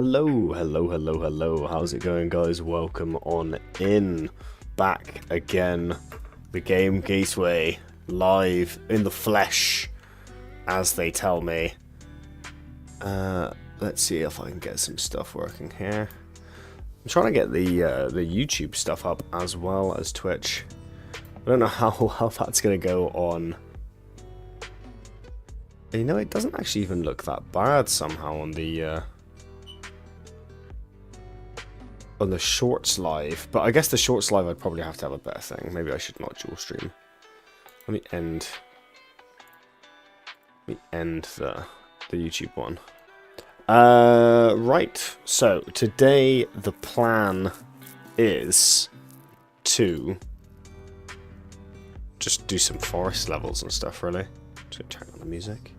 Hello, hello, hello, hello. How's it going, guys? Welcome on in. Back again. The Game Gateway. Live in the flesh, as they tell me. Let's see if I can get some stuff working here. I'm trying to get the YouTube stuff up as well as Twitch. I don't know how that's going to go on. You know, it doesn't actually even look that bad somehow on the Shorts live, but I guess the Shorts live I'd probably have to have a better thing. Maybe I should not dual stream. Let me end the YouTube one. Right. So today the plan is to just do some forest levels and stuff. Really, just turn on the music.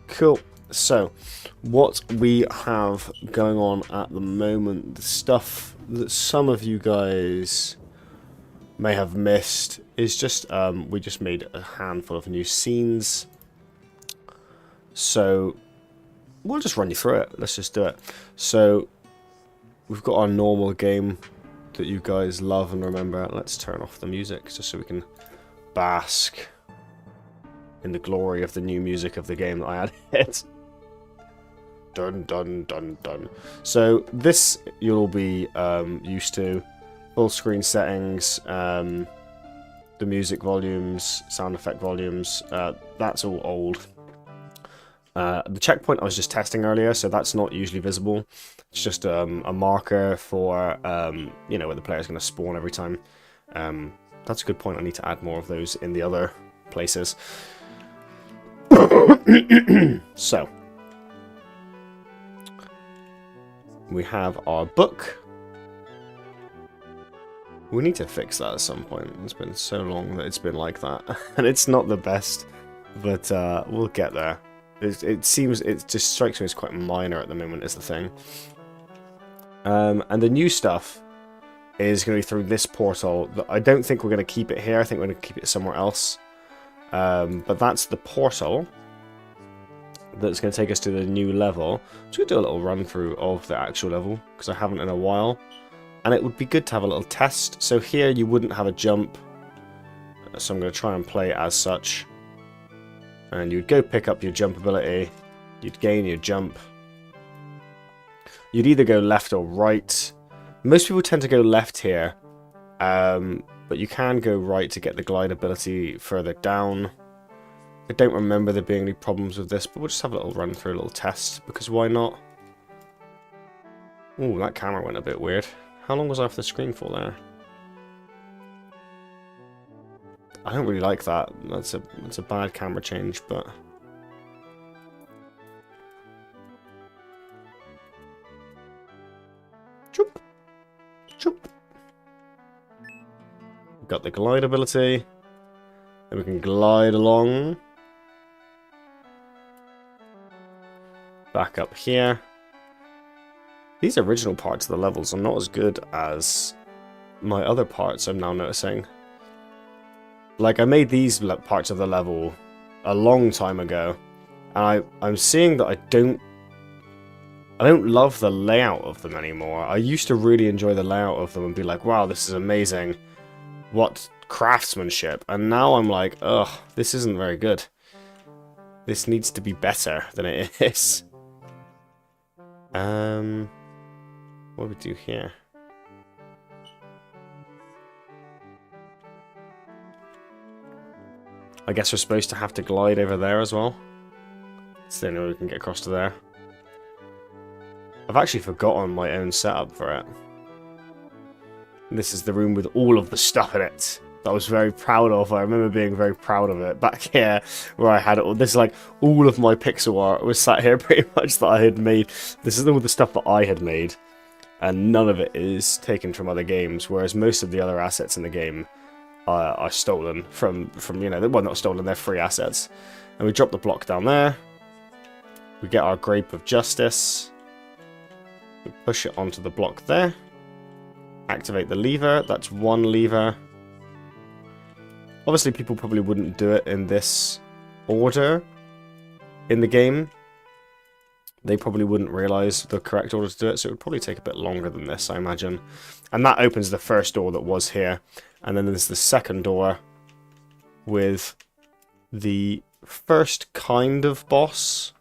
Cool. So, what we have going on at the moment, the stuff that some of you guys may have missed, is just, we just made a handful of new scenes. So, we'll just run you through it. Let's just do it. So, we've got our normal game that you guys love and remember. Let's turn off the music, just so we can bask in the glory of the new music of the game that I added. Dun dun dun dun. So this you'll be used to. Full screen settings, the music volumes, sound effect volumes, that's all old. The checkpoint I was just testing earlier, so that's not usually visible. It's just a marker for, you know, where the player's going to spawn every time. That's a good point. I need to add more of those in the other places. So, we have our book. We need to fix that at some point. It's been so long that it's been like that. And it's not the best, but we'll get there. It just strikes me as quite minor at the moment is the thing. And the new stuff is going to be through this portal. I don't think we're going to keep it here. I think we're going to keep it somewhere else. But that's the portal that's going to take us to the new level. I'm just going to do a little run through of the actual level, because I haven't in a while. And it would be good to have a little test. So here you wouldn't have a jump. So I'm going to try and play as such. And you'd go pick up your jump ability. You'd gain your jump. You'd either go left or right. Most people tend to go left here. But you can go right to get the glide ability further down. I don't remember there being any problems with this, but we'll just have a little run through, a little test, because why not? Ooh, that camera went a bit weird. How long was I off the screen for there? I don't really like that. That's a bad camera change, but... Choop. Choop. Got the glide ability. Then we can glide along. Back up here. These original parts of the levels are not as good as my other parts, I'm now noticing. Like, I made these parts of the level a long time ago, and I'm seeing that I don't love the layout of them anymore. I used to really enjoy the layout of them and be like, wow, this is amazing. What craftsmanship. And now I'm like, ugh, this isn't very good. This needs to be better than it is. What do we do here? I guess we're supposed to have to glide over there as well. It's the only way we can get across to there. I've actually forgotten my own setup for it. This is the room with all of the stuff in it that I was very proud of. I remember being very proud of it back here, where I had it all. This is like all of my pixel art was sat here pretty much that I had made. This is all the stuff that I had made, and none of it is taken from other games, whereas most of the other assets in the game are stolen from, you know, well, not stolen, they're free assets. And we drop the block down there. We get our Grape of Justice. We push it onto the block there. Activate the lever. That's one lever. Obviously, people probably wouldn't do it in this order in the game. they probably wouldn't realise the correct order to do it, so it would probably take a bit longer than this, I imagine. And that opens the first door that was here. And then there's the second door with the first kind of boss,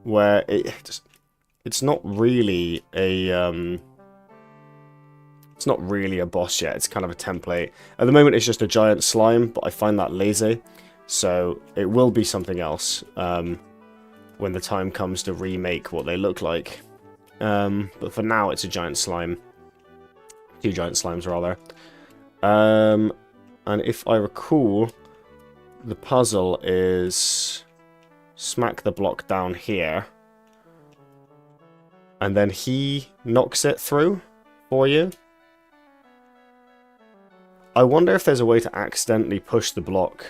where it's not really a boss yet. It's kind of a template. At the moment, it's just a giant slime, but I find that lazy, so it will be something else when the time comes to remake what they look like. But for now, it's a giant slime. 2 giant slimes, rather. And if I recall, the puzzle is smack the block down here, and then he knocks it through for you. I wonder if there's a way to accidentally push the block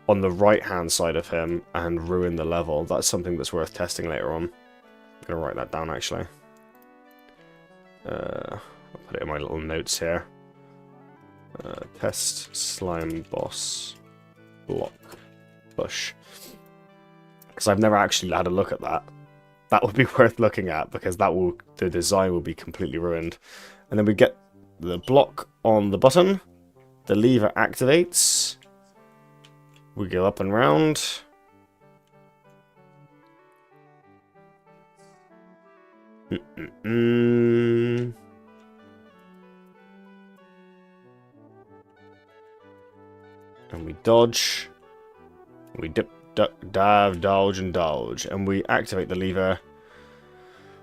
on the right-hand side of him and ruin the level. That's something that's worth testing later on. I'm going to write that down, actually. I'll put it in my little notes here. Test slime boss block push. Because I've never actually had a look at that. That would be worth looking at, because the design will be completely ruined. And then we get the block on the button. The lever activates. We go up and round. And we dodge. We dip, duck, dive, dodge, and dodge. And we activate the lever.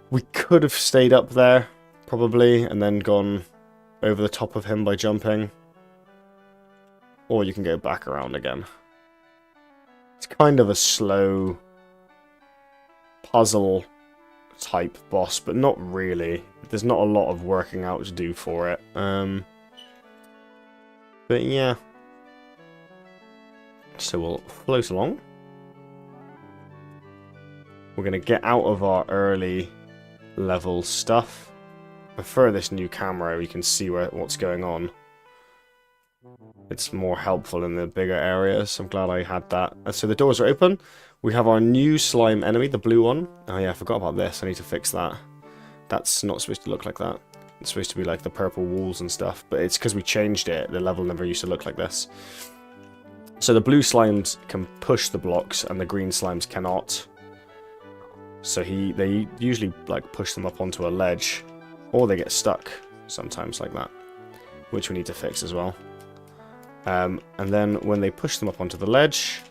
We could have stayed up there, probably, and then gone over the top of him by jumping. Or you can go back around again. It's kind of a slow puzzle type boss, but not really. There's not a lot of working out to do for it. But yeah. So we'll float along. We're going to get out of our early level stuff. I prefer this new camera. We can see what's going on. It's more helpful in the bigger areas. I'm glad I had that. So the doors are open. We have our new slime enemy, the blue one. Oh yeah, I forgot about this. I need to fix that. That's not supposed to look like that. It's supposed to be like the purple walls and stuff. But it's because we changed it. The level never used to look like this. So the blue slimes can push the blocks and the green slimes cannot. So they usually like push them up onto a ledge, or they get stuck sometimes like that, which we need to fix as well. And then when they push them up onto the ledge,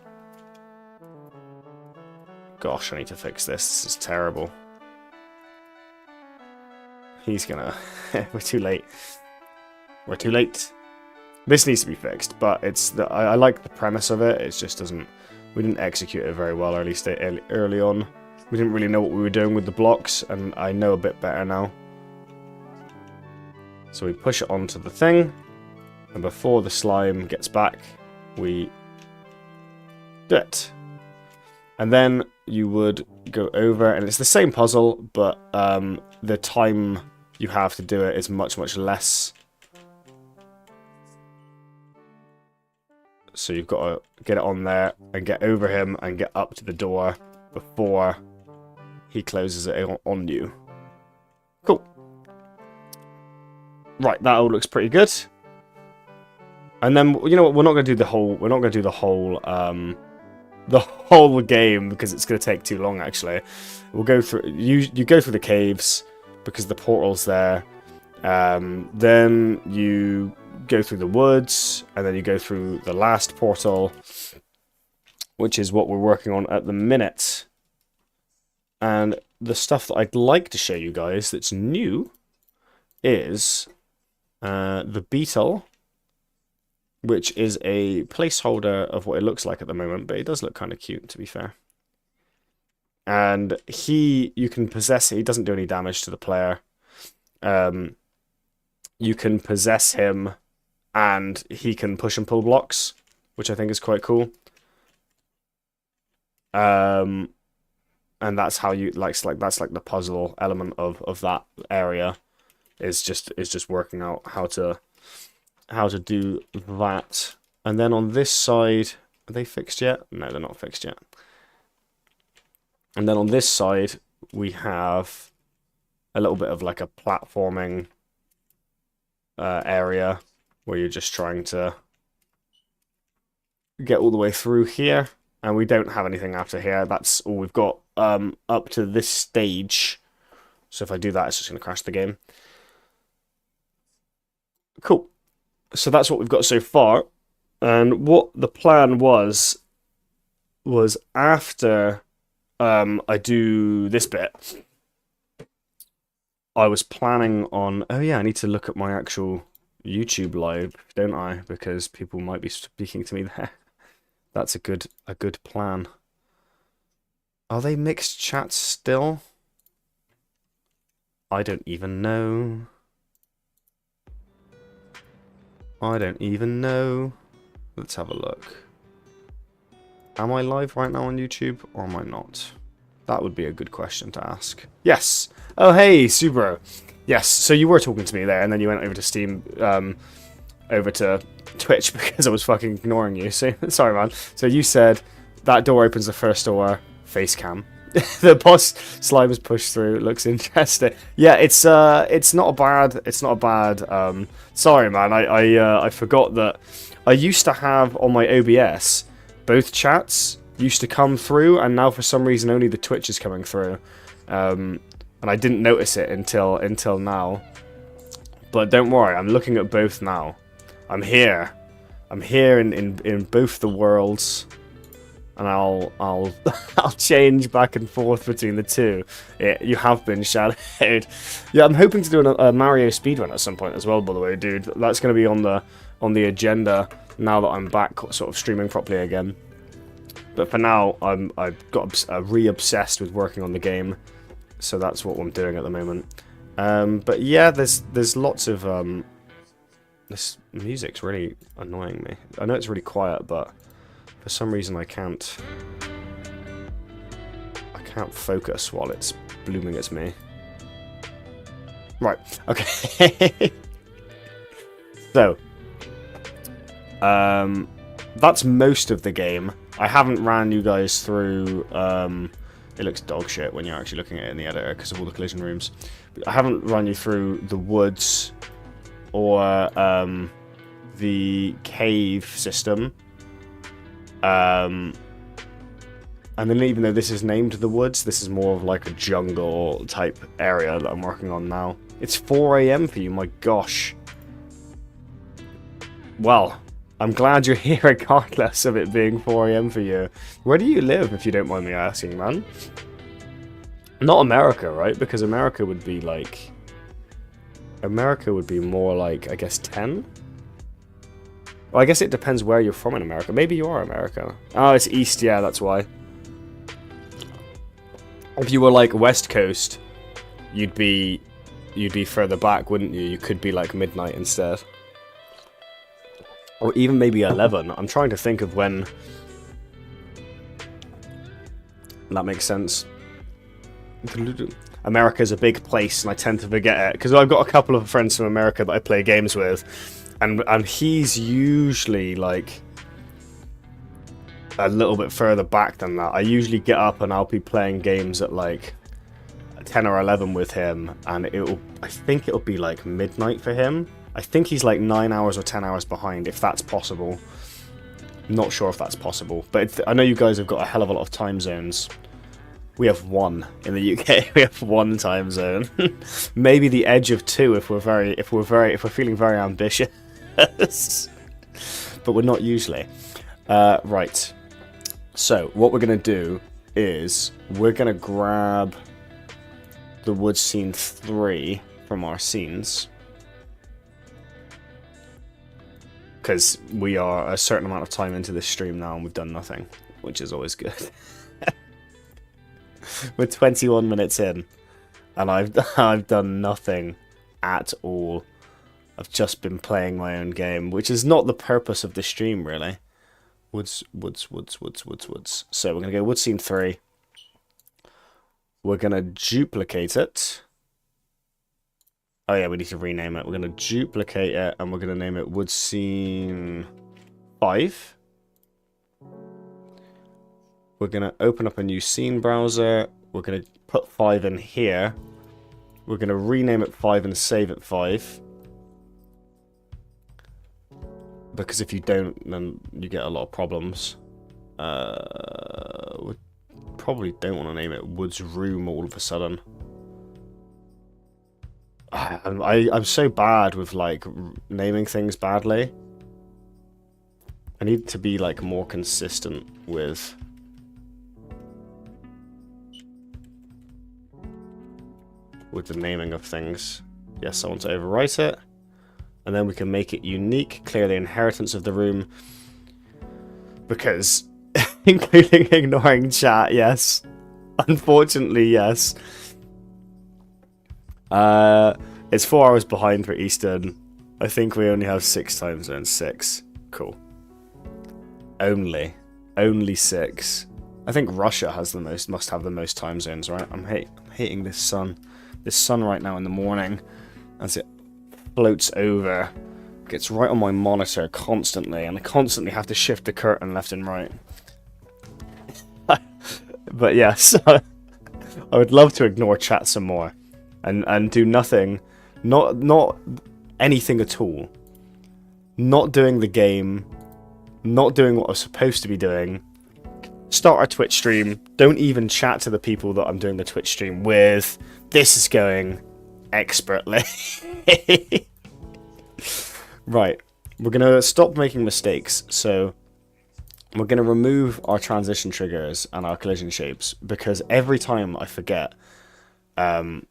gosh, I need to fix this. This is terrible. He's gonna. We're too late. We're too late. This needs to be fixed, but I like the premise of it. It just doesn't. We didn't execute it very well early on. We didn't really know what we were doing with the blocks, and I know a bit better now. So we push it onto the thing, and before the slime gets back, we do it. And then you would go over, and it's the same puzzle, but the time you have to do it is much, much less. So you've got to get it on there and get over him and get up to the door before he closes it on you. Cool. Right, that all looks pretty good. And then, you know what, we're not going to do the whole game because it's going to take too long, actually. We'll go through, you go through the caves because the portal's there. Then you go through the woods, and then you go through the last portal, which is what we're working on at the minute. And the stuff that I'd like to show you guys that's new is the beetle, which is a placeholder of what it looks like at the moment, but it does look kind of cute, to be fair. And you can possess it. He doesn't do any damage to the player. You can possess him, and he can push and pull blocks, which I think is quite cool. And that's how you that's like the puzzle element of that area is just working out how to do that. And then on this side, are they fixed yet? No, they're not fixed yet. And then on this side, we have a little bit of like a platforming area where you're just trying to get all the way through here. And we don't have anything after here. That's all we've got up to this stage. So if I do that, it's just going to crash the game. Cool. So that's what we've got so far. And what the plan was after I do this bit, I was planning on... Oh yeah, I need to look at my actual YouTube live, don't I? Because people might be speaking to me there. That's a good plan. Are they mixed chats still? I don't even know. I don't even know. Let's have a look. Am I live right now on YouTube, or am I not? That would be a good question to ask. Yes! Oh, hey, Subro! Yes, so you were talking to me there, and then you went over to Steam, over to Twitch because I was fucking ignoring you. So, sorry, man. So you said, that door opens the first door, face cam. The boss slide was pushed through. It looks interesting. Yeah, it's not a bad. Sorry, man. I forgot that I used to have on my OBS both chats used to come through, and now for some reason only the Twitch is coming through. And I didn't notice it until now. But don't worry, I'm looking at both now. I'm here. I'm here in both the worlds. And I'll I'll change back and forth between the two. Yeah, you have been shadowed. Yeah, I'm hoping to do a Mario speedrun at some point as well, by the way, dude. That's going to be on the agenda now that I'm back sort of streaming properly again. But for now, I've got re-obsessed with working on the game. So that's what I'm doing at the moment. But yeah, there's lots of this music's really annoying me. I know it's really quiet, but for some reason I can't focus while it's blooming at me. Right, okay. So, that's most of the game. I haven't ran you guys through, it looks dog shit when you're actually looking at it in the editor because of all the collision rooms. But I haven't run you through the woods or the cave system. And then even though this is named the woods, this is more of like a jungle type area that I'm working on now. It's 4 AM for you, my gosh. Well, I'm glad you're here regardless of it being 4 AM for you. Where do you live, if you don't mind me asking, man? Not America, right? Because America would be like... America would be more like, I guess, 10? Well, I guess it depends where you're from in America. Maybe you are America. Oh, it's East, yeah, that's why. If you were like West Coast, you'd be further back, wouldn't you? You could be like midnight instead. Or even maybe 11. I'm trying to think of when that makes sense. America's a big place, and I tend to forget it. Because I've got a couple of friends from America that I play games with. And he's usually, like, a little bit further back than that. I usually get up and I'll be playing games at, like, 10 or 11 with him. And I think it'll be, like, midnight for him. I think he's, like, 9 hours or 10 hours behind, if that's possible. Not sure if that's possible. But I know you guys have got a hell of a lot of time zones. We have one in the UK. We have one time zone. Maybe the edge of two if we're feeling very ambitious. But we're not usually. Right. So what we're gonna do is we're gonna grab the wood scene 3 from our scenes, because we are a certain amount of time into this stream now and we've done nothing, which is always good. We're 21 minutes in, and I've done nothing at all. I've just been playing my own game, which is not the purpose of the stream, really. Woods. So we're gonna go wood scene 3. We're gonna duplicate it. Oh yeah, we need to rename it. We're gonna duplicate it, and we're gonna name it wood scene 5. we're going to open up a new scene browser. We're going to put 5 in here. We're going to rename it 5 and save it 5. Because if you don't, then you get a lot of problems. We probably don't want to name it Woods Room all of a sudden. I'm so bad with, like, naming things badly. I need to be, like, more consistent with... the naming of things. Yes, I want to overwrite it. And then we can make it unique, clear the inheritance of the room. Because, including ignoring chat, yes. Unfortunately, yes. It's 4 hours behind for Eastern. I think we only have 6 time zones. 6. Cool. Only 6. I think Russia has the most, must have the most time zones, right? I'm hating this sun. This sun right now in the morning, as it floats over, gets right on my monitor constantly, and I constantly have to shift the curtain left and right. But yes, I would love to ignore chat some more, and do nothing, not anything at all. Not doing the game, not doing what I was supposed to be doing. Start a Twitch stream. Don't even chat to the people that I'm doing the Twitch stream with. This is going expertly. Right. We're going to stop making mistakes. So we're going to remove our transition triggers and our collision shapes. Because every time I forget what I'm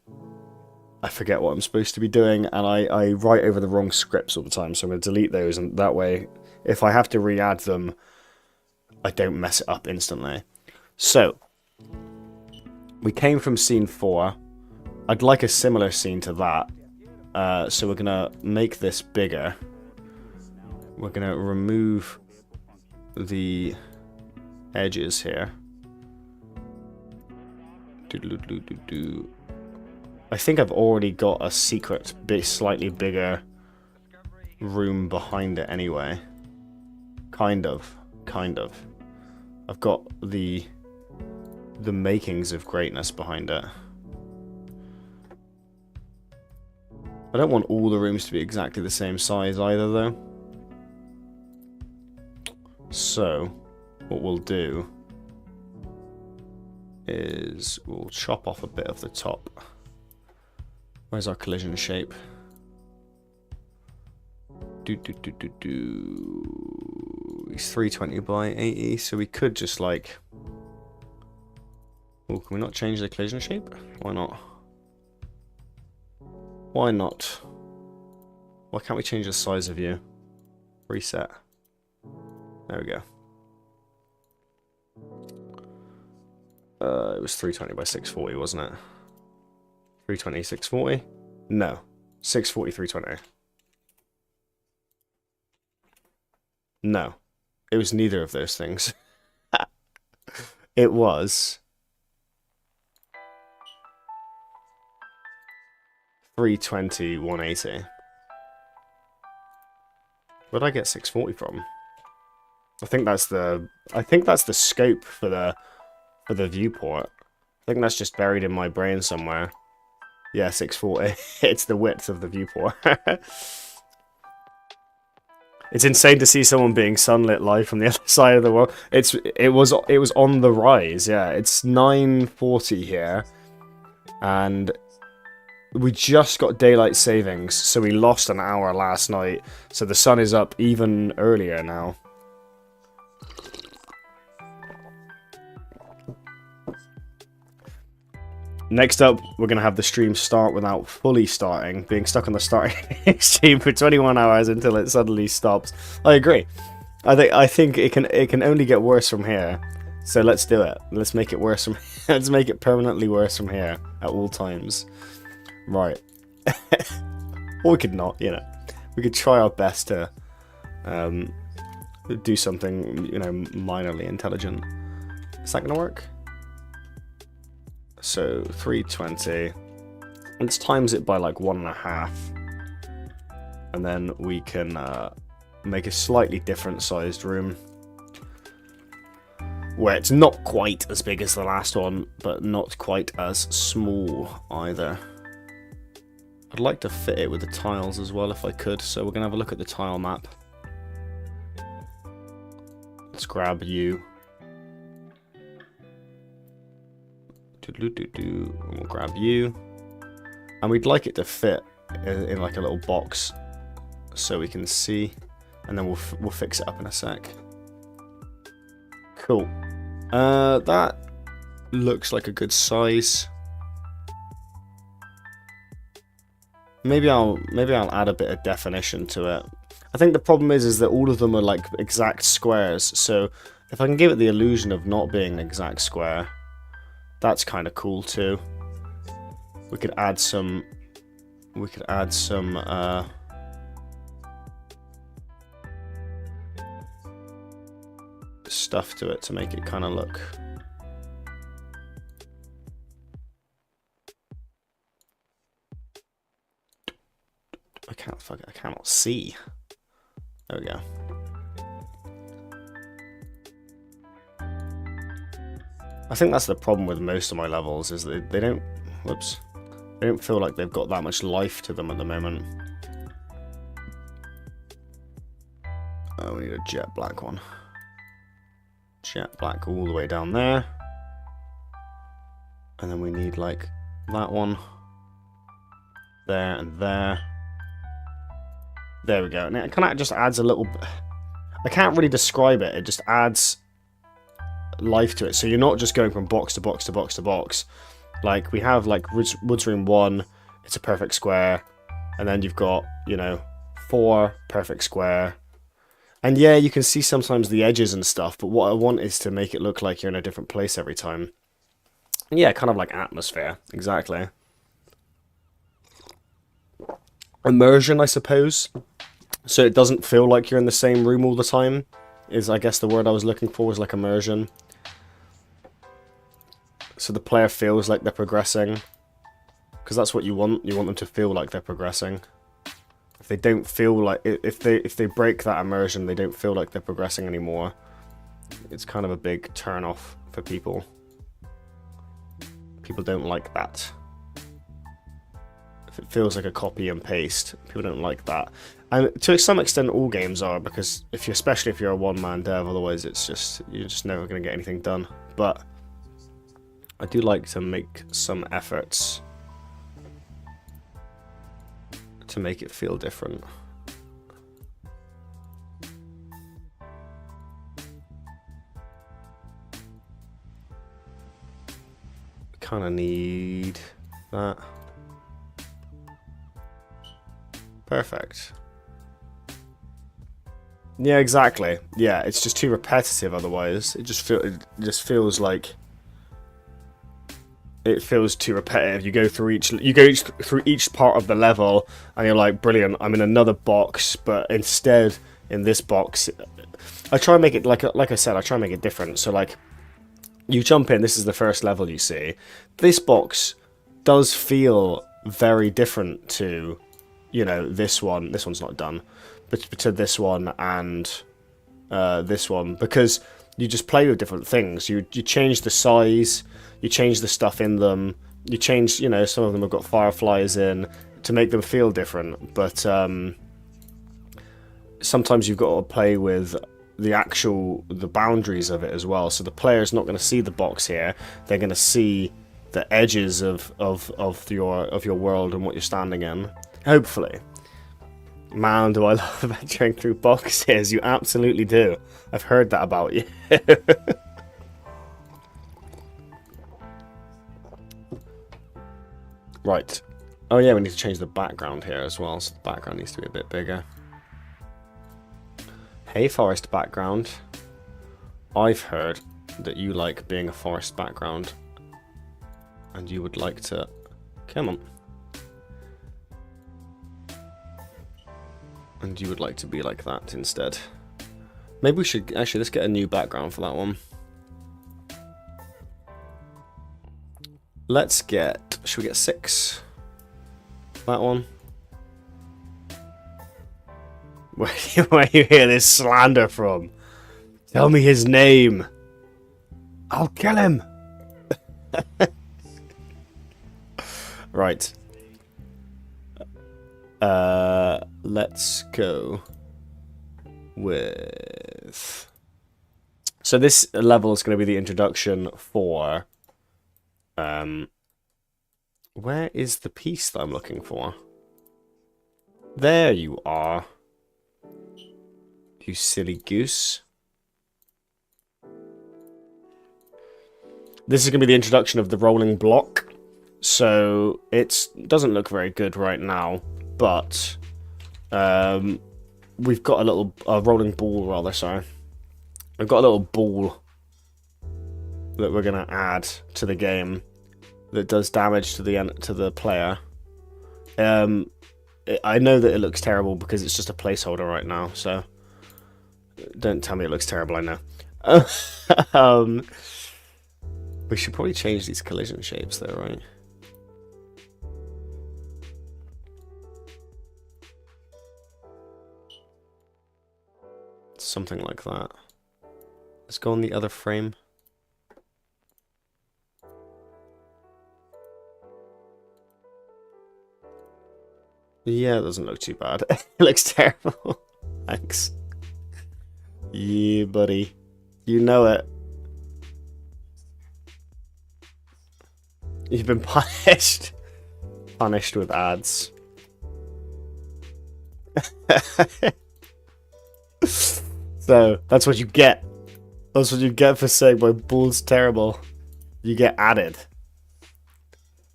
supposed to be doing. And I write over the wrong scripts all the time. So I'm going to delete those. And that way, if I have to re-add them, I don't mess it up instantly. So, we came from scene 4. I'd like a similar scene to that. So we're going to make this bigger. We're going to remove the edges here. I think I've already got a secret, slightly bigger room behind it anyway. Kind of. I've got the makings of greatness behind it. I don't want all the rooms to be exactly the same size either, though. So, what we'll do is we'll chop off a bit of the top. Where's our collision shape? It's 320 by 80, so we could just like... Oh, can we not change the collision shape? Why not? Why not? Why can't we change the size of you? Reset. There we go. It was 320 by 640, wasn't it? 320, 640? No. 640, 320. No. It was neither of those things. It was 320, 180. Where'd I get 640 from? I think that's the scope for the viewport. I think that's just buried in my brain somewhere. Yeah, 640. It's the width of the viewport. It's insane to see someone being sunlit live from the other side of the world. It was on the rise. Yeah, it's 9:40 here, and we just got daylight savings, so we lost an hour last night. So the sun is up even earlier now. Next up, we're going to have the stream start without fully starting, being stuck on the starting stream for 21 hours until it suddenly stops. I agree. I think it can only get worse from here. So let's do it. Let's make it worse from let's make it permanently worse from here at all times. Right. Or we could not, you know. We could try our best to do something, you know, minorly intelligent. Is that going to work? So 320. Let's times it by like 1.5. And then we can make a slightly different sized room. where it's not quite as big as the last one, but not quite as small either. I'd like to fit it with the tiles as well if I could, so we're going to have a look at the tile map. Let's grab you. We'll grab you. And we'd like it to fit in like a little box so we can see, and then we'll fix it up in a sec. Cool. That looks like a good size. Maybe I'll add a bit of definition to it. I think the problem is that all of them are like exact squares, so if I can give it the illusion of not being an exact square, that's kind of cool too. We could add some stuff to it to make it kind of look. I cannot see. There we go. I think that's the problem with most of my levels, is that they don't, whoops, they don't feel like they've got that much life to them at the moment. Oh, we need a jet black one. Jet black all the way down there. And then we need like that one. There and there. There we go. Now it kind of just adds a little... I can't really describe it. It just adds life to it. So you're not just going from box to box to box to box. Like we have like Woods Room 1, it's a perfect square. And then you've got, you know, 4 perfect square. And yeah, you can see sometimes the edges and stuff, but what I want is to make it look like you're in a different place every time. Yeah, kind of like atmosphere, exactly. Immersion, I suppose. So it doesn't feel like you're in the same room all the time, is I guess the word I was looking for, was like immersion. So the player feels like they're progressing, because that's what you want. You want them to feel like they're progressing. If they don't feel like, if they break that immersion, they don't feel like they're progressing anymore. It's kind of a big turn off for people. People don't like that. If it feels like a copy and paste, people don't like that. And to some extent, all games are, because especially if you're a one-man dev, otherwise you're just never going to get anything done. But I do like to make some efforts to make it feel different. Kind of need that. Perfect. Yeah, exactly. Yeah, it's just too repetitive otherwise. It just feels like it feels too repetitive. You go through each part of the level, and you're like, brilliant, I'm in another box, but instead in this box, I try and make it like I said, I try and make it different. So like, you jump in, this is the first level you see. This box does feel very different to, you know, this one. This one's not done, but to this one and this one, because you just play with different things. You change the size, you change the stuff in them, you change, you know, some of them have got fireflies in to make them feel different, but sometimes you've got to play with the boundaries of it as well. So the player's not going to see the box here, they're going to see the edges of your world and what you're standing in, hopefully. Man, do I love adventuring through boxes. You absolutely do. I've heard that about you. Right. Oh yeah, we need to change the background here as well, so the background needs to be a bit bigger. Hey, forest background. I've heard that you like being a forest background, and you would like to... Come on. And you would like to be like that instead. Maybe we should... Actually, let's get a new background for that one. Let's get... Should we get 6? That one. Where do you hear this slander from? Tell me his name. I'll kill him! Right. Let's go with... So this level is going to be the introduction for... Where is the piece that I'm looking for? There you are. You silly goose. This is going to be the introduction of the rolling block. So it doesn't look very good right now, but we've got a rolling ball, rather, sorry. We've got a little ball that we're going to add to the game that does damage to the player. I know that it looks terrible because it's just a placeholder right now, so don't tell me it looks terrible, I know. We should probably change these collision shapes though, right? Something like that. Let's go on the other frame. Yeah, it doesn't look too bad. It looks terrible. Thanks. Yeah, buddy. You know it. You've been punished. Punished with ads. So, that's what you get. That's what you get for saying my ball's terrible. You get added.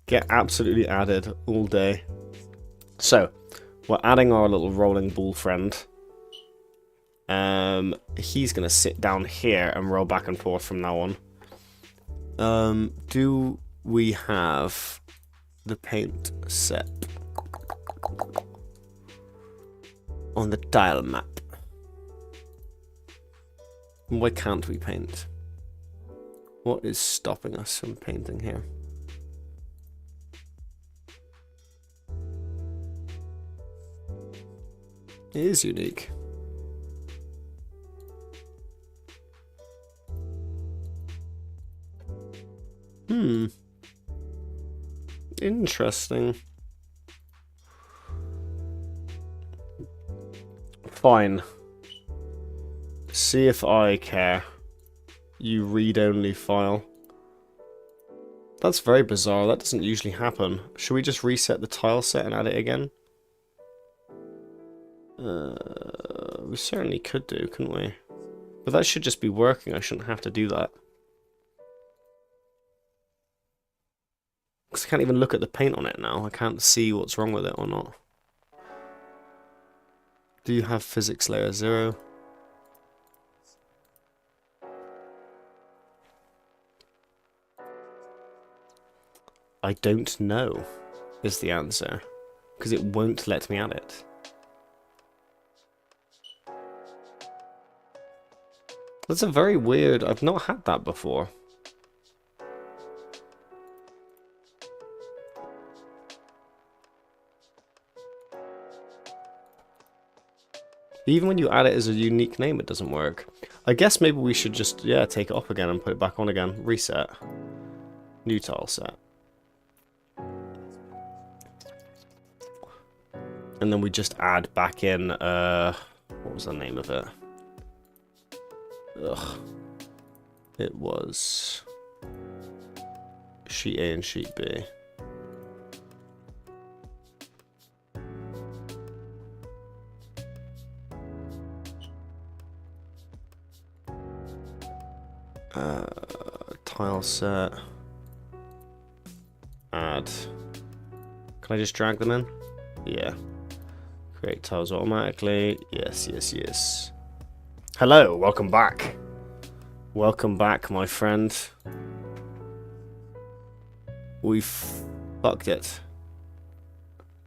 Get absolutely added all day. So, we're adding our little rolling ball friend. He's going to sit down here and roll back and forth from now on. Do we have the paint set on the tile map? Why can't we paint? What is stopping us from painting here? It is unique. Interesting. Fine. See if I care. You read-only file. That's very bizarre. That doesn't usually happen. Should we just reset the tile set and add it again? We certainly could do, couldn't we? But that should just be working. I shouldn't have to do that. Because I can't even look at the paint on it now. I can't see what's wrong with it or not. Do you have physics layer 0? I don't know, is the answer. Because it won't let me add it. That's a very weird... I've not had that before. Even when you add it as a unique name, it doesn't work. I guess maybe we should just, yeah, take it off again and put it back on again. Reset. New tile set. And then we just add back in, what was the name of it? Ugh. It was sheet A and sheet B. Tile set. Add. Can I just drag them in? Yeah. Create tiles automatically. Yes, yes, yes. Hello, welcome back. Welcome back, my friend. We fucked it.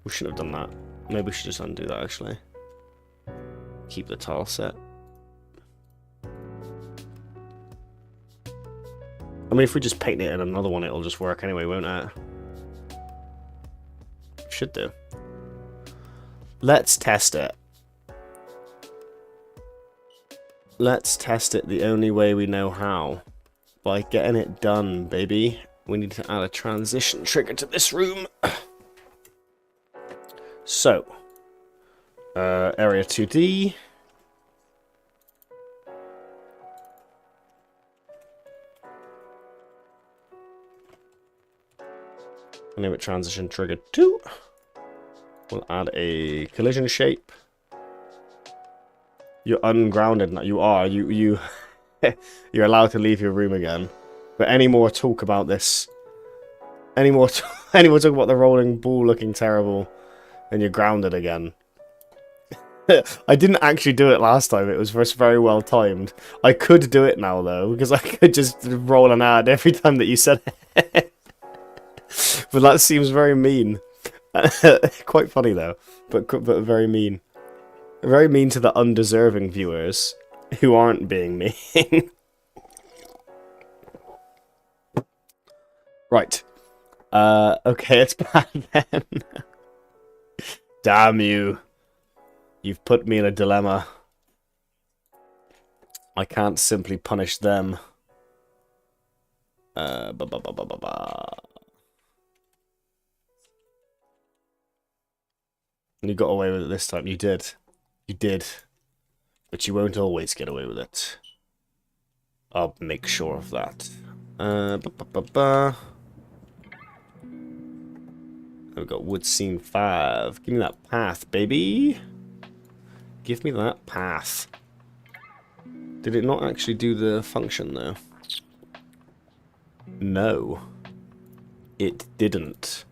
We shouldn't have done that. Maybe we should just undo that, actually. Keep the tile set. I mean, if we just paint it in another one, it'll just work anyway, won't it? Should do. Let's test it. Let's test it the only way we know how. by getting it done, baby. We need to add a transition trigger to this room. So, area 2D. Name it transition trigger 2. We'll add a collision shape. You're ungrounded now. You are. You're allowed to leave your room again. But any more talk about this? Any more talk about the rolling ball looking terrible? And you're grounded again. I didn't actually do it last time. It was just very well timed. I could do it now though, because I could just roll an ad every time that you said it. But that seems very mean. Quite funny though, but very mean. Very mean to the undeserving viewers who aren't being mean. Right. Okay, it's bad then. Damn you. You've put me in a dilemma. I can't simply punish them. You got away with it this time. You did. You did. But you won't always get away with it. I'll make sure of that. We've got wood scene 5. Give me that path, baby. Give me that path. Did it not actually do the function, though? No. It didn't.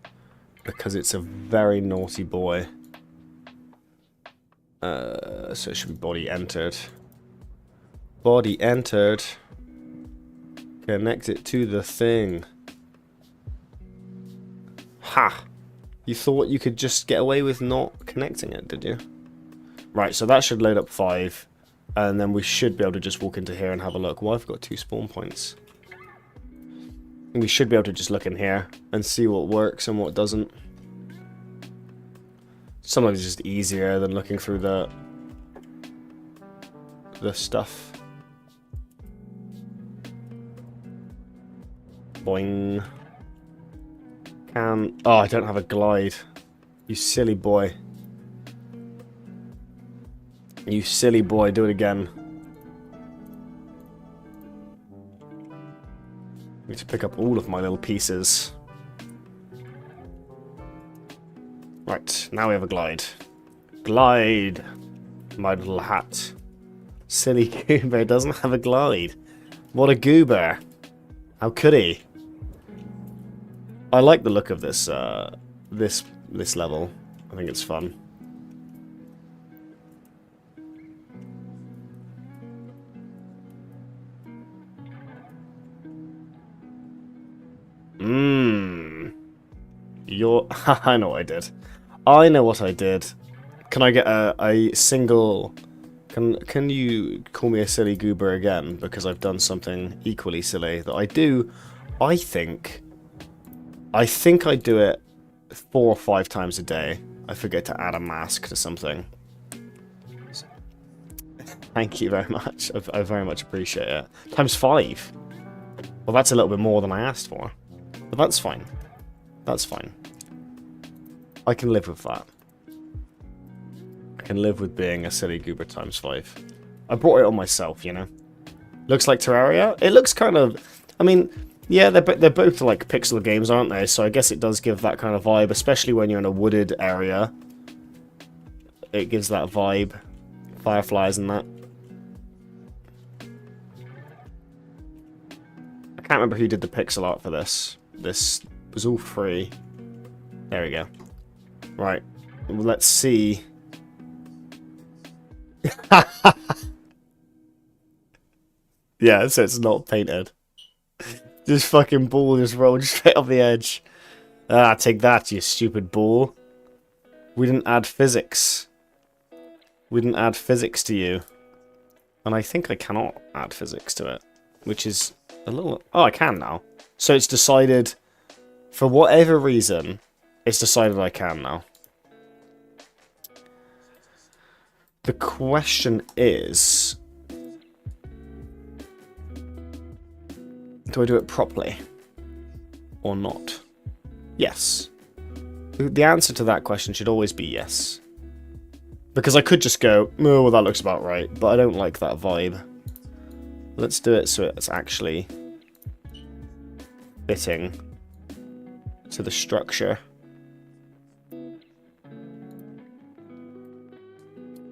Because it's a very naughty boy. So it should be body entered. Body entered. Connect it to the thing. Ha! You thought you could just get away with not connecting it, did you? Right, so that should load up 5. And then we should be able to just walk into here and have a look. Well, I've got 2 spawn points. And we should be able to just look in here and see what works and what doesn't. Sometimes it's just easier than looking through the stuff. Boing. Oh, I don't have a glide. You silly boy. You silly boy, do it again. I need to pick up all of my little pieces. Right, now we have a glide. Glide! My little hat. Silly goober doesn't have a glide. What a goober. How could he? I like the look of this this level. I think it's fun. I know what I did. I know what I did. Can I get a single... Can you call me a silly goober again? Because I've done something equally silly that I do. I think I do it 4 or 5 times a day. I forget to add a mask to something. Thank you very much. I very much appreciate it. Times 5. Well, that's a little bit more than I asked for. But that's fine. That's fine. I can live with that. I can live with being a silly goober times 5. I brought it on myself, you know. Looks like Terraria. It looks kind of... I mean, yeah, they're both like pixel games, aren't they? So I guess it does give that kind of vibe, especially when you're in a wooded area. It gives that vibe. Fireflies and that. I can't remember who did the pixel art for this. This was all free. There we go. Right. Well, let's see. Yeah, so it's not painted. This fucking ball just rolled straight off the edge. Ah, take that, you stupid ball. We didn't add physics. We didn't add physics to you. And I think I cannot add physics to it. Which is a little... Oh, I can now. So it's decided... For whatever reason, it's decided I can now. The question is... Do I do it properly? Or not? Yes. The answer to that question should always be yes. Because I could just go, oh, well, that looks about right, but I don't like that vibe. Let's do it so it's actually fitting to the structure.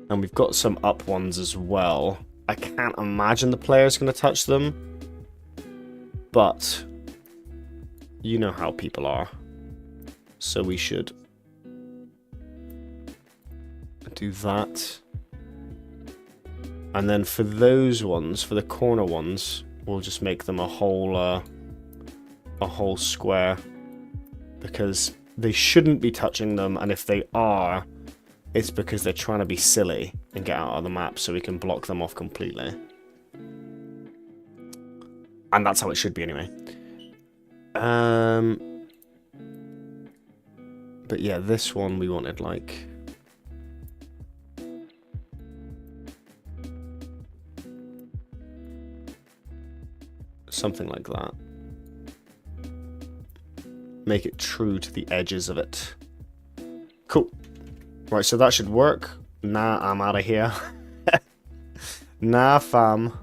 And we've got some up ones as well. I can't imagine the player's going to touch them. But you know how people are. So we should do that. And then for those ones, for the corner ones, we'll just make them a whole square. Because they shouldn't be touching them, and if they are, it's because they're trying to be silly and get out of the map so we can block them off completely. And that's how it should be anyway. But yeah, this one we wanted like... something like that. Make it true to the edges of it. Cool. Right, so that should work. Nah, I'm out of here. Nah, fam.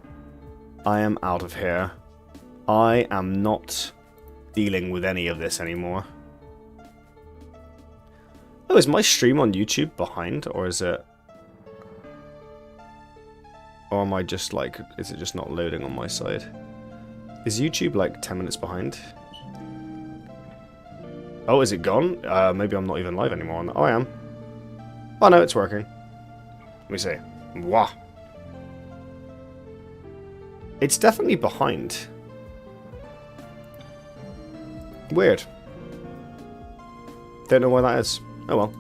I am out of here. I am not dealing with any of this anymore. Oh, is my stream on YouTube behind? Or is it... Or am I just like... Is it just not loading on my side? Is YouTube like 10 minutes behind? Oh, is it gone? Maybe I'm not even live anymore. Oh, I am. Oh, no, it's working. Let me see. Wow. It's definitely behind. Weird. Don't know why that is. Oh well.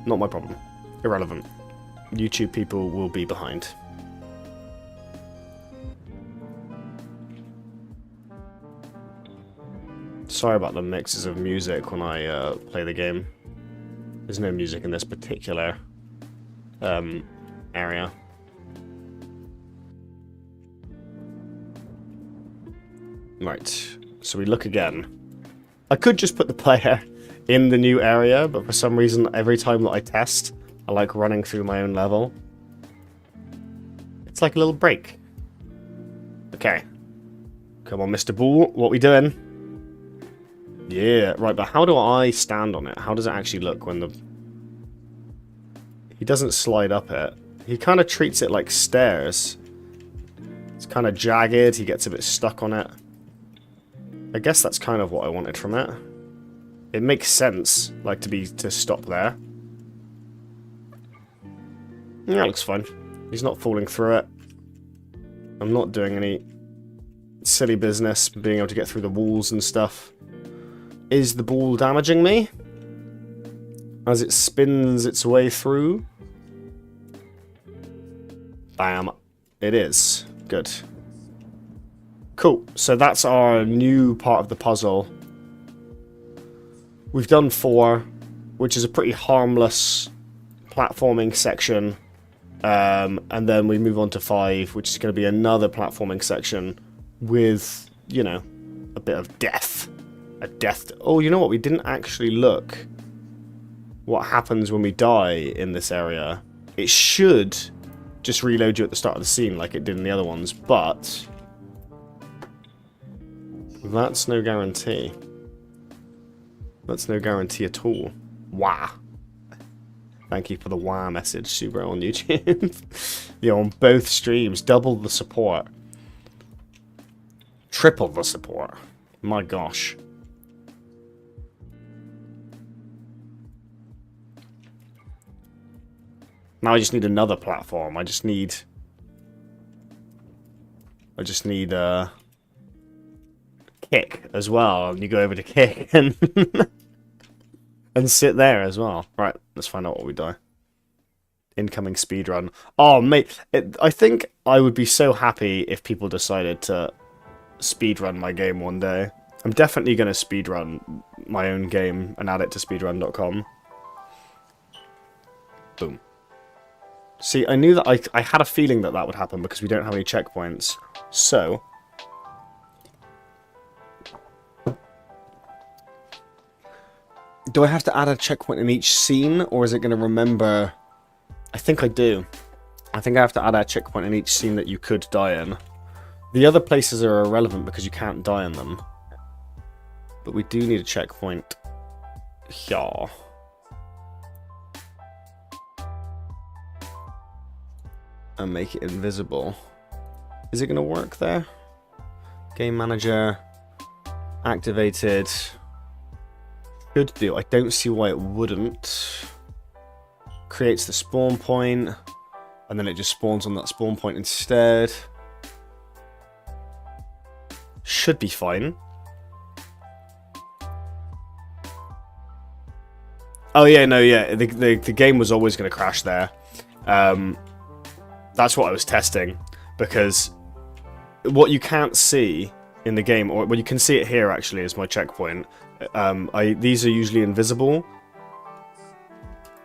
Not my problem. Irrelevant. YouTube people will be behind. Sorry about the mixes of music when I play the game. There's no music in this particular area. Right, so we look again. I could just put the player in the new area, but for some reason, every time that I test, I like running through my own level. It's like a little break. Okay. Come on, Mr. Bull, what we doing? Yeah, right, but how do I stand on it? How does it actually look when the... He doesn't slide up it. He kind of treats it like stairs. It's kind of jagged, he gets a bit stuck on it. I guess that's kind of what I wanted from it. It makes sense, like, to stop there. Yeah, it looks fine. He's not falling through it. I'm not doing any silly business, being able to get through the walls and stuff. Is the ball damaging me? As it spins its way through? Bam. It is. Good. Cool. So that's our new part of the puzzle. We've done 4, which is a pretty harmless platforming section. And then we move on to 5, which is going to be another platforming section with, you know, a bit of death. A death... Oh, you know what? We didn't actually look what happens when we die in this area. It should just reload you at the start of the scene like it did in the other ones, but that's no guarantee. That's no guarantee at all. Wah. Thank you for the wah message, Subro on YouTube. Yeah, on both streams, double the support. Triple the support. My gosh. Now I just need another platform. I just need kick as well. And you go over to kick and and sit there as well. Right, let's find out what we die. Incoming speedrun. Oh, mate, I think I would be so happy if people decided to speedrun my game one day. I'm definitely going to speedrun my own game and add it to speedrun.com. Boom. See, I knew that I had a feeling that that would happen because we don't have any checkpoints. So, Do I have to add a checkpoint in each scene, or is it going to remember? I think I do. I think I have to add a checkpoint in each scene that you could die in. The other places are irrelevant because you can't die in them. But we do need a checkpoint here. And make it invisible. Is it going to work there? Game manager. Activated. Should do. I don't see why it wouldn't. Creates the spawn point. And then it just spawns on that spawn point instead. Should be fine. Oh yeah, no, yeah. The game was always going to crash there. That's what I was testing. Because what you can't see in the game, or well, you can see it here actually as my checkpoint. These are usually invisible.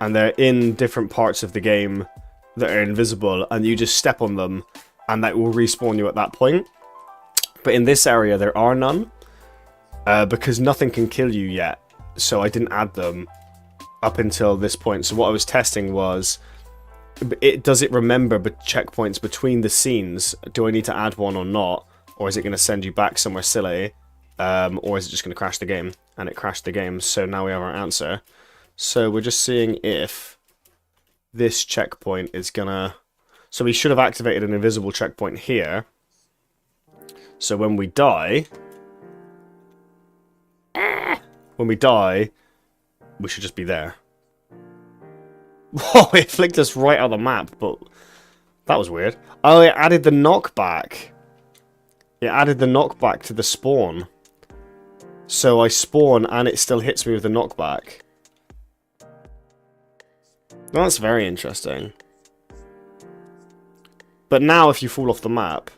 And they're in different parts of the game that are invisible. And you just step on them. And that will respawn you at that point. But in this area, there are none. Because nothing can kill you yet. So I didn't add them up until this point. So what I was testing was, does it remember checkpoints between the scenes? Do I need to add one or not? Or is it going to send you back somewhere silly? Or is it just going to crash the game? And it crashed the game. So now we have our answer. So we're just seeing if this checkpoint is going to... So we should have activated an invisible checkpoint here. So when we die... When we die, we should just be there. Whoa, it flicked us right out of the map, but that was weird. Oh, it added the knockback. It added the knockback to the spawn. So I spawn and it still hits me with the knockback. That's very interesting. But now if you fall off the map...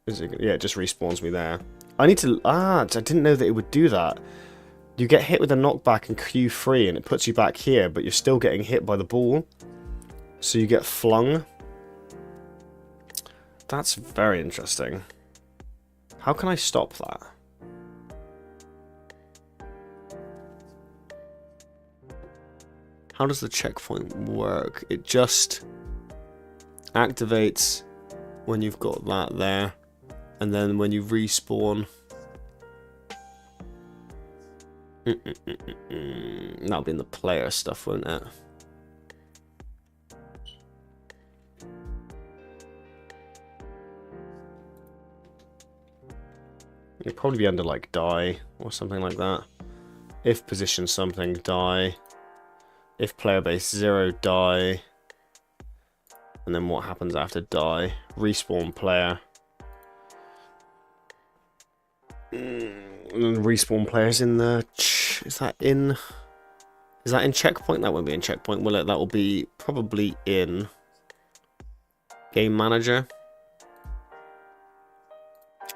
yeah, it just respawns me there. I need to... I didn't know that it would do that. You get hit with a knockback and Q3 and it puts you back here, but you're still getting hit by the ball. So you get flung. That's very interesting. How can I stop that? How does the checkpoint work? It just activates when you've got that there. And then when you respawn... That'll be in the player stuff, won't it? It'll probably be under like die or something like that. If position something, die. If player base 0, die. And then what happens after die? Respawn player. And then respawn players in the... Is that in checkpoint? That won't be in checkpoint, will it? That will be probably in game manager.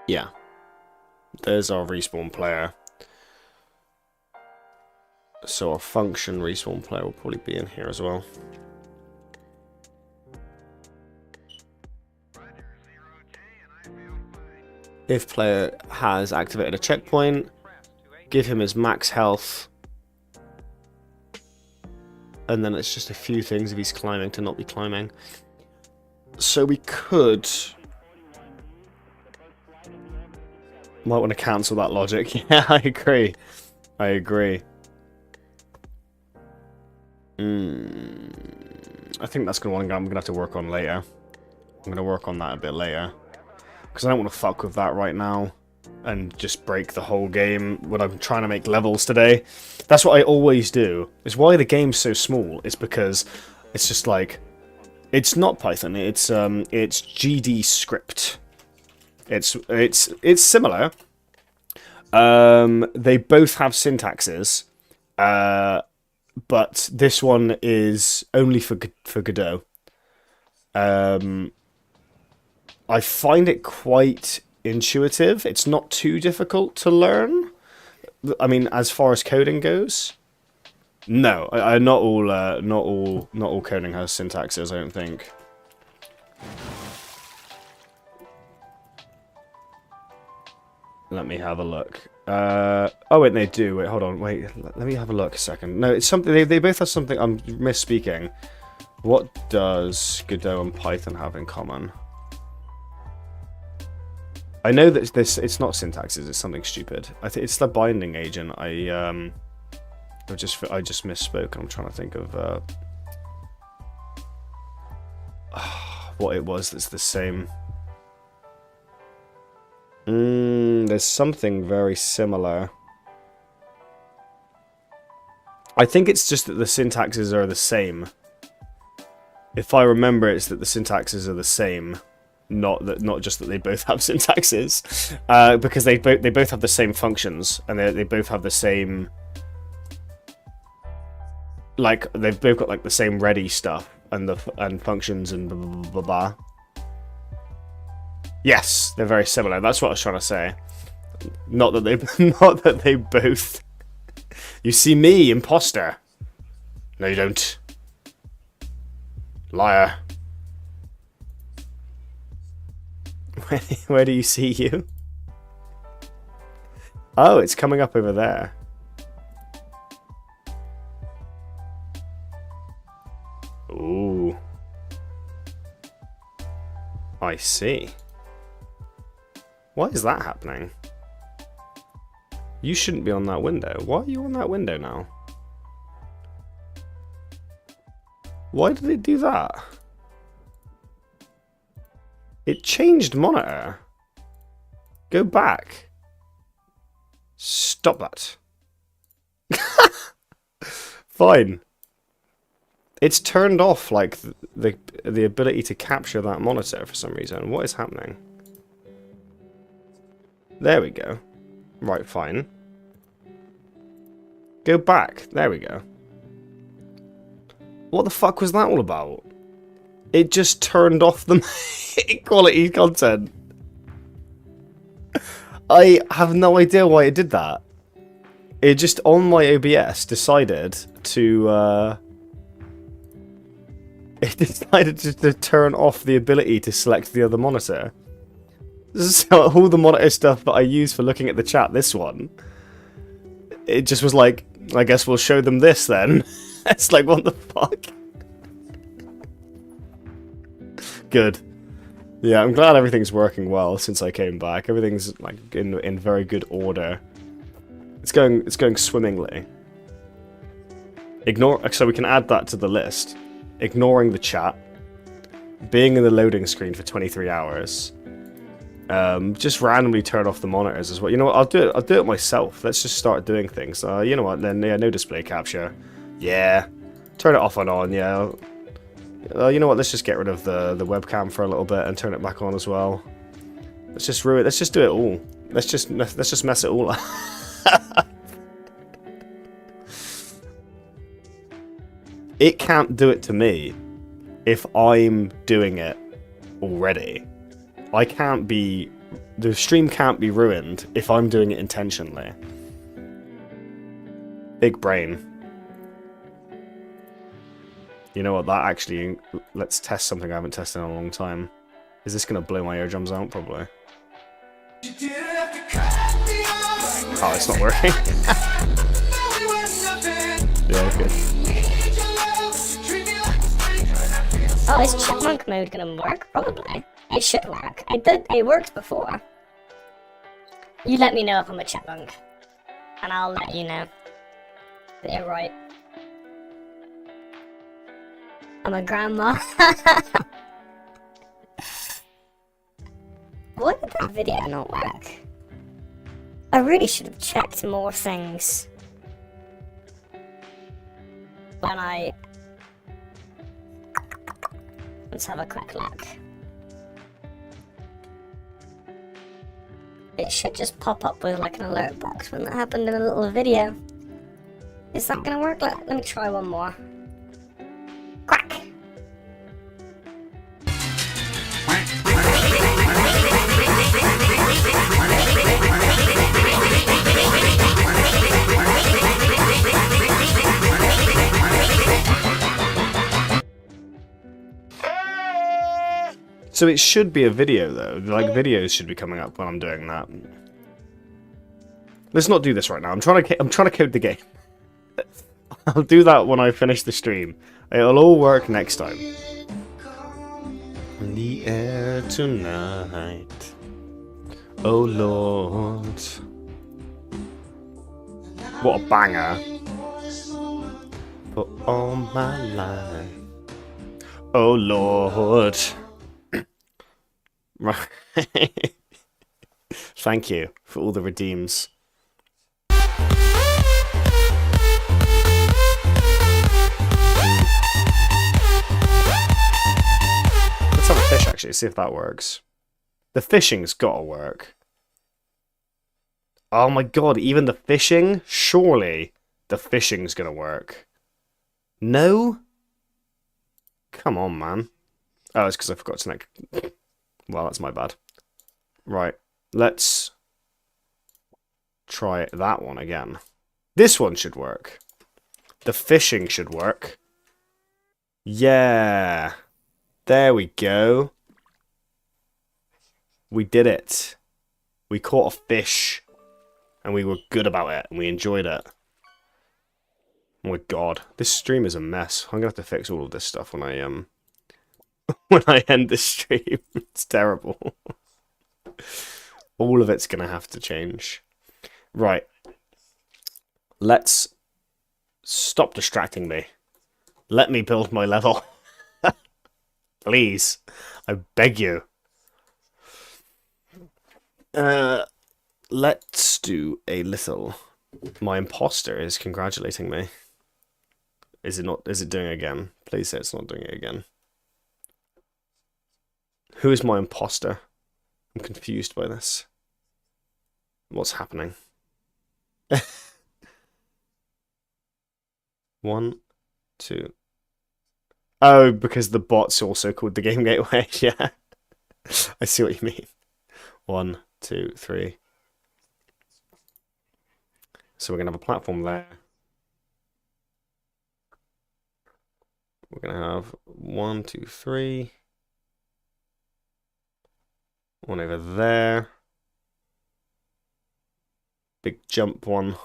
Yeah. There's our respawn player. So our function respawn player will probably be in here as well. If player has activated a checkpoint, give him his max health. And then it's just a few things if he's climbing to not be climbing. So we could... Might want to cancel that logic. Yeah, I agree. I agree. I think that's going to one I'm going to have to work on later. I'm going to work on that a bit later. Because I don't want to fuck with that right now. And just break the whole game when I'm trying to make levels today. That's what I always do. It's why the game's so small. It's because it's just like... It's not Python. It's GD script. It's similar. They both have syntaxes. But this one is only for Godot. I find it quite intuitive. It's not too difficult to learn. I mean, as far as coding goes, no. Not all coding has syntaxes, I don't think. Let me have a look. Oh wait, they do. Wait, hold on. Wait, let me have a look a second. No, it's something. They both have something. I'm misspeaking. What does Godot and Python have in common? I know that it's not syntaxes. It's something stupid. I think it's the binding agent. I just misspoke. I'm trying to think of what it was that's the same. There's something very similar. I think it's just that the syntaxes are the same. If I remember, it's that the syntaxes are the same, not just that they both have syntaxes, because they both have the same functions, and they both have the same, like, they've both got like the same ready stuff and functions and blah blah blah blah. Yes, they're very similar. That's what I was trying to say. Not that they both. You see me, imposter. No, you don't. Liar. Where do you see you? Oh, it's coming up over there. Ooh. I see. Why is that happening? You shouldn't be on that window. Why are you on that window now? Why did it do that? It changed monitor. Go back. Stop that. Fine. It's turned off, like, the ability to capture that monitor for some reason. What is happening? There we go. Right, fine. Go back. There we go. What the fuck was that all about? It just turned off the quality content. I have no idea why it did that. It just, on my OBS, decided to, it decided to turn off the ability to select the other monitor. So all the monitor stuff that I use for looking at the chat, this one, it just was like, I guess we'll show them this then. It's like, what the fuck? Good. Yeah, I'm glad everything's working well since I came back. Everything's like in very good order. It's going swimmingly. So we can add that to the list. Ignoring the chat. Being in the loading screen for 23 hours. Just randomly turn off the monitors as well. You know what? I'll do it myself. Let's just start doing things. You know what? Then yeah, no display capture. Yeah, turn it off and on. Yeah. You know what? Let's just get rid of the webcam for a little bit and turn it back on as well. Let's just ruin. Let's just do it all. Let's just mess it all up. It can't do it to me if I'm doing it already. I can't be... The stream can't be ruined if I'm doing it intentionally. Big brain. You know what, that actually... Let's test something I haven't tested in a long time. Is this going to blow my eardrums out? Probably. Oh, it's not working. Yeah, okay. Oh, is chipmunk mode gonna work? Probably. It should work. It worked before. You let me know if I'm a chipmunk. And I'll let you know. You're right. I'm a grandma. Why did that video not work? I really should have checked more things when I... Let's have a quick look. It should just pop up with like an alert box when that happened in a little video. Is that gonna work? Let me try one more. Quack! So it should be a video though. Like videos should be coming up when I'm doing that. Let's not do this right now. I'm trying to code the game. I'll do that when I finish the stream. It'll all work next time. In the air tonight. Oh Lord. What a banger. For all my life. Oh Lord. Right. Thank you for all the redeems. Let's have a fish actually, see if that works. The fishing's gotta work. Oh my god, even the fishing? Surely the fishing's gonna work. No? Come on, man. Oh, it's because I forgot to make... Well, that's my bad. Right, let's try that one again. This one should work. The fishing should work. Yeah. There we go. We did it. We caught a fish. And we were good about it. And we enjoyed it. Oh my god. This stream is a mess. I'm going to have to fix all of this stuff when I, when I end this stream. It's terrible. All of it's going to have to change. Right. Let's stop distracting me. Let me build my level. Please. I beg you. Let's do a little... My imposter is congratulating me. Is it not? Is it doing it again? Please say it's not doing it again. Who is my imposter? I'm confused by this. What's happening? 1, 2. Oh, because the bot's also called the Game Gateway. Yeah. I see what you mean. 1, 2, 3. So we're going to have a platform there. We're going to have 1, 2, 3. One over there. Big jump one.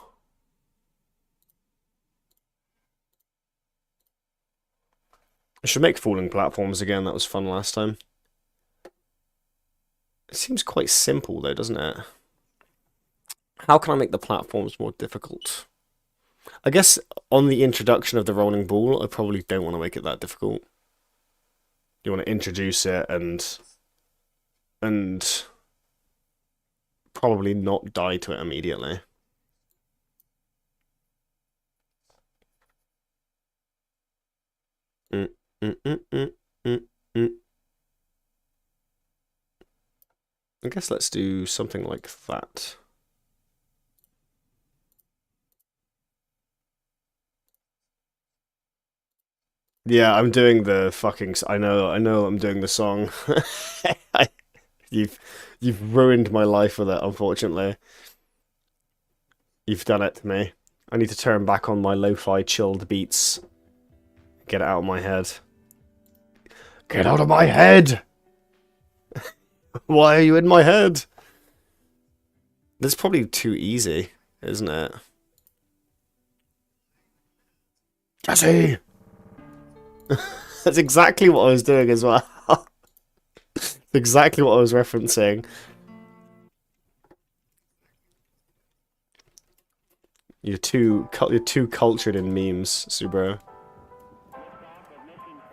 I should make falling platforms again. That was fun last time. It seems quite simple though, doesn't it? How can I make the platforms more difficult? I guess on the introduction of the rolling ball, I probably don't want to make it that difficult. You want to introduce it and probably not die to it immediately. I guess let's do something like that. Yeah, I'm doing the fucking... I know I'm doing the song. You've ruined my life with it, unfortunately. You've done it to me. I need to turn back on my lo-fi chilled beats. Get it out of my head. Get out of my head! Why are you in my head? That's probably too easy, isn't it? Jesse! That's exactly what I was doing as well. Exactly what I was referencing. You're too cultured in memes, Subro.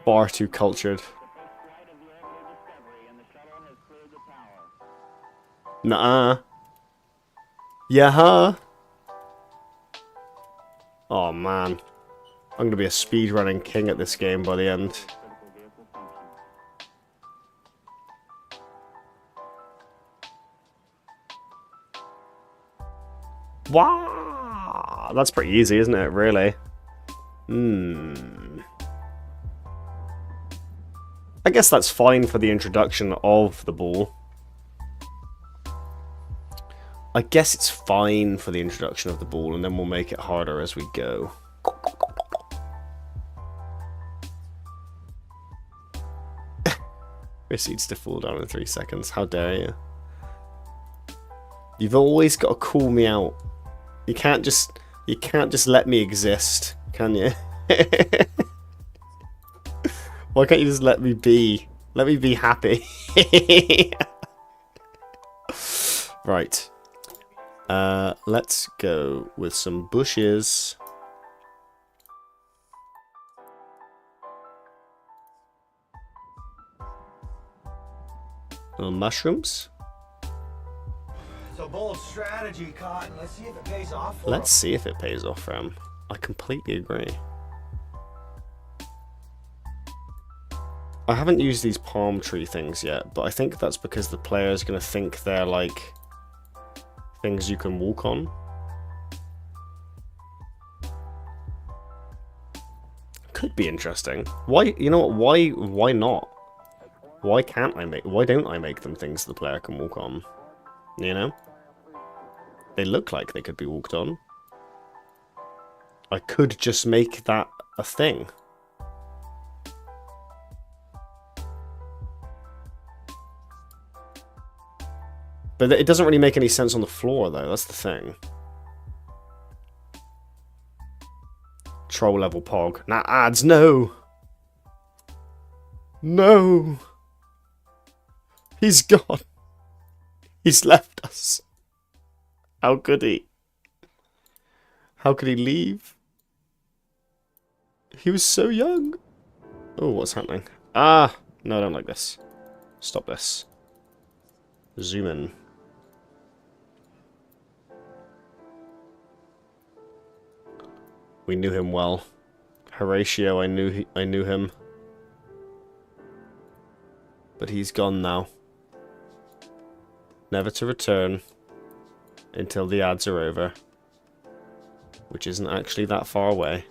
Far too cultured. Nuh-uh. Yeah-huh. Oh man. I'm gonna be a speedrunning king at this game by the end. Wow! That's pretty easy, isn't it, really? I guess that's fine for the introduction of the ball. I guess it's fine for the introduction of the ball, and then we'll make it harder as we go. Proceeds to fall down in 3 seconds. How dare you? You've always got to call me out You can't just let me exist, can you? Why can't you just let me be? Let me be happy. Right. Let's go with some bushes. Little mushrooms. It's a bold strategy, Cotton. Let's see if it pays off for Let's see if it pays off for him. I completely agree. I haven't used these palm tree things yet, but I think that's because the player's going to think they're like things you can walk on. Could be interesting. Why, you know what, why not? Why don't I make them things the player can walk on? You know? They look like they could be walked on. I could just make that a thing. But it doesn't really make any sense on the floor, though. That's the thing. Troll level pog. Nah, ads, no! No! He's gone. He's left us. How could he? How could he leave? He was so young. Oh, what's happening? Ah! No, I don't like this. Stop this. Zoom in. We knew him well. Horatio, I knew him. But he's gone now. Never to return until the ads are over. Which isn't actually that far away.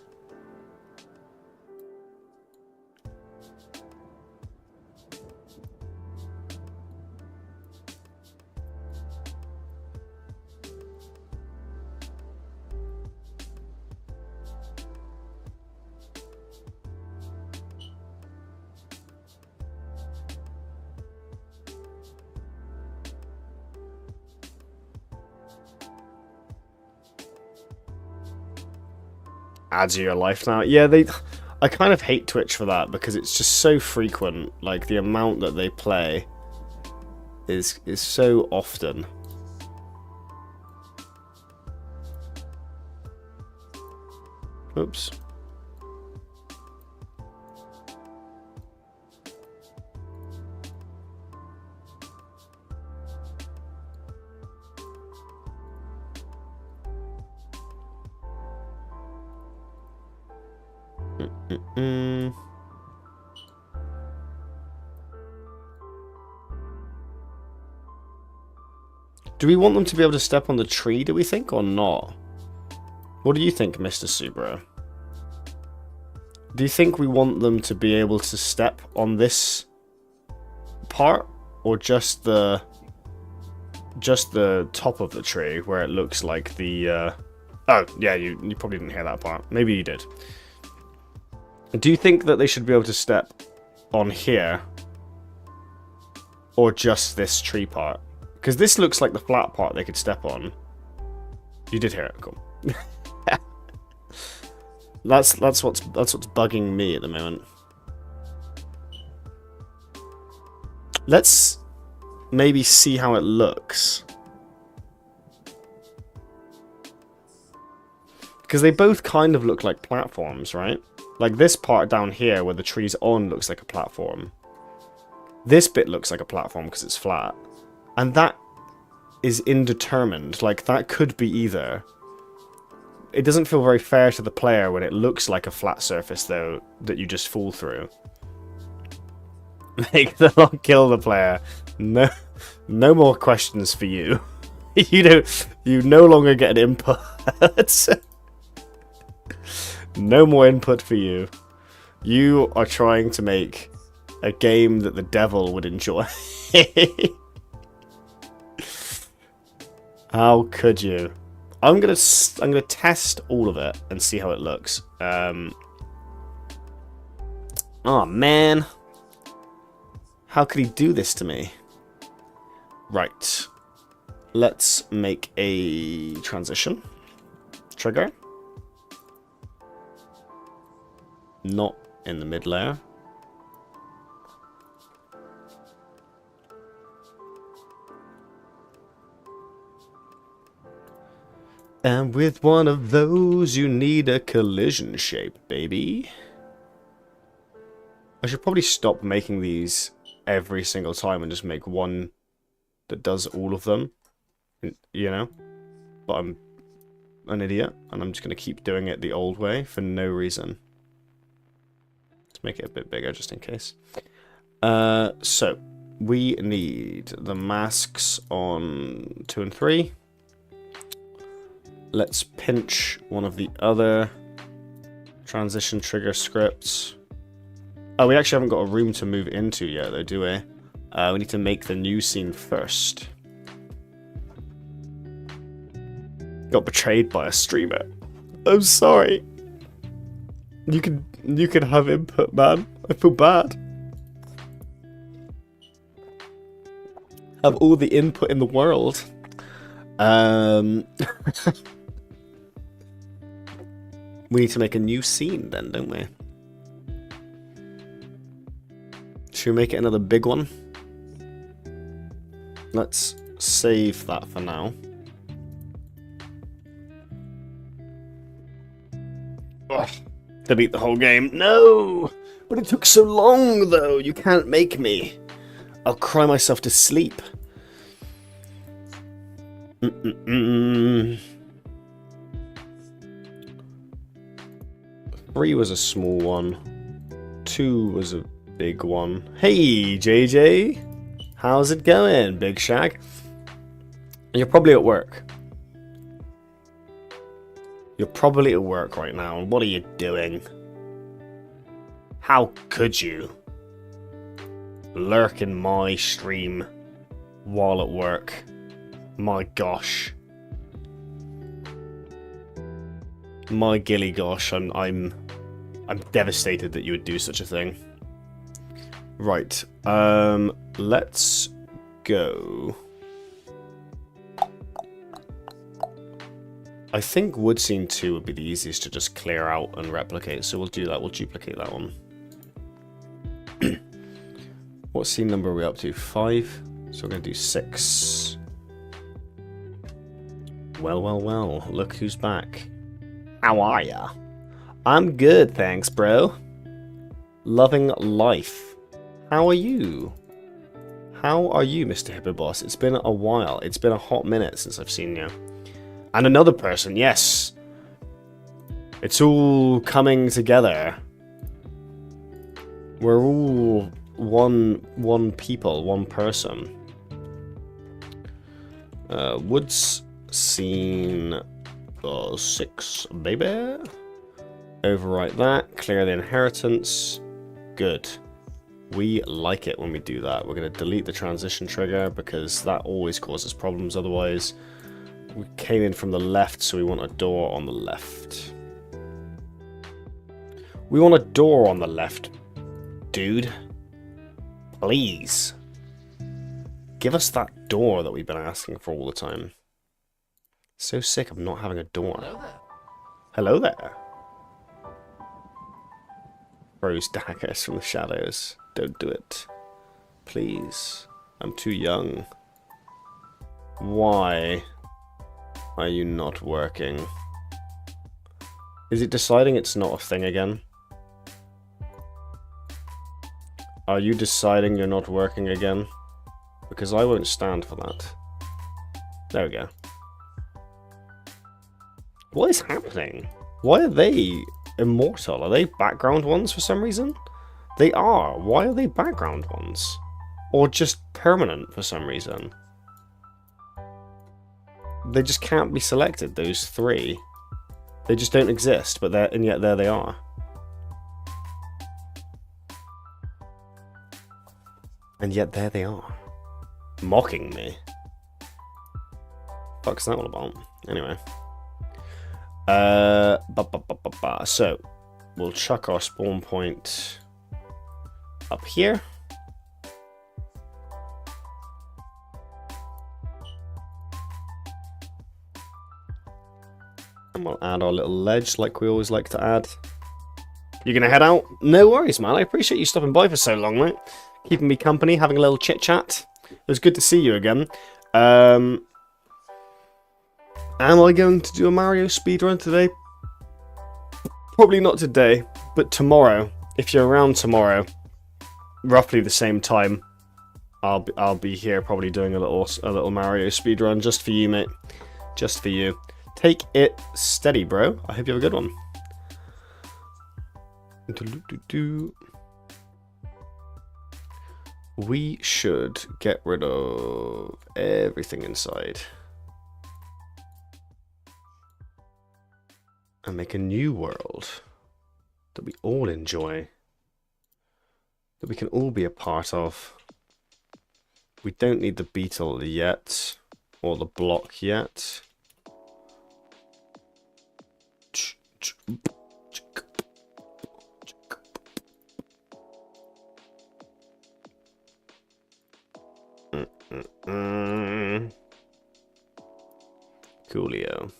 Ads are your life now. Yeah, I kind of hate Twitch for that because it's just so frequent. Like the amount that they play is so often. Oops. Do we want them to be able to step on the tree, do we think, or not? What do you think, Mr. Subaru? Do you think we want them to be able to step on this part, or just the top of the tree where it looks like the oh yeah, you probably didn't hear that part. Maybe you did. Do you think that they should be able to step on here, or just this tree part? Because this looks like the flat part they could step on. You did hear it, cool. That's what's bugging me at the moment. Let's maybe see how it looks. Because they both kind of look like platforms, right? Like this part down here where the tree's on looks like a platform. This bit looks like a platform because it's flat. And that is indeterminate. Like, that could be either. It doesn't feel very fair to the player when it looks like a flat surface, though, that you just fall through. Make the lock kill the player. No more questions for you. You no longer get an input. No more input for you. You are trying to make a game that the devil would enjoy. How could you? I'm gonna test all of it and see how it looks. Oh man, how could he do this to me? Right, let's make a transition. trigger. Not in the mid layer. And with one of those, you need a collision shape, baby. I should probably stop making these every single time and just make one that does all of them. You know? But I'm an idiot, and I'm just going to keep doing it the old way for no reason. Let's make it a bit bigger just in case. So, we need the masks on 2 and 3. Let's pinch one of the other transition trigger scripts. Oh, we actually haven't got a room to move into yet, though, do we? We need to make the new scene first. Got betrayed by a streamer. I'm sorry. You can have input, man. I feel bad. Have all the input in the world. We need to make a new scene then, don't we? Should we make it another big one? Let's save that for now. Ugh, delete the whole game. No! But it took so long, though. You can't make me. I'll cry myself to sleep. 3 was a small one. 2 was a big one. Hey, JJ. How's it going, Big Shag? You're probably at work. You're probably at work right now. And what are you doing? How could you lurk in my stream while at work? My gosh. My gilly gosh, I'm devastated that you would do such a thing. Right, let's go. I think wood scene 2 would be the easiest to just clear out and replicate, so we'll do that. We'll duplicate that one. What scene number are we up to? 5? So we're going to do 6. Well, well, well. Look who's back. How are ya? I'm good, thanks, bro. Loving life. How are you? How are you, Mr. Hippo Boss? It's been a while. It's been a hot minute since I've seen you. And another person, yes. It's all coming together. We're all one people, one person. Woods scene 6, baby. Overwrite that. Clear the inheritance. Good. We like it when we do that. We're going to delete the transition trigger because that always causes problems otherwise. We came in from the left, so we want a door on the left. We want a door on the left, dude. Please. Give us that door that we've been asking for all the time. So sick of not having a door. Hello there. Throws daggers from the shadows. Don't do it. Please. I'm too young. Why are you not working? Is it deciding it's not a thing again? Are you deciding you're not working again? Because I won't stand for that. There we go. What is happening? Why are they immortal? Are they background ones for some reason? They are. Why are they background ones? Or just permanent for some reason? They just can't be selected, those 3. They just don't exist, but and yet there they are. And yet there they are. Mocking me. Fuck's that all about? Anyway. So, we'll chuck our spawn point up here. And we'll add our little ledge like we always like to add. You're going to head out? No worries, man. I appreciate you stopping by for so long, mate. Keeping me company, having a little chit-chat. It was good to see you again. Am I going to do a Mario speedrun today? Probably not today, but tomorrow. If you're around tomorrow, roughly the same time, I'll be here probably doing a little Mario speedrun just for you, mate. Just for you. Take it steady, bro. I hope you have a good one. We should get rid of everything inside and make a new world that we all enjoy, that we can all be a part of. We don't need the beetle yet, or the block yet. Coolio.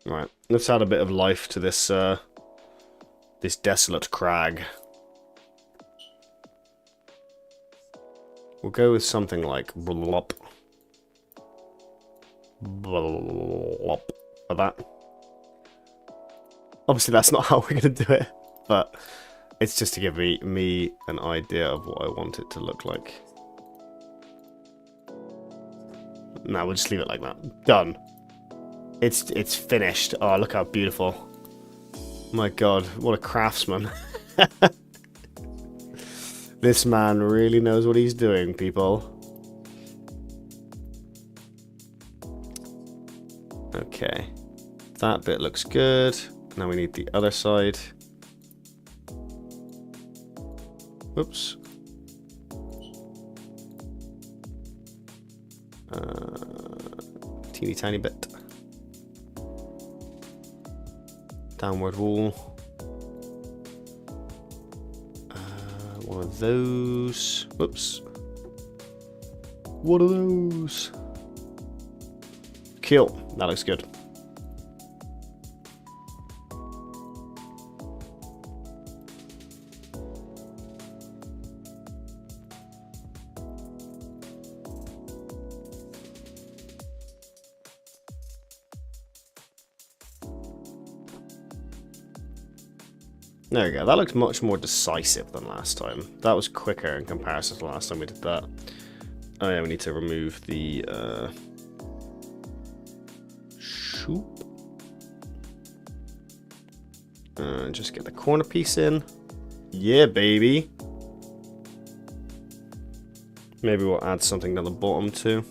Right, let's add a bit of life to this this desolate crag. We'll go with something like blop. Blop. For that. Obviously that's not how we're going to do it, but it's just to give me an idea of what I want it to look like. Now we'll just leave it like that. Done. It's finished. Oh, look how beautiful. My god, what a craftsman. This man really knows what he's doing, people. Okay. That bit looks good. Now we need the other side. Whoops. Teeny tiny bit. Downward wall. One of those. Whoops. One of those. Cool. That looks good. There we go, that looks much more decisive than last time. That was quicker in comparison to last time we did that. Oh yeah, we need to remove the shoop. Just get the corner piece in. Yeah, baby. Maybe we'll add something down the bottom too.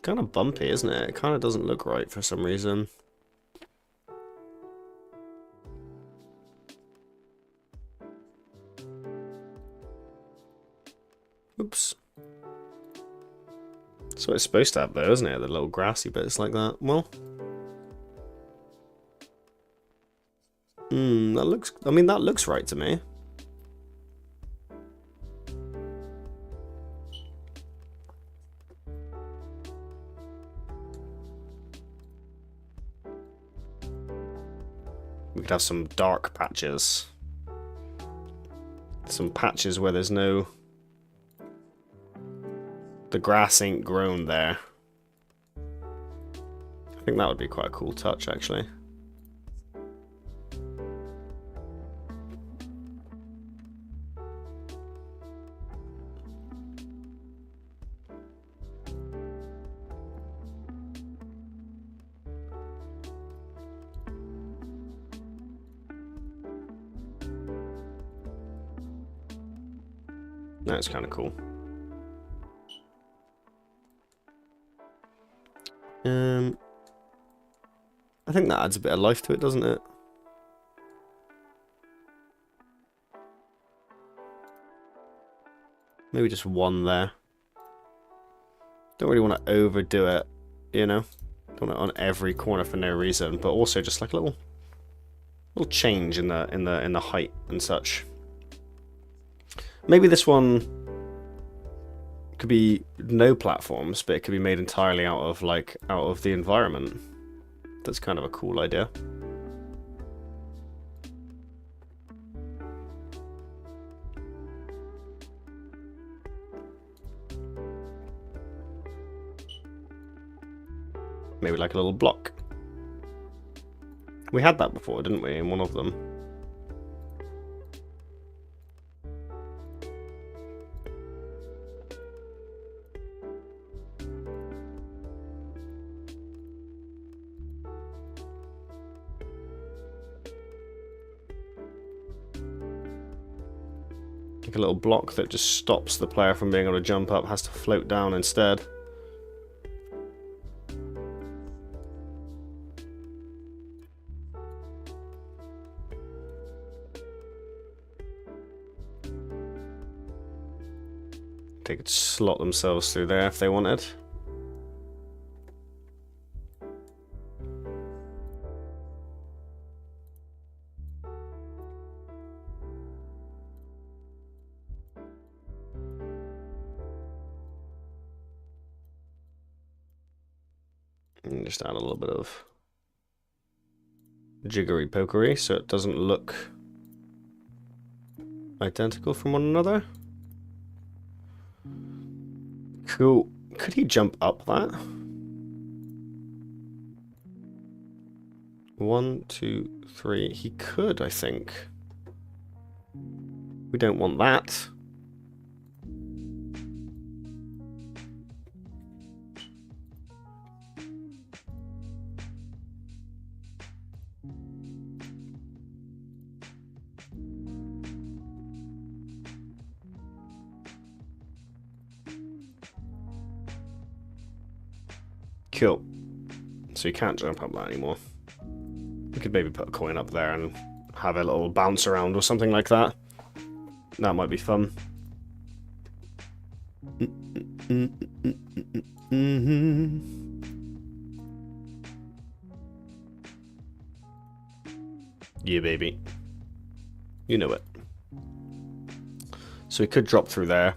Kind of bumpy, isn't it? It kind of doesn't look right for some reason. Oops. That's what it's supposed to have though, isn't it? The little grassy bits like that. Well. That looks, I mean, that looks right to me. We could have some dark patches. Some patches where there's no... The grass ain't grown there. I think that would be quite a cool touch, actually. That's kind of cool. I think that adds a bit of life to it, doesn't it? Maybe just one there. Don't really want to overdo it, you know? Don't want it on every corner for no reason, but also just like a little change in the height and such. Maybe this one could be no platforms, but it could be made entirely out of the environment. That's kind of a cool idea. Maybe like a little block. We had that before, didn't we, in one of them? Like a little block that just stops the player from being able to jump up, has to float down instead. They could slot themselves through there if they wanted. And just add a little bit of jiggery pokery so it doesn't look identical from one another. Cool. Could he jump up that? 1, 2, 3. He could, I think. We don't want that. Cool. So you can't jump up that anymore. We could maybe put a coin up there and have a little bounce around or something like that. That might be fun. Yeah, baby. You know it. So we could drop through there.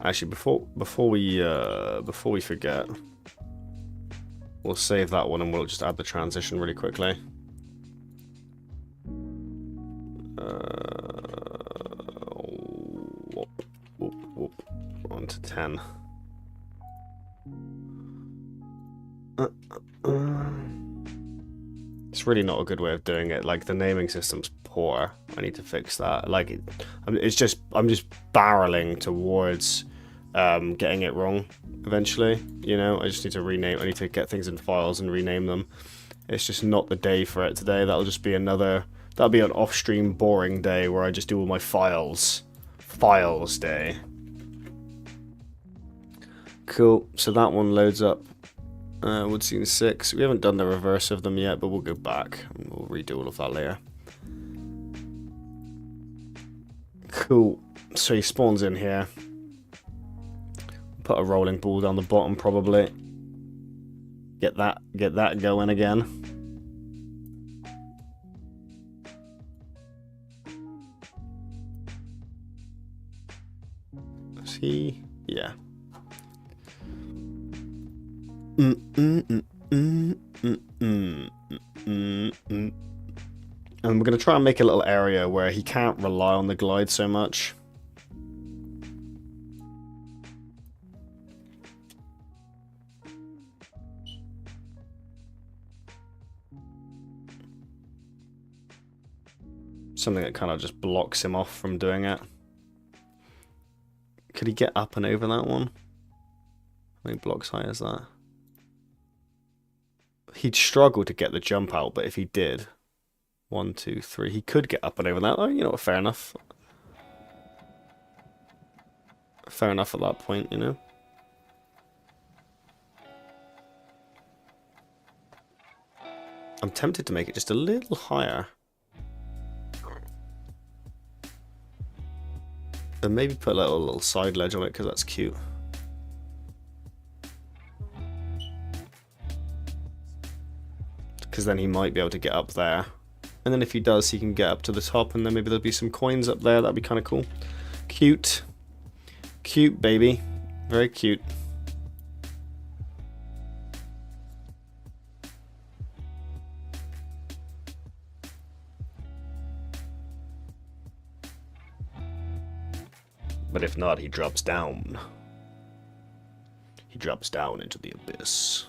Actually, before we forget, we'll save that one and we'll just add the transition really quickly. Whoop, on to 10. It's really not a good way of doing it. Like, the naming system's poor. I need to fix that. Like, I'm just barreling towards getting it wrong eventually. You know, I just need to rename. I need to get things in files and rename them. It's just not the day for it today. That'll just be that'll be an off-stream boring day where I just do all my files day. Cool. So that one loads up. Wood scene 6. We haven't done the reverse of them yet, but we'll go back and we'll redo all of that later. Cool. So he spawns in here. Put a rolling ball down the bottom probably. Get that going again. Is he? Yeah. And we're going to try and make a little area where he can't rely on the glide so much. Something that kind of just blocks him off from doing it. Could he get up and over that one? How many blocks high is that? He'd struggle to get the jump out, but if he did, 1, 2, 3, he could get up and over that. Oh, you know what, fair enough. fair enough at that point, you know? I'm tempted to make it just a little higher. And maybe put a little side ledge on it because that's cute. Because then he might be able to get up there. And then if he does, he can get up to the top, and then maybe there'll be some coins up there. That'd be kind of cool. Cute. Cute, baby. Very cute. But if not, he drops down. He drops down into the abyss.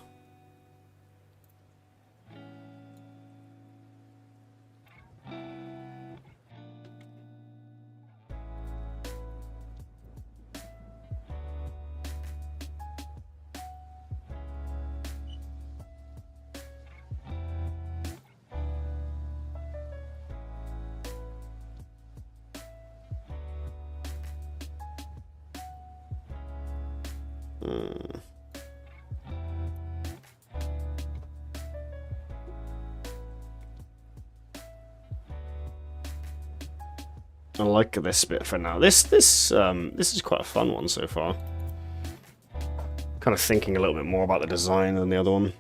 I like this bit for now. This is quite a fun one so far. Kind of thinking a little bit more about the design than the other one.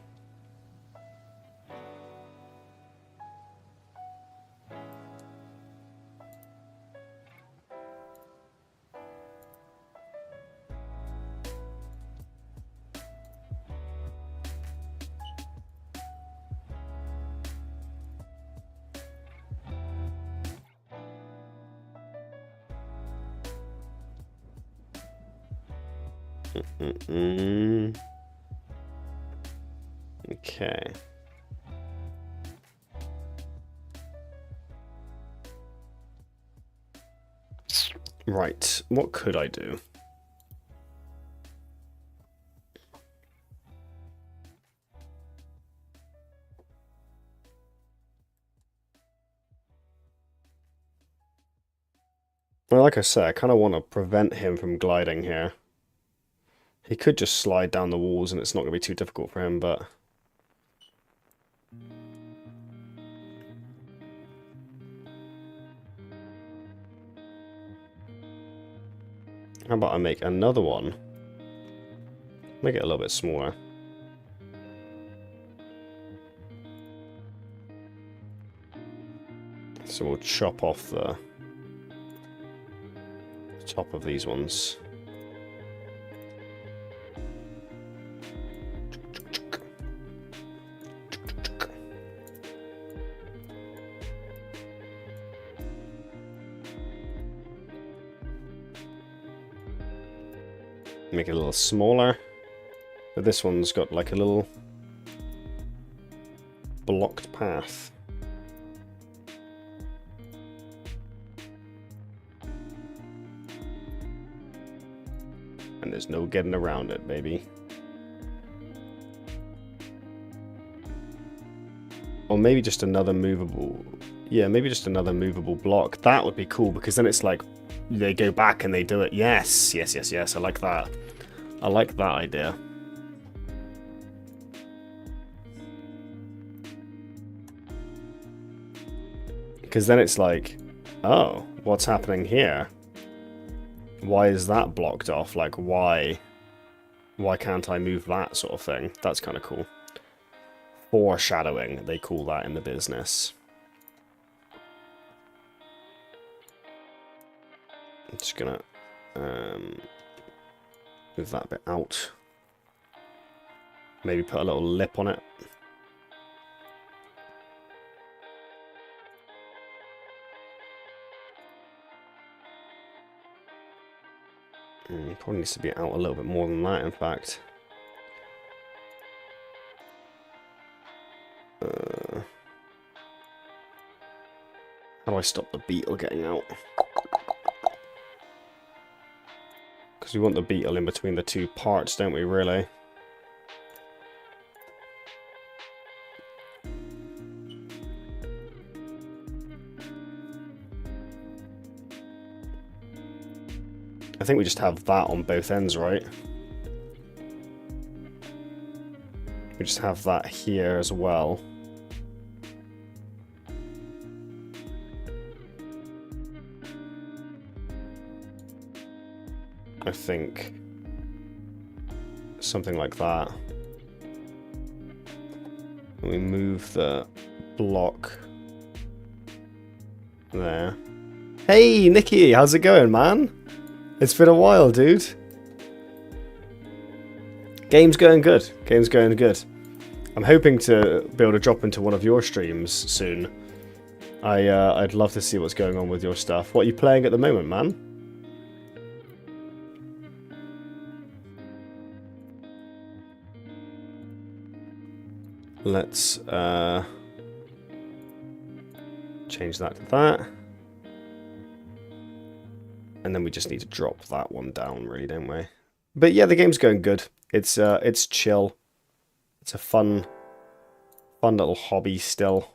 Okay. Right, what could I do? Well, like I said, I kind of want to prevent him from gliding here. He could just slide down the walls and it's not going to be too difficult for him, but... How about I make another one? Make it a little bit smaller. So we'll chop off the top of these ones. Make it a little smaller. But this one's got like a little blocked path. And there's no getting around it, baby. Or maybe just another movable... Yeah, maybe just another movable block. That would be cool, because then it's like they go back and they do it. Yes, yes, yes, yes. I like that. I like that idea. Because then it's like, oh, what's happening here? Why is that blocked off? Like, why can't I move that sort of thing? That's kind of cool. Foreshadowing, they call that in the business. I'm just gonna move that bit out. Maybe put a little lip on it. Probably needs to be out a little bit more than that, in fact. How do I stop the beetle getting out? Because we want the beetle in between the two parts, don't we, really? I think we just have that on both ends, right? We just have that here as well. I think something like that. And we move the block there. Hey, Nikki, how's it going, man? It's been a while, dude. Game's going good. Game's going good. I'm hoping to be able to drop into one of your streams soon. I'd love to see what's going on with your stuff. What are you playing at the moment, man? Let's change that to that. And then we just need to drop that one down, really, don't we? But yeah, the game's going good. It's chill. It's a fun little hobby still.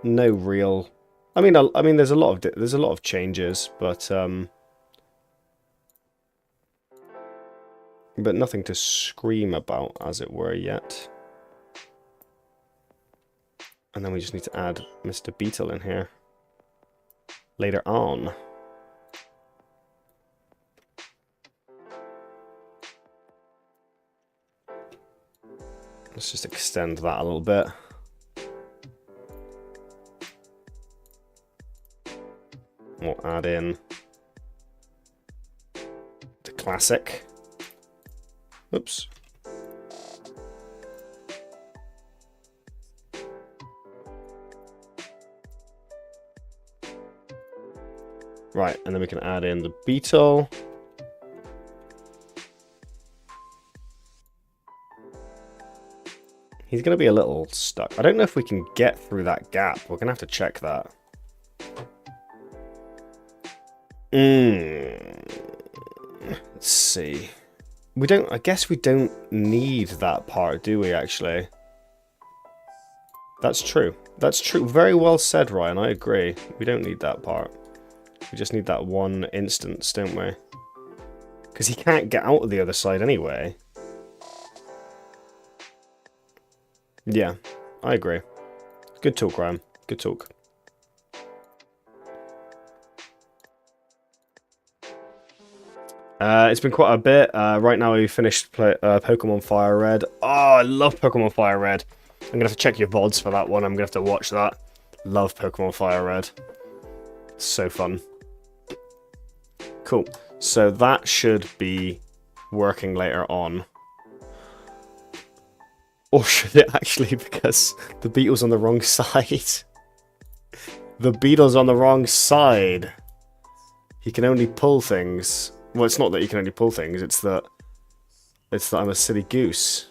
No real. I mean, there's a lot of changes, but nothing to scream about, as it were, yet. And then we just need to add Mr. Beetle in here later on. Let's just extend that a little bit. We'll add in the classic. Oops. Right, and then we can add in the beetle. He's going to be a little stuck. I don't know if we can get through that gap. We're going to have to check that. Let's see. I guess we don't need that part, do we, actually? That's true. That's true. Very well said, Ryan. I agree. We don't need that part. We just need that one instance, don't we? Because he can't get out of the other side anyway. Yeah, I agree. Good talk, Ryan. Good talk. It's been quite a bit. Right now we finished Pokemon Fire Red. Oh, I love Pokemon Fire Red. I'm going to have to check your VODs for that one. I'm going to have to watch that. Love Pokemon Fire Red. So fun. Cool. So that should be working later on. Or should it actually, because the beetle's on the wrong side? The beetle's on the wrong side. He can only pull things. Well, it's not that he can only pull things, it's that I'm a silly goose.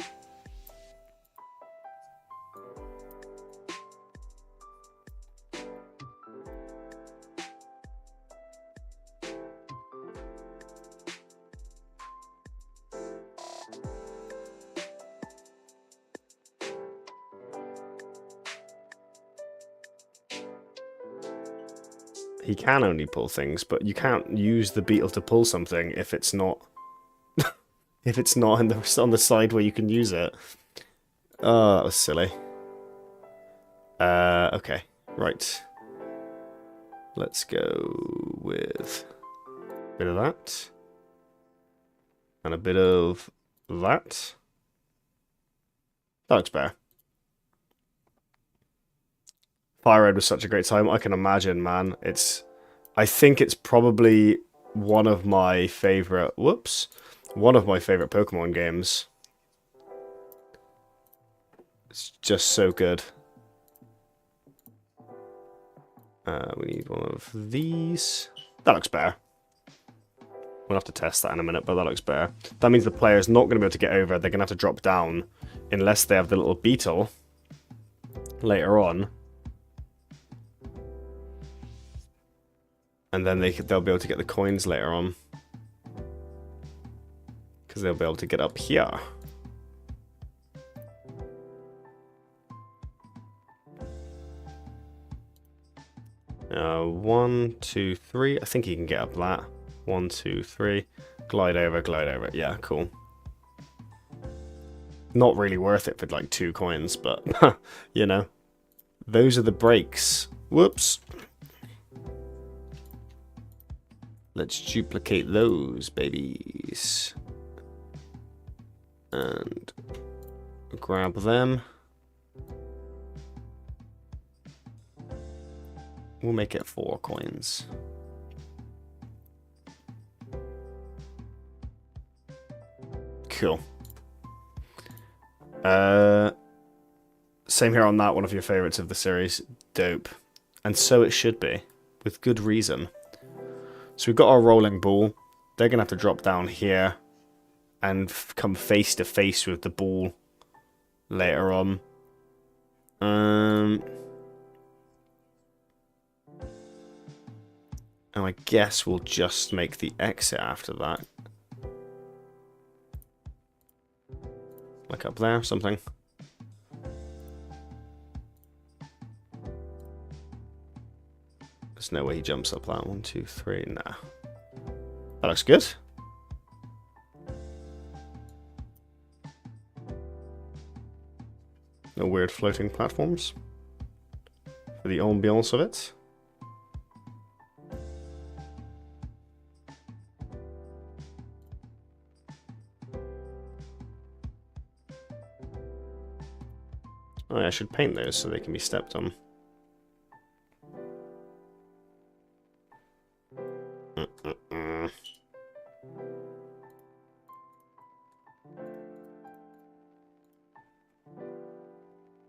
He can only pull things, but you can't use the beetle to pull something if it's not if it's not on the side where you can use it. Oh, that was silly. Okay, right. Let's go with a bit of that and a bit of that. That looks better. Fire Red was such a great time. I can imagine, man. I think it's probably one of my favorite. One of my favorite Pokemon games. It's just so good. We need one of these. That looks better. We'll have to test that in a minute, but that looks better. That means the player's not going to be able to get over. They're going to have to drop down unless they have the little beetle later on. And then they'll be able to get the coins later on. Because they'll be able to get up here. One, two, three. I think he can get up that. 1, 2, 3. Glide over, glide over. Yeah, cool. Not really worth it for like 2 coins, but you know. Those are the breaks. Whoops. Let's duplicate those babies. And grab them. We'll make it 4 coins. Cool. Same here on that, one of your favorites of the series. Dope. And so it should be, with good reason. So we've got our rolling ball. They're going to have to drop down here and come face to face with the ball later on. And I guess we'll just make the exit after that. Like up there, something. There's no way he jumps up that. 1, 2, 3. Nah. That looks good. No weird floating platforms. For the ambiance of it. Oh, yeah, I should paint those so they can be stepped on.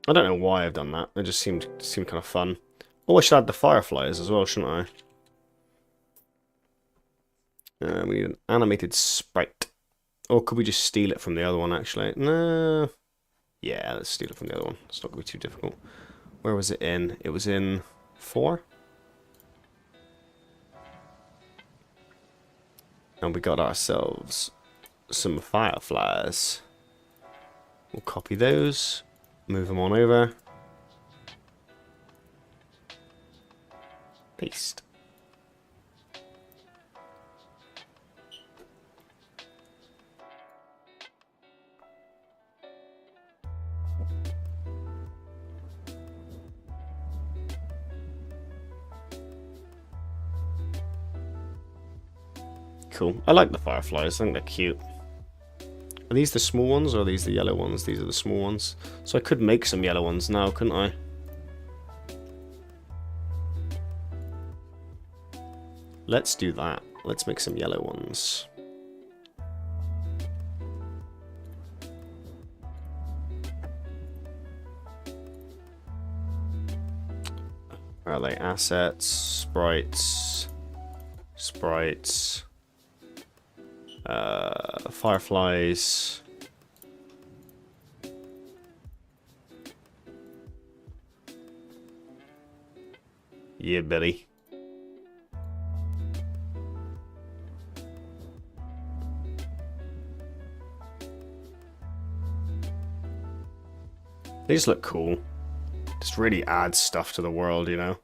I don't know why I've done that. It just seemed kind of fun. Oh, I should add the fireflies as well, shouldn't I? We need an animated sprite. Or could we just steal it from the other one, actually? No. Yeah, let's steal it from the other one. It's not going to be too difficult. Where was it in? It was in 4? And we got ourselves some fireflies. We'll copy those. Move them on over. Paste. Cool. I like the fireflies. I think they're cute. Are these the small ones or are these the yellow ones? These are the small ones. So I could make some yellow ones now, couldn't I? Let's do that. Let's make some yellow ones. Where are they? Assets, sprites, sprites. Fireflies. Yeah, buddy. They just look cool. Just really adds stuff to the world, you know?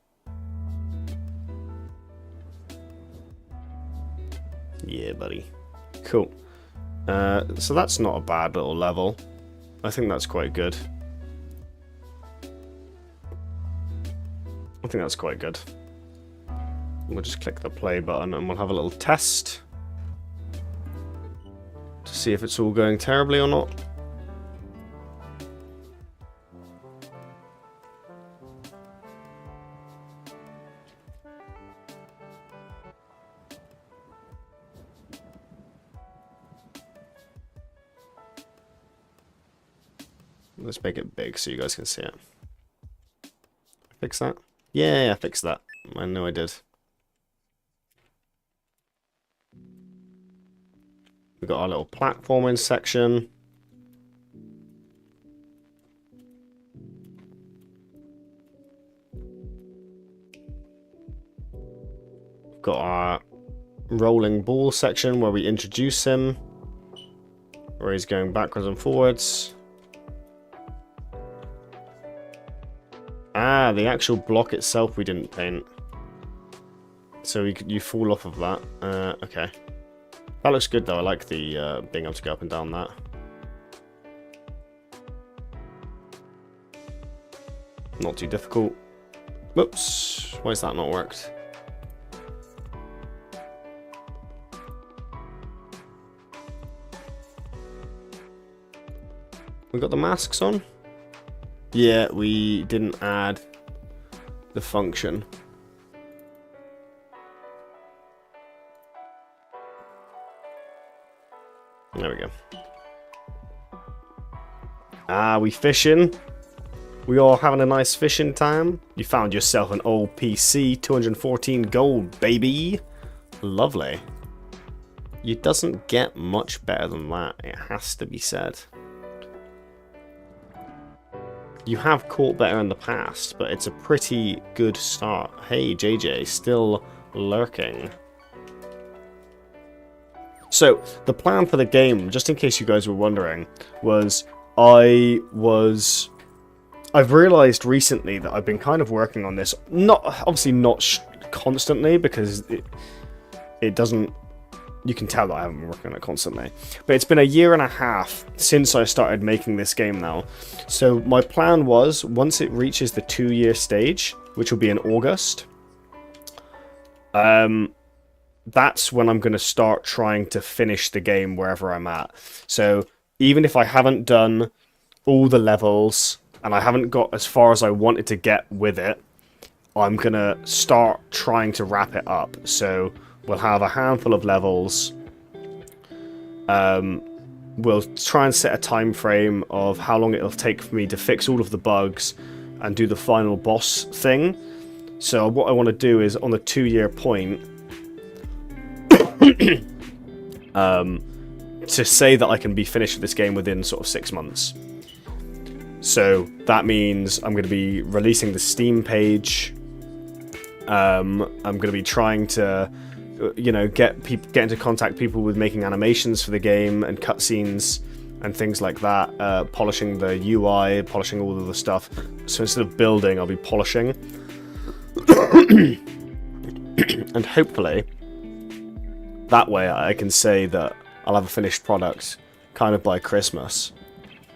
Yeah, buddy. Cool. So that's not a bad little level. I think that's quite good. I think that's quite good. We'll just click the play button and we'll have a little test to see if it's all going terribly or not. Let's make it big so you guys can see it. Fix that? Yeah, I fixed that. I know I did. We've got our little platforming section. We've got our rolling ball section where we introduce him. Where he's going backwards and forwards. Ah, the actual block itself we didn't paint. So you fall off of that. Okay. That looks good though. I like the being able to go up and down that. Not too difficult. Whoops. Why has that not worked? We got the masks on? Yeah, we didn't add the function. There we go. Ah, we fishing. We all having a nice fishing time. You found yourself an old PC, 214 gold, baby. Lovely. You doesn't get much better than that, it has to be said. You have caught better in the past, but it's a pretty good start. Hey, JJ, still lurking. So, the plan for the game, just in case you guys were wondering, was I've realized recently that I've been kind of working on this, obviously not constantly, because it doesn't, you can tell that I haven't been working on it constantly. But it's been a year and a half since I started making this game now. So my plan was, once it reaches the 2-year stage, which will be in August, that's when I'm going to start trying to finish the game wherever I'm at. So even if I haven't done all the levels, and I haven't got as far as I wanted to get with it, I'm going to start trying to wrap it up. So we'll have a handful of levels. We'll try and set a time frame of how long it'll take for me to fix all of the bugs and do the final boss thing. So what I want to do is, on the 2-year point, to say that I can be finished with this game within sort of 6 months. So that means I'm going to be releasing the Steam page. I'm going to be trying to, you know, get into contact people with making animations for the game and cutscenes and things like that. Polishing the UI, polishing all of the stuff. So instead of building, I'll be polishing. And hopefully, that way I can say that I'll have a finished product kind of by Christmas.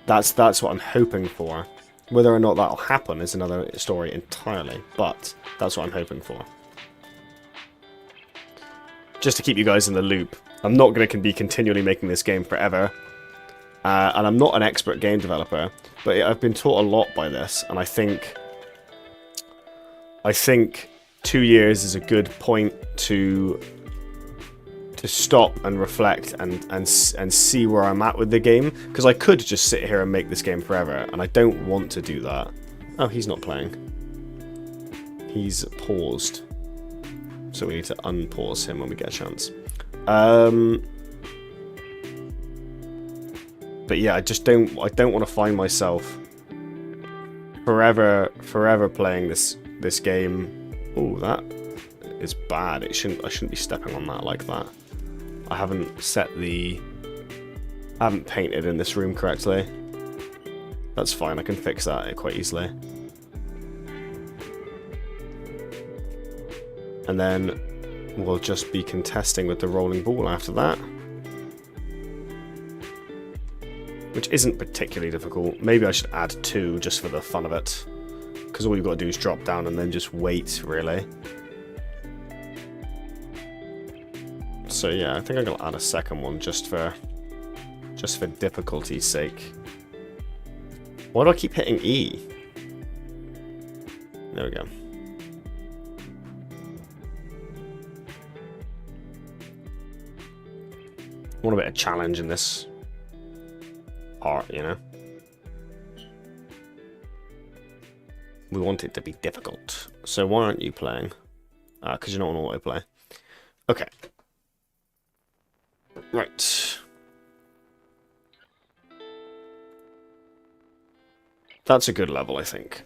That's what I'm hoping for. Whether or not that'll happen is another story entirely, but that's what I'm hoping for. Just to keep you guys in the loop, I'm not going to be continually making this game forever, and I'm not an expert game developer, but I've been taught a lot by this, and I think 2 years is a good point to stop and reflect and see where I'm at with the game, because I could just sit here and make this game forever, and I don't want to do that. Oh, he's not playing. He's paused. So we need to unpause him when we get a chance. But yeah, I don't want to find myself forever playing this game. Oh, that is bad. I shouldn't be stepping on that like that. I haven't painted in this room correctly. That's fine, I can fix that quite easily. And then we'll just be contesting with the rolling ball after that. Which isn't particularly difficult. Maybe I should add 2 just for the fun of it. Because all you've got to do is drop down and then just wait, really. So yeah, I think I'm going to add a second one just for difficulty's sake. Why do I keep hitting E? There we go. I want a bit of challenge in this part, you know? We want it to be difficult. So why aren't you playing? Because you're not on autoplay. Okay. Right. That's a good level, I think.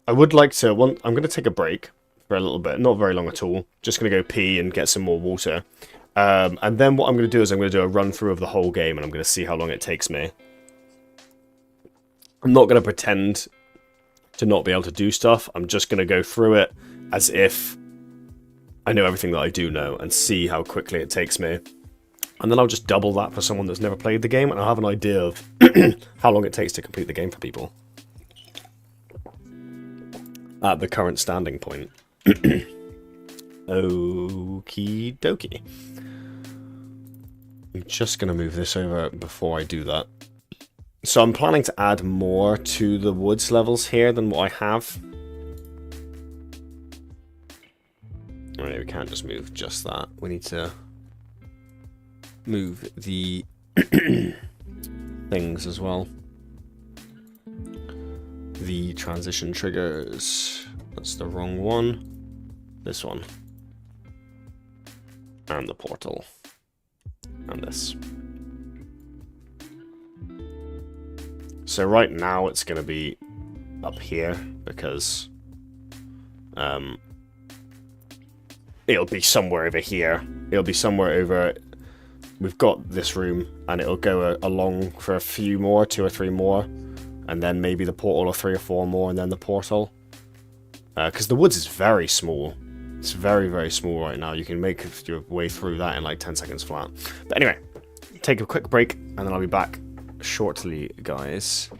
I would like to... I'm going to take a break for a little bit. Not very long at all. Just going to go pee and get some more water. And then what I'm going to do is I'm going to do a run-through of the whole game, and I'm going to see how long it takes me. I'm not going to pretend to not be able to do stuff. I'm just going to go through it as if I know everything that I do know and see how quickly it takes me. And then I'll just double that for someone that's never played the game, and I'll have an idea of how long it takes to complete the game for people. At the current standing point. Okie dokie. I'm just going to move this over before I do that. So I'm planning to add more to the woods levels here than what I have. Alright, we can't just move just that. We need to move the things as well. The transition triggers. That's the wrong one. This one. And the portal. And this. So right now it's going to be up here because it'll be somewhere over here. It'll be somewhere over... We've got this room and it'll go along for a few more, 2 or 3 more. And then maybe the portal or 3 or 4 more and then the portal. Because the woods is very small. It's very, very small right now. You can make your way through that in like 10 seconds flat. But anyway, take a quick break and then I'll be back shortly, guys.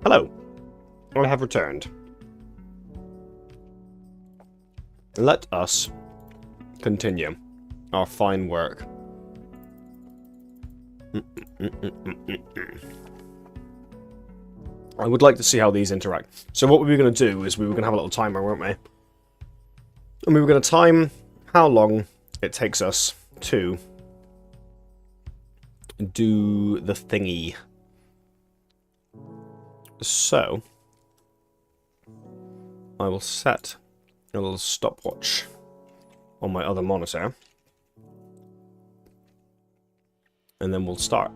Hello. I have returned. Let us continue our fine work. I would like to see how these interact. So what we were going to do is we were going to have a little timer, weren't we? And we were going to time how long it takes us to do the thingy. So, I will set a little stopwatch on my other monitor. And then we'll start.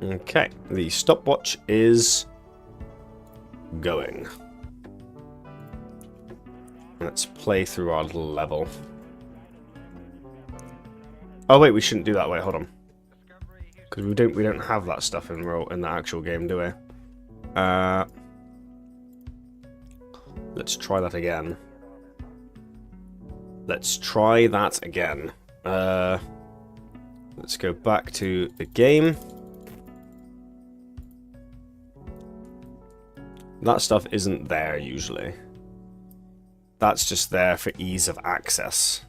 Okay, the stopwatch is going. Let's play through our little level. Oh wait, we shouldn't do that. Wait, hold on. Because we don't have that stuff in the actual game, do we? Let's try that again. Let's try that again. Let's go back to the game. That stuff isn't there usually. That's just there for ease of access.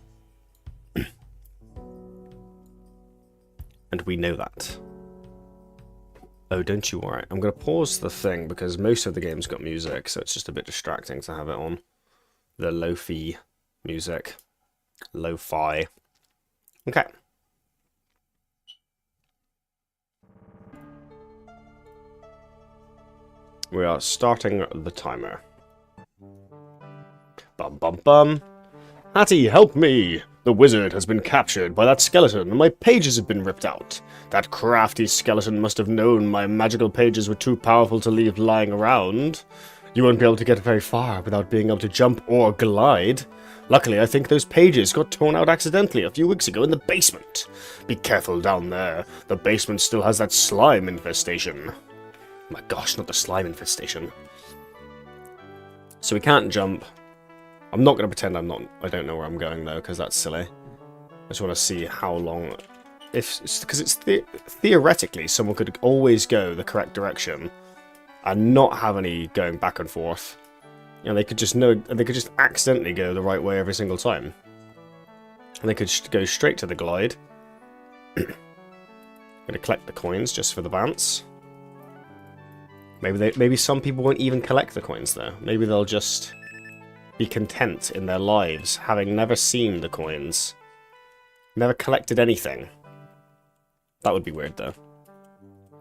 And we know that. Oh, don't you worry. I'm going to pause the thing because most of the game's got music, so it's just a bit distracting to have it on. The lo-fi music. Lo-fi. Okay. We are starting the timer. Bum bum bum. Hattie, help me! The wizard has been captured by that skeleton, and my pages have been ripped out. That crafty skeleton must have known my magical pages were too powerful to leave lying around. You won't be able to get very far without being able to jump or glide. Luckily, I think those pages got torn out accidentally a few weeks ago in the basement. Be careful down there. The basement still has that slime infestation. My gosh, not the slime infestation. So we can't jump. I'm not going to pretend I don't know where I'm going though, because that's silly. I just want to see how long, because it's theoretically someone could always go the correct direction and not have any going back and forth. You know, they could just accidentally go the right way every single time. And they could go straight to the glide. Gonna collect the coins just for the bounce. Maybe some people won't even collect the coins though. Maybe they'll just be content in their lives, having never seen the coins. Never collected anything. That would be weird, though.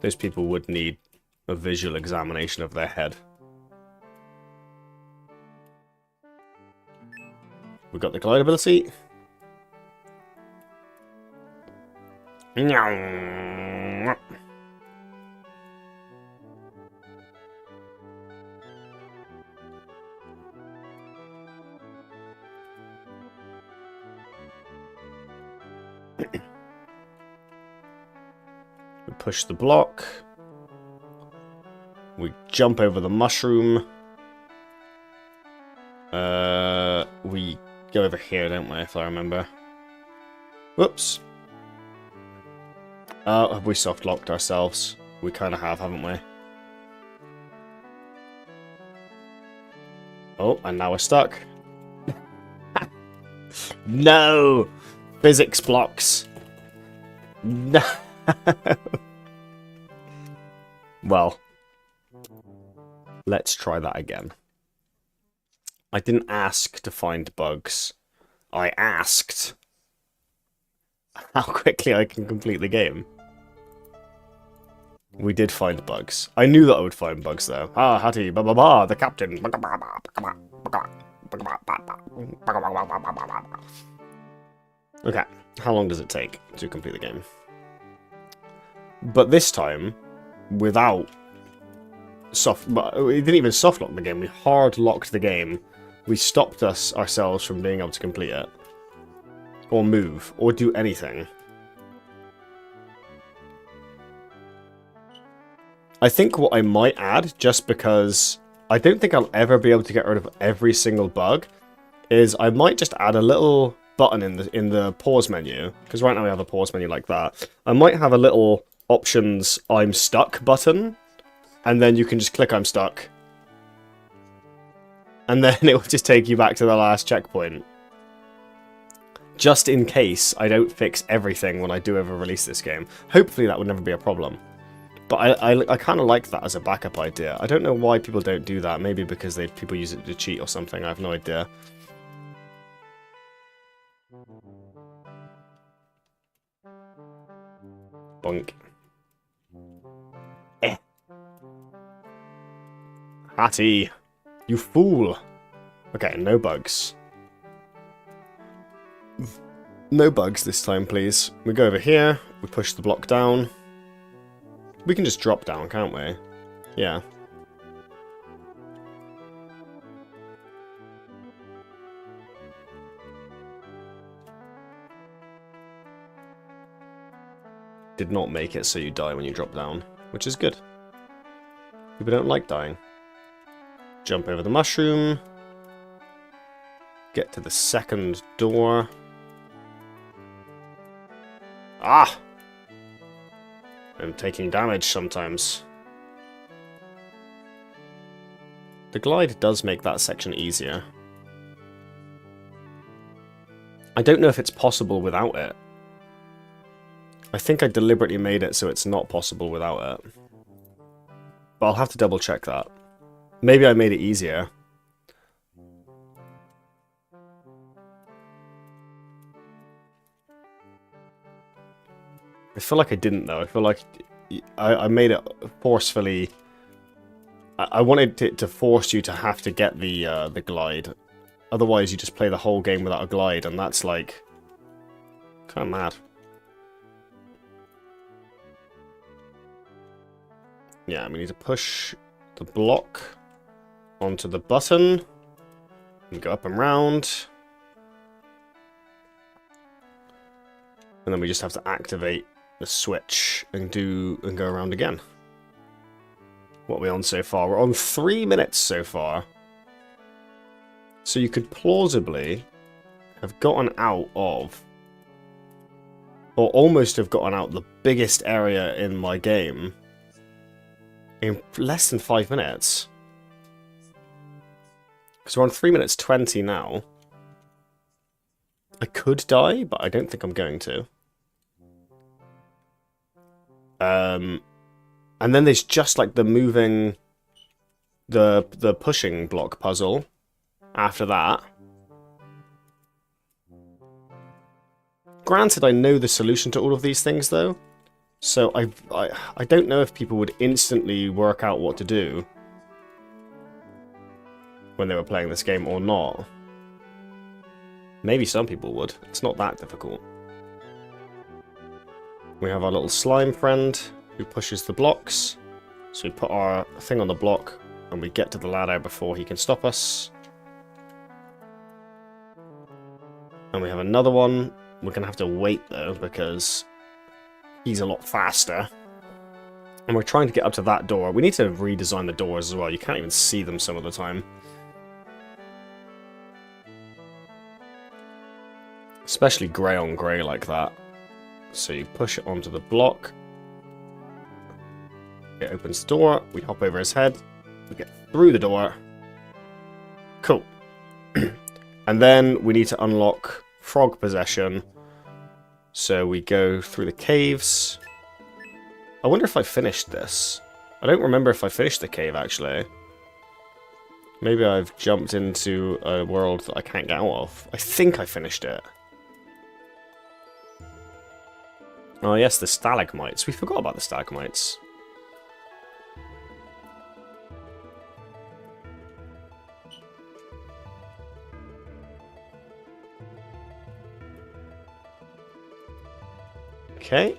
Those people would need a visual examination of their head. We got the glide ability. We push the block. We jump over the mushroom. We go over here, don't we, if I remember. Whoops. Have we soft-locked ourselves? We kind of have, haven't we? Oh, and now we're stuck. No! Physics blocks. No! Well, let's try that again. I didn't ask to find bugs. I asked how quickly I can complete the game. We did find bugs. I knew that I would find bugs, though. Ah, Hattie, ba ba ba, the captain. Okay, how long does it take to complete the game? But this time, without we didn't even soft lock the game, we hard locked the game. We stopped ourselves from being able to complete it. Or move, or do anything. I think what I might add, just because I don't think I'll ever be able to get rid of every single bug, is I might just add a little button in the pause menu, because right now we have a pause menu like that. I might have a little options I'm stuck button, and then you can just click I'm stuck. And then it will just take you back to the last checkpoint. Just in case I don't fix everything when I do ever release this game. Hopefully that would never be a problem. But I kind of like that as a backup idea. I don't know why people don't do that. Maybe because people use it to cheat or something. I have no idea. Bonk. Eh. Hattie. You fool. Okay, no bugs. No bugs this time, please. We go over here. We push the block down. We can just drop down, can't we? Yeah. Did not make it so you die when you drop down, which is good. People don't like dying. Jump over the mushroom. Get to the second door. Ah! I'm taking damage sometimes. The glide does make that section easier. I don't know if it's possible without it. I think I deliberately made it so it's not possible without it. But I'll have to double check that. Maybe I made it easier. I feel like I didn't though. I feel like I made it forcefully. I wanted it to force you to have to get the glide. Otherwise you just play the whole game without a glide, and that's like kind of mad. Yeah, we need to push the block onto the button and go up and round. And then we just have to activate the switch and go around again. What are we on so far? We're on 3 minutes so far. So you could plausibly have gotten out of, or almost have gotten out the biggest area in my game in less than 5 minutes. Because we're on 3 minutes 20 now. I could die, but I don't think I'm going to. And then there's just like the moving, the pushing block puzzle after that. Granted, I know the solution to all of these things though, so I don't know if people would instantly work out what to do when they were playing this game or not. Maybe some people would. It's not that difficult. We have our little slime friend who pushes the blocks. So we put our thing on the block and we get to the ladder before he can stop us. And we have another one. We're going to have to wait though because he's a lot faster. And we're trying to get up to that door. We need to redesign the doors as well. You can't even see them some of the time. Especially grey on grey like that. So you push it onto the block. It opens the door. We hop over his head. We get through the door. Cool. And then we need to unlock frog possession. So we go through the caves. I wonder if I finished this. I don't remember if I finished the cave, actually. Maybe I've jumped into a world that I can't get out of. I think I finished it. Oh yes, the stalagmites. We forgot about the stalagmites. Okay.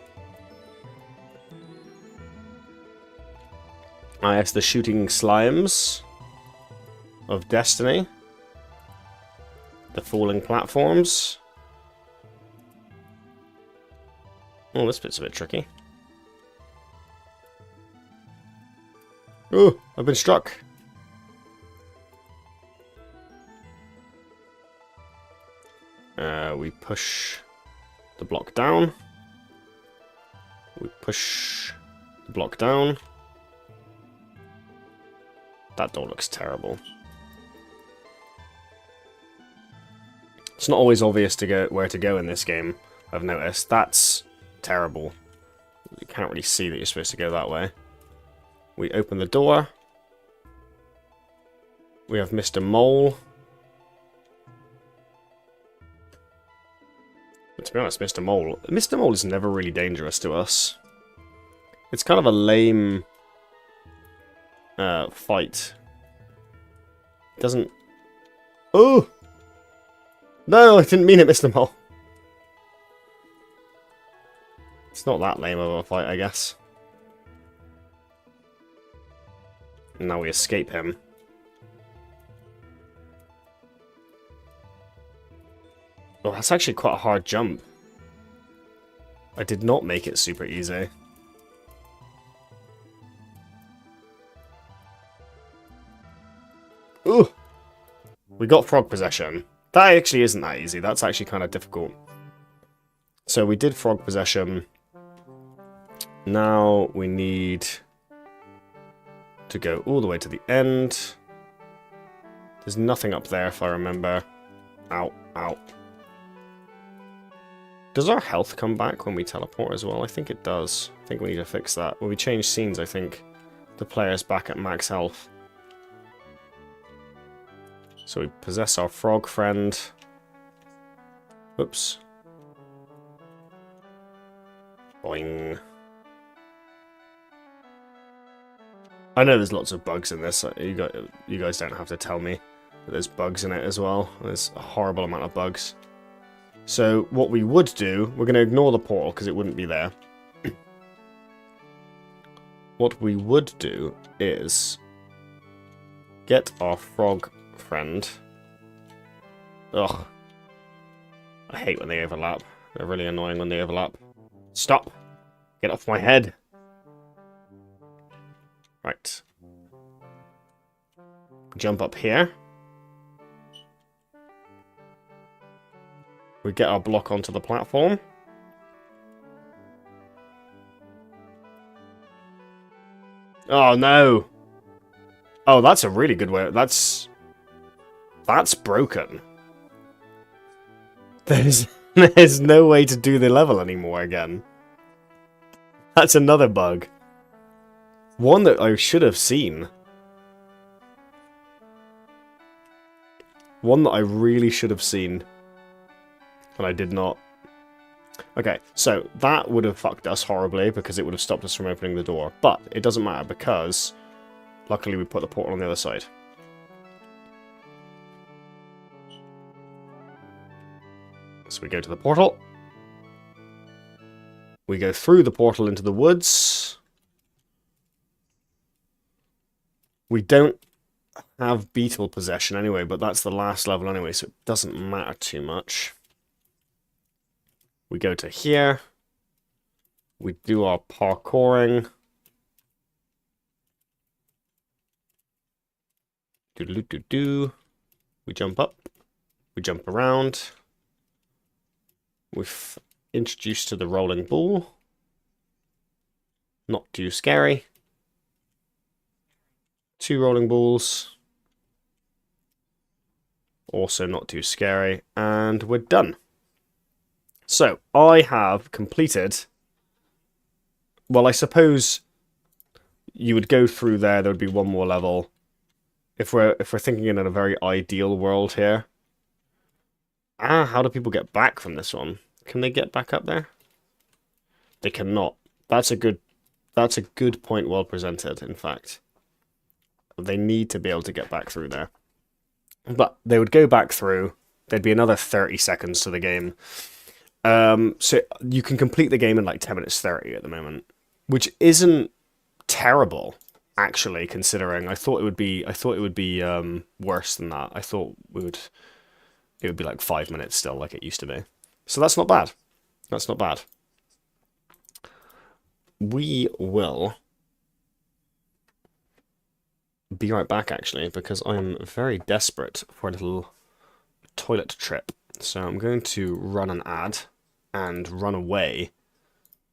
Ah yes, the shooting slimes of destiny. The falling platforms. Oh, this bit's a bit tricky. Oh, I've been struck. we push the block down. We push the block down. That door looks terrible. It's not always obvious to go where to go in this game, I've noticed. That's terrible. You can't really see that you're supposed to go that way. We open the door. We have Mr. Mole. But to be honest, Mr. Mole is never really dangerous to us. It's kind of a lame fight. Doesn't... Oh! No, I didn't mean it, Mr. Mole. It's not that lame of a fight, I guess. And now we escape him. Oh, that's actually quite a hard jump. I did not make it super easy. Ooh! We got frog possession. That actually isn't that easy. That's actually kind of difficult. So we did frog possession. Now we need to go all the way to the end. There's nothing up there if I remember. Ow, ow. Does our health come back when we teleport as well? I think it does. I think we need to fix that. When we change scenes, I think the player's back at max health. So we possess our frog friend. Oops. Boing. I know there's lots of bugs in this. You guys don't have to tell me that there's bugs in it as well. There's a horrible amount of bugs. So what we would do, we're going to ignore the portal because it wouldn't be there. What we would do is get our frog friend. Ugh. I hate when they overlap. They're really annoying when they overlap. Stop! Get off my head! Right. Jump up here. We get our block onto the platform. Oh no! Oh, that's a really good way. That's broken. There's no way to do the level anymore again. That's another bug. One that I should have seen. One that I really should have seen. And I did not. Okay, so that would have fucked us horribly because it would have stopped us from opening the door. But it doesn't matter because luckily we put the portal on the other side. So we go to the portal. We go through the portal into the woods. We don't have beetle possession anyway, but that's the last level anyway, so it doesn't matter too much. We go to here. We do our parkouring. Do-do-do-do-do. We jump up. We jump around. We've introduced to the rolling ball. Not too scary. 2 rolling balls. Also not too scary. And we're done. So, I have completed... Well, I suppose you would go through there would be one more level. If we're thinking in a very ideal world here. How do people get back from this one? Can they get back up there? They cannot. That's a good point, well presented, in fact. They need to be able to get back through there. But they would go back through. There'd be another 30 seconds to the game. So you can complete the game in like 10 minutes 30 at the moment, which isn't terrible, actually, considering I thought it would be worse than that. I thought it would be like 5 minutes still, like it used to be. So that's not bad. That's not bad. We will be right back, actually, because I'm very desperate for a little toilet trip. So I'm going to run an ad and run away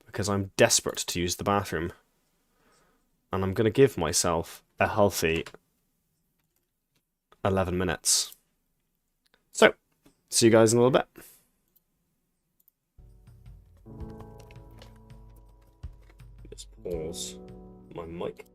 because I'm desperate to use the bathroom. And I'm going to give myself a healthy 11 minutes. So, see you guys in a little bit. Just pause my mic.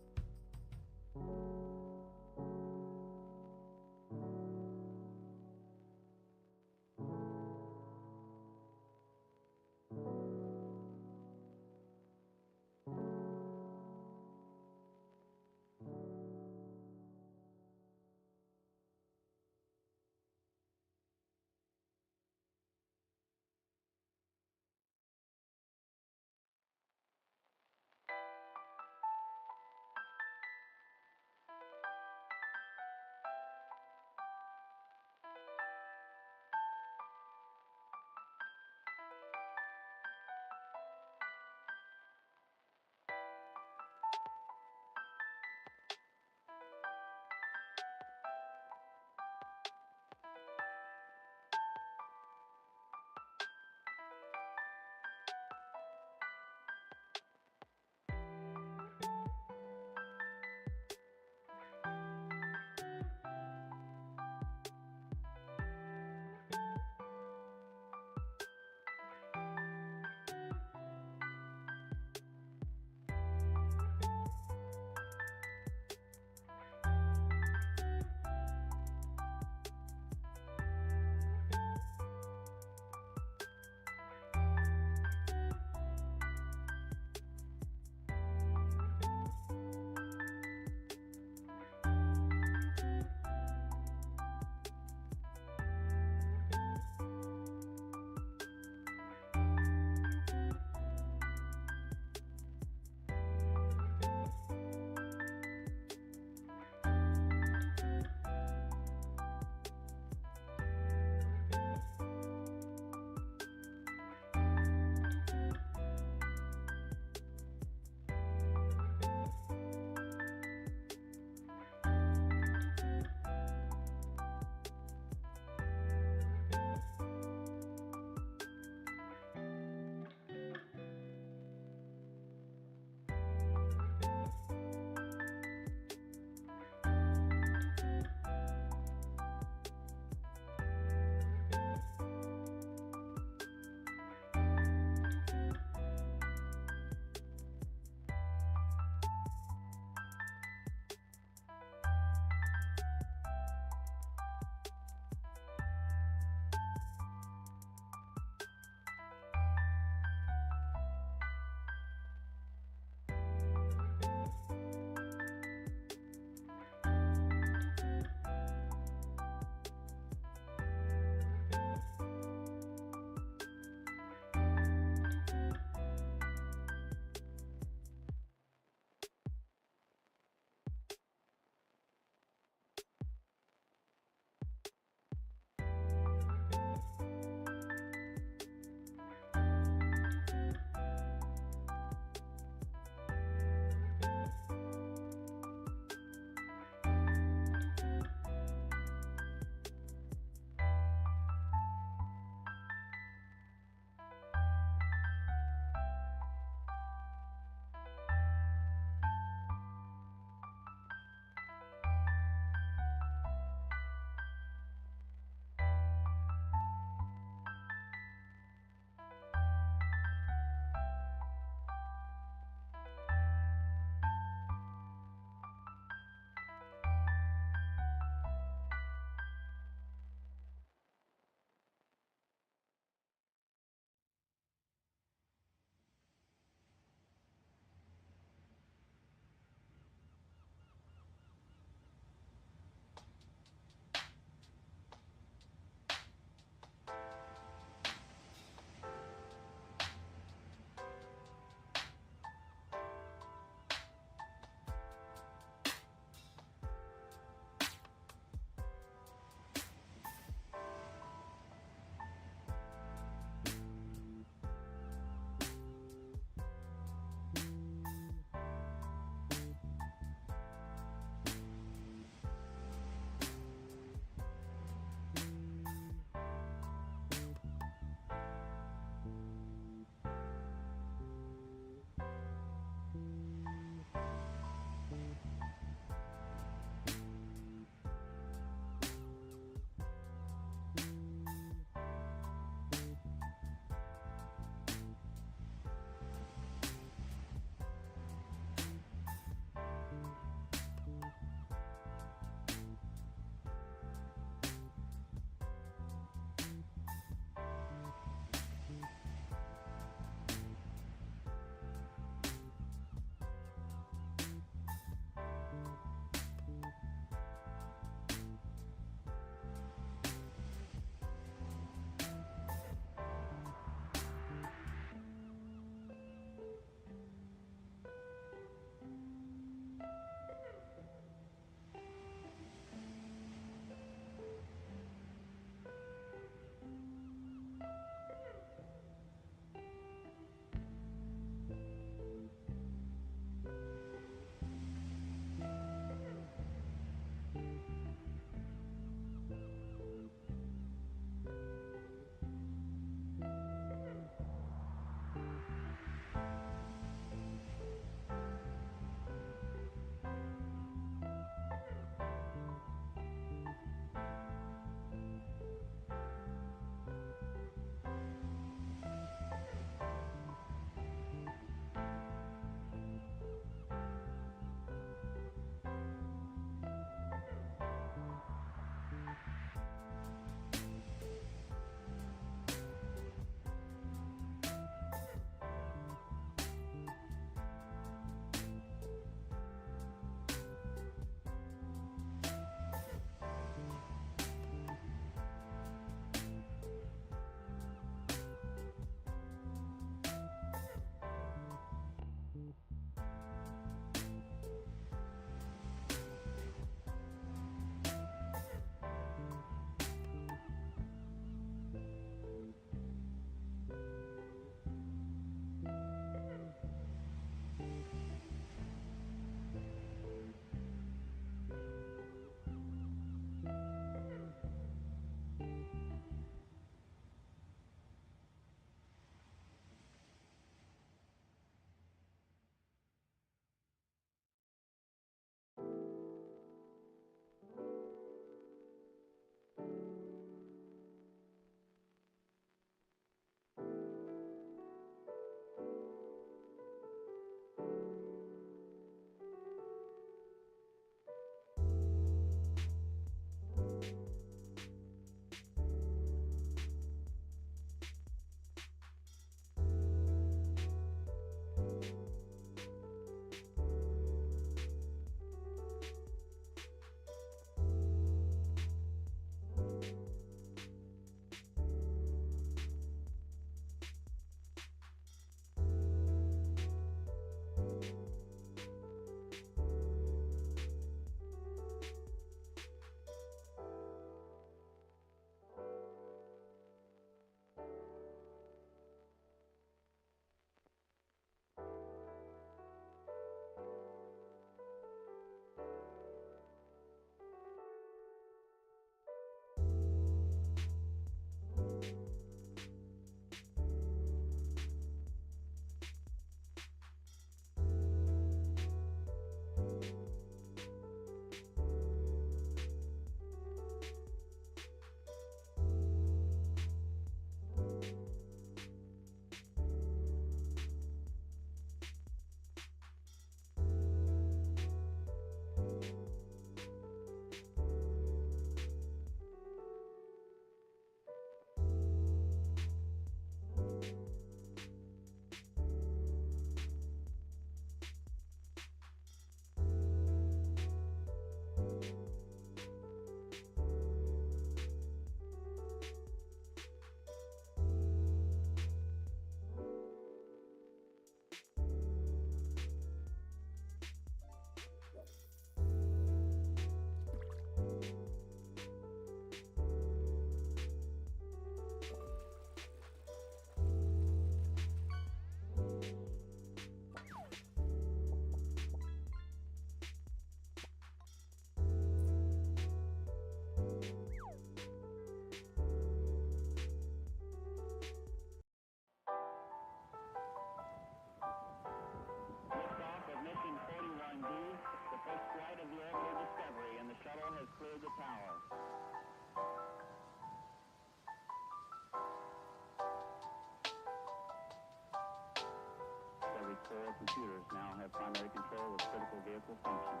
peripheral computers now have primary control of critical vehicle functions.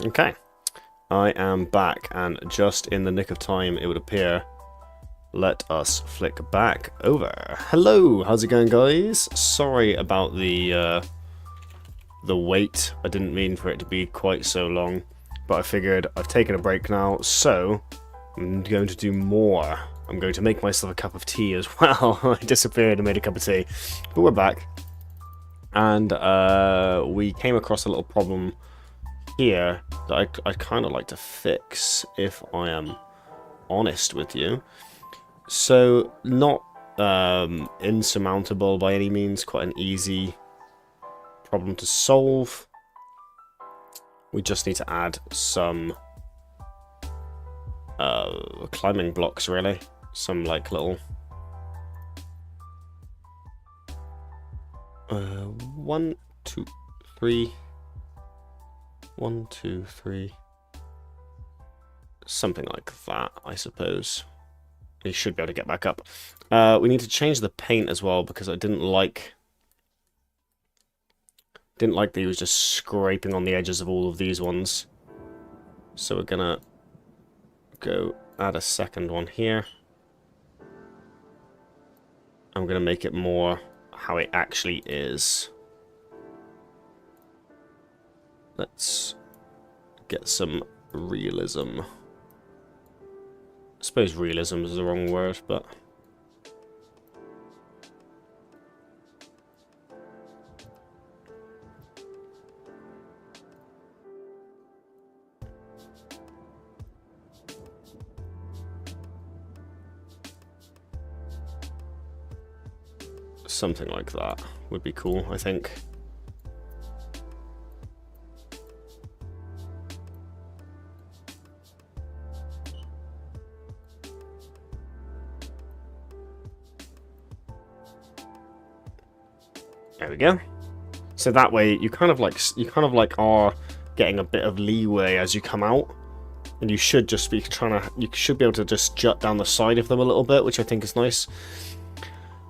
Okay, I am back, and just in the nick of time, it would appear. Let us flick back over. Hello, how's it going, guys? Sorry about the wait. I didn't mean for it to be quite so long, but I figured I've taken a break now, so I'm going to do more. I'm going to make myself a cup of tea as well. I disappeared and made a cup of tea, but we're back, and we came across a little problem here that I'd kind of like to fix, if I am honest with you. So, not insurmountable by any means, quite an easy problem to solve. We just need to add some climbing blocks, really. Some, like, little... 1, 2, 3... 1, 2, 3... Something like that, I suppose. He should be able to get back up. We need to change the paint as well, because I didn't like that he was just scraping on the edges of all of these ones. So we're gonna go add a second one here. I'm gonna make it more how it actually is. Let's get some realism. I suppose realism is the wrong word, but... something like that would be cool, I think. There we go. So that way you kind of like are getting a bit of leeway as you come out, and you should just be you should be able to just jut down the side of them a little bit, which I think is nice.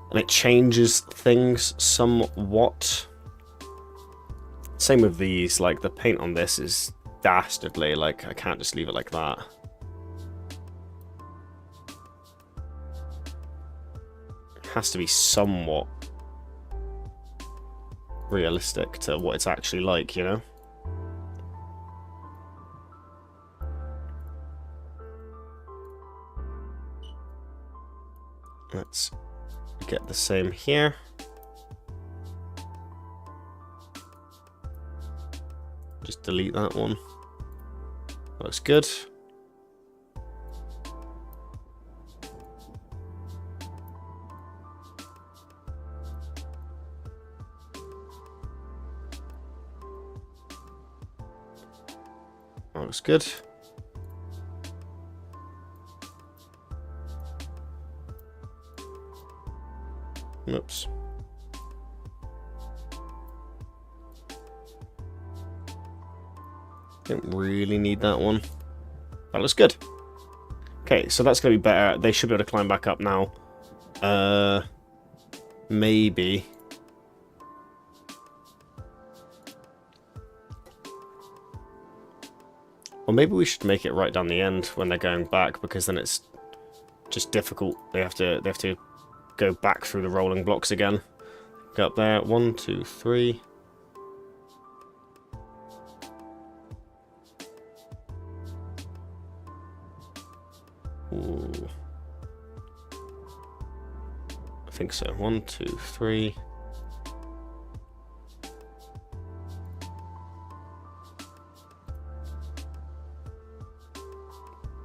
And it changes things somewhat. Same with these, like the paint on this is dastardly, like I can't just leave it like that. It has to be somewhat realistic to what it's actually like, you know? Let's get the same here. Just delete that one. Looks good. Looks good. Oops. Don't really need that one. That looks good. Okay, so that's going to be better. They should be able to climb back up now. Maybe. Or maybe we should make it right down the end when they're going back, because then it's just difficult. They have to go back through the rolling blocks again. Go up there. 1, 2, 3. think so. 1, 2, 3.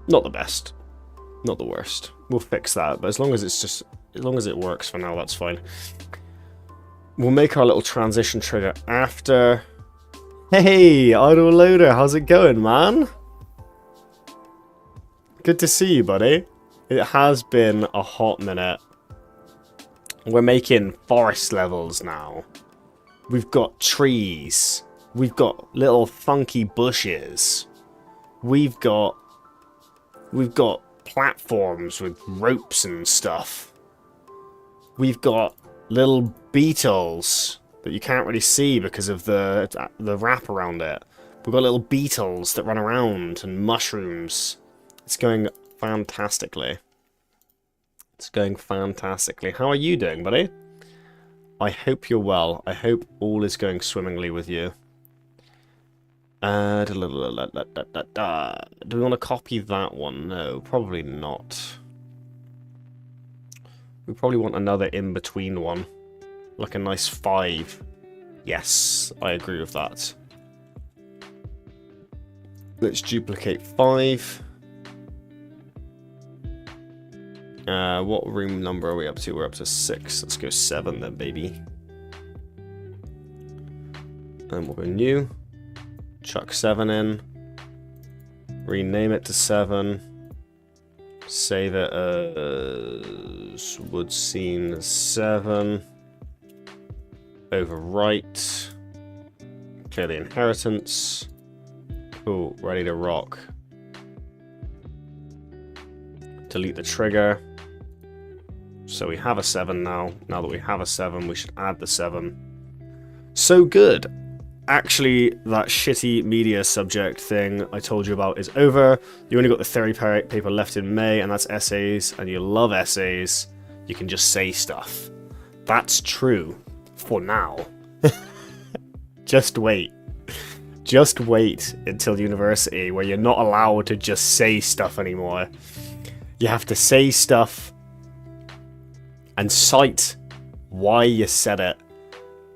Not the best. Not the worst. We'll fix that, but as long as it works for now, that's fine. We'll make our little transition trigger after. Hey, Autoloader, how's it going, man? Good to see you, buddy. It has been a hot minute. We're making forest levels now. We've got trees. We've got little funky bushes. We've got platforms with ropes and stuff. We've got little beetles that you can't really see because of the wrap around it. We've got little beetles that run around and mushrooms. It's going fantastically. It's going fantastically. How are you doing, buddy? I hope you're well. I hope all is going swimmingly with you. Do we want to copy that one? No, probably not. We probably want another in-between one. Like a nice 5. Yes, I agree with that. Let's duplicate 5. What room number are we up to? We're up to 6. Let's go 7 then, baby. And we'll go new. Chuck 7 in. Rename it to 7. Save it as wood scene 7. Overwrite. Clear the inheritance. Cool, ready to rock. Delete the trigger. So we have a 7 now. Now that we have a 7, we should add the 7. So good. Actually, that shitty media subject thing I told you about is over. You only got the 30 paper left in May, and that's essays, and you love essays. You can just say stuff. That's true. For now. Just wait. Just wait until university, where you're not allowed to just say stuff anymore. You have to say stuff and cite why you said it,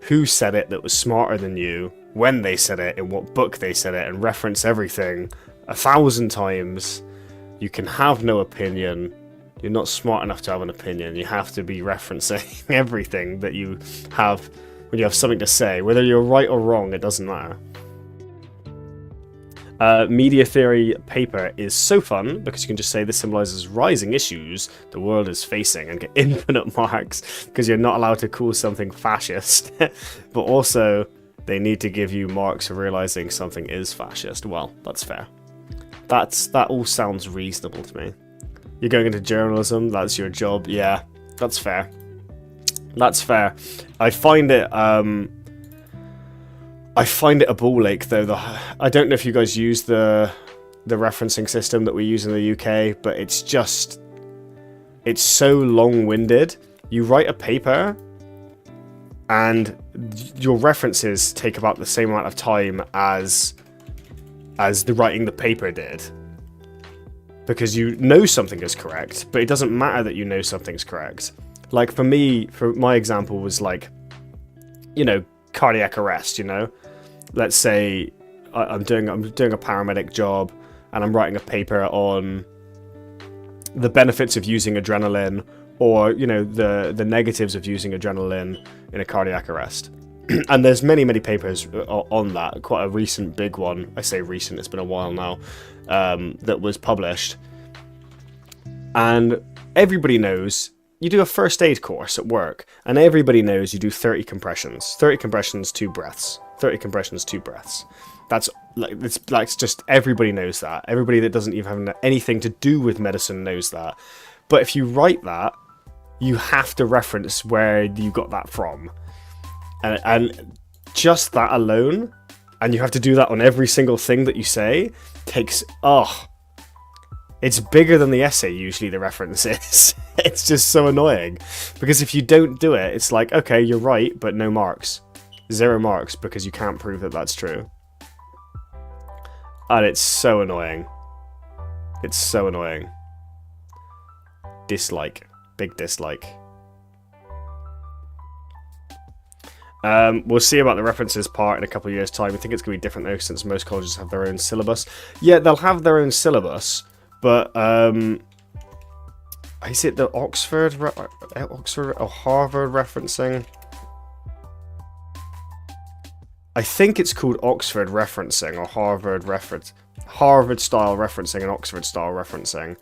who said it that was smarter than you, when they said it, in what book they said it, and reference everything 1,000 times. You can have no opinion. You're not smart enough to have an opinion. You have to be referencing everything that you have when you have something to say. Whether you're right or wrong, it doesn't matter. Media theory paper is so fun because you can just say this symbolizes rising issues the world is facing and get infinite marks because you're not allowed to call something fascist. But also, they need to give you marks for realizing something is fascist. Well, that's fair. That all sounds reasonable to me. You're going into journalism, that's your job. Yeah, that's fair. That's fair. I find it a ball ache though. I don't know if you guys use the referencing system that we use in the UK, but it's so long-winded. You write a paper and your references take about the same amount of time as the writing the paper did. Because you know something is correct, but it doesn't matter that you know something's correct. Like for me, for my example was like, you know, cardiac arrest, you know? Let's say I'm doing a paramedic job and I'm writing a paper on the benefits of using adrenaline, or, you know, the negatives of using adrenaline in a cardiac arrest. And there's many papers on that. Quite a recent big one. I say recent, it's been a while now. That was published. And everybody knows you do a first aid course at work, and everybody knows you do 30 compressions. 30 compressions, 2 breaths. 30 compressions, 2 breaths. That's like just everybody knows that. Everybody that doesn't even have anything to do with medicine knows that. But if you write that, you have to reference where you got that from. And just that alone, and you have to do that on every single thing that you say, takes, it's bigger than the essay usually, the reference is. It's just so annoying. Because if you don't do it, it's like, okay, you're right, but no marks. 0 marks because you can't prove that that's true. And it's so annoying. It's so annoying. Dislike. Big dislike. We'll see about the references part in a couple of years' time. I think it's going to be different though, since most colleges have their own syllabus. Yeah, they'll have their own syllabus, but is it the Oxford or Harvard referencing? I think it's called Oxford referencing or Harvard style referencing and Oxford style referencing.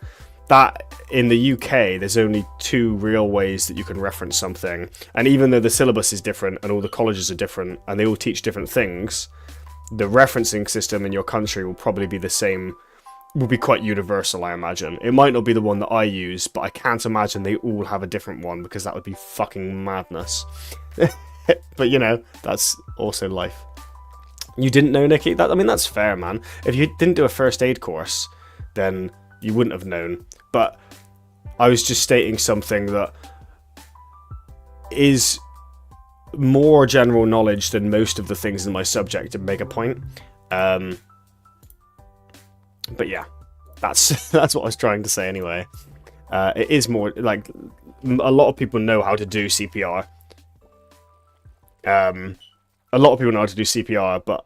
That in the UK, there's only two real ways that you can reference something, and even though the syllabus is different and all the colleges are different and they all teach different things, the referencing system in your country will probably be the same. Will be quite universal, I imagine. It might not be the one that I use, but I can't imagine they all have a different one because that would be fucking madness. But you know, that's also life. You didn't know, Nikki? I mean, that's fair, man. If you didn't do a first aid course, then you wouldn't have known. But I was just stating something that is more general knowledge than most of the things in my subject to make a point. But yeah, that's what I was trying to say anyway. It is more like a lot of people know how to do CPR. A lot of people know how to do CPR, but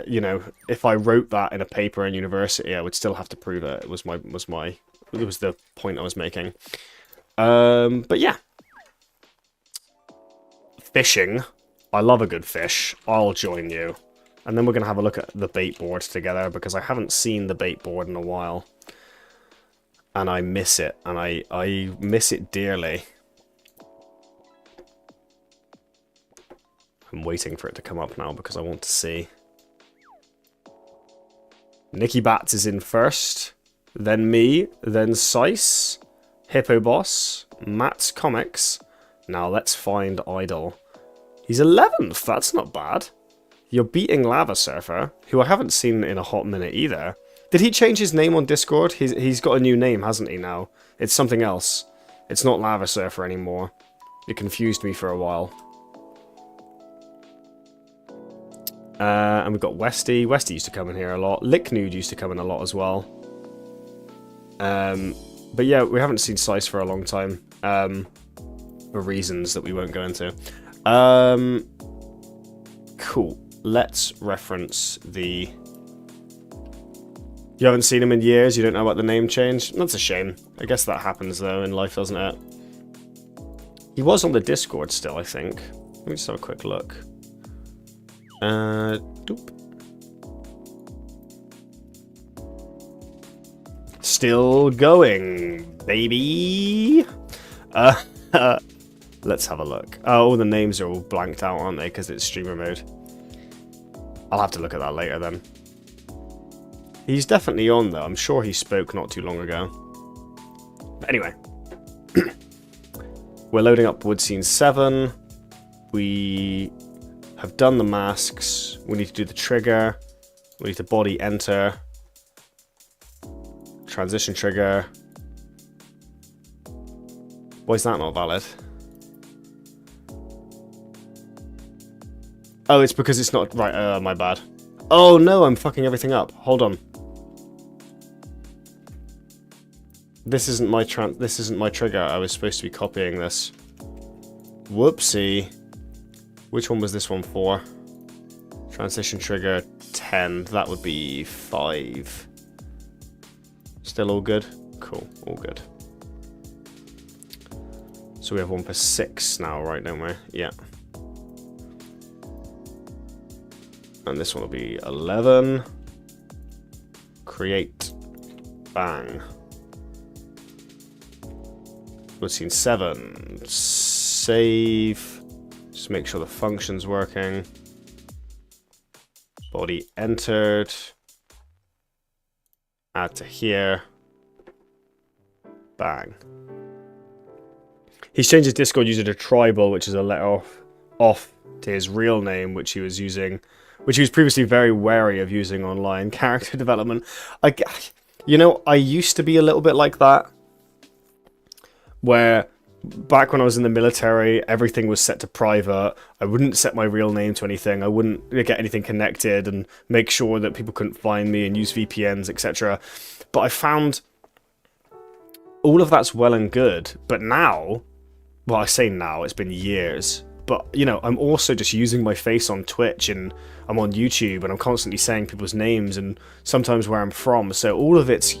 you know, if I wrote that in a paper in university, I would still have to prove it. It was the point I was making. But yeah, fishing. I love a good fish. I'll join you, and then we're gonna have a look at the bait board together because I haven't seen the bait board in a while, and I miss it, and I miss it dearly. I'm waiting for it to come up now because I want to see. Nicky Bats is in first, then me, then Sice, Hippo Boss, Matt's Comics. Now let's find Idol. He's 11th, that's not bad. You're beating Lava Surfer, who I haven't seen in a hot minute either. Did he change his name on Discord? He's got a new name, hasn't he now? It's something else. It's not Lava Surfer anymore. It confused me for a while. And we've got Westy. Westy used to come in here a lot. Licknude used to come in a lot as well. But yeah, we haven't seen Sice for a long time. For reasons that we won't go into. Cool. Let's reference the... You haven't seen him in years? You don't know about the name change? That's a shame. I guess that happens though in life, doesn't it? He was on the Discord still, I think. Let me just have a quick look. Doop. Still going, baby. Let's have a look. Oh, all the names are all blanked out, aren't they? Because it's streamer mode. I'll have to look at that later then. He's definitely on though. I'm sure he spoke not too long ago. But anyway. We're loading up Wood Scene 7. We have done the masks. We need to do the trigger. We need to body enter. Transition trigger. Why is that not valid? Oh, it's because it's not... Right, my bad. Oh no, I'm fucking everything up. Hold on. This isn't my trigger. I was supposed to be copying this. Whoopsie. Which one was this one for? Transition trigger 10. That would be 5. Still all good? Cool, all good. So we have one for 6 now, right, don't we? Yeah. And this one will be 11. Create. Bang. We've seen 7. Save. Just make sure the function's working. Body entered. Add to here. Bang. He's changed his Discord user to Tribal, which is a letter off to his real name, which he was using, which he was previously very wary of using online. Character development. You know, I used to be a little bit like that, where back when I was in the military, everything was set to private. I wouldn't set my real name to anything. I wouldn't get anything connected and make sure that people couldn't find me and use VPNs, etc. But I found all of that's well and good. But now, well, I say now, it's been years. But, you know, I'm also just using my face on Twitch, and I'm on YouTube, and I'm constantly saying people's names, and sometimes where I'm from, so all of it's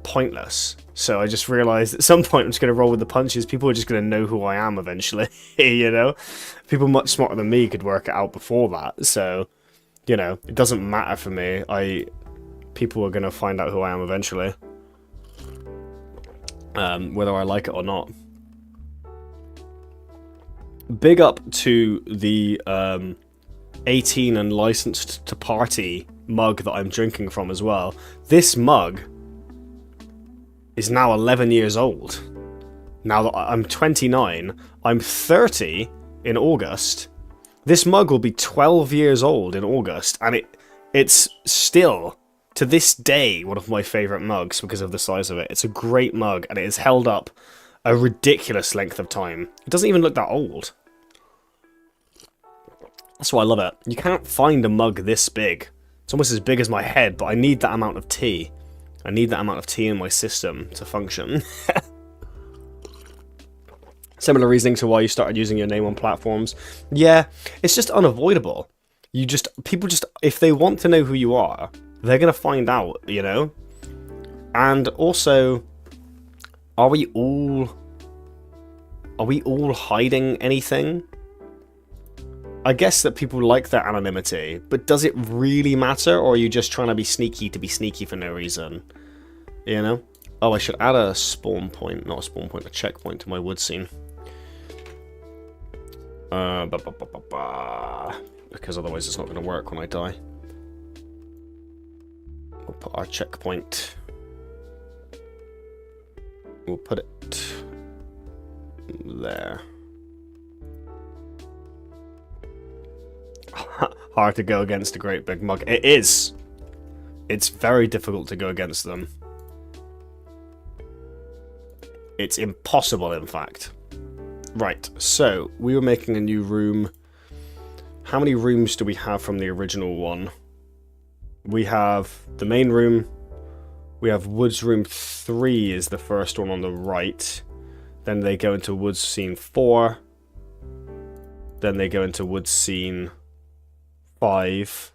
pointless. So I just realised at some point I'm just going to roll with the punches. People are just going to know who I am eventually, you know? People much smarter than me could work it out before that, so, you know, it doesn't matter for me. People are going to find out who I am eventually. Whether I like it or not. Big up to the 18 and licensed to party mug that I'm drinking from as well. This mug is now 11 years old. Now that I'm 29, I'm 30 in August. This mug will be 12 years old in August, and it's still, to this day, one of my favourite mugs because of the size of it. It's a great mug, and it has held up a ridiculous length of time. It doesn't even look that old. That's why I love it. You can't find a mug this big. It's almost as big as my head, but I need that amount of tea. I need that amount of tea in my system to function. Similar reasoning to why you started using your name on platforms. Yeah, it's just unavoidable. People just, if they want to know who you are, they're gonna find out, you know? And also, are we all hiding anything? I guess that people like their anonymity, but does it really matter, or are you just trying to be sneaky for no reason? You know? Oh, I should add a spawn point, not a spawn point, a checkpoint to my wood scene. Because otherwise it's not going to work when I die. We'll put our checkpoint. We'll put it there. Hard to go against a great big mug. It is. It's very difficult to go against them. It's impossible, in fact. Right, so we were making a new room. How many rooms do we have from the original one? We have the main room. We have Woods Room 3 is the first one on the right. Then they go into Woods Scene 4. Then they go into Woods Scene 5.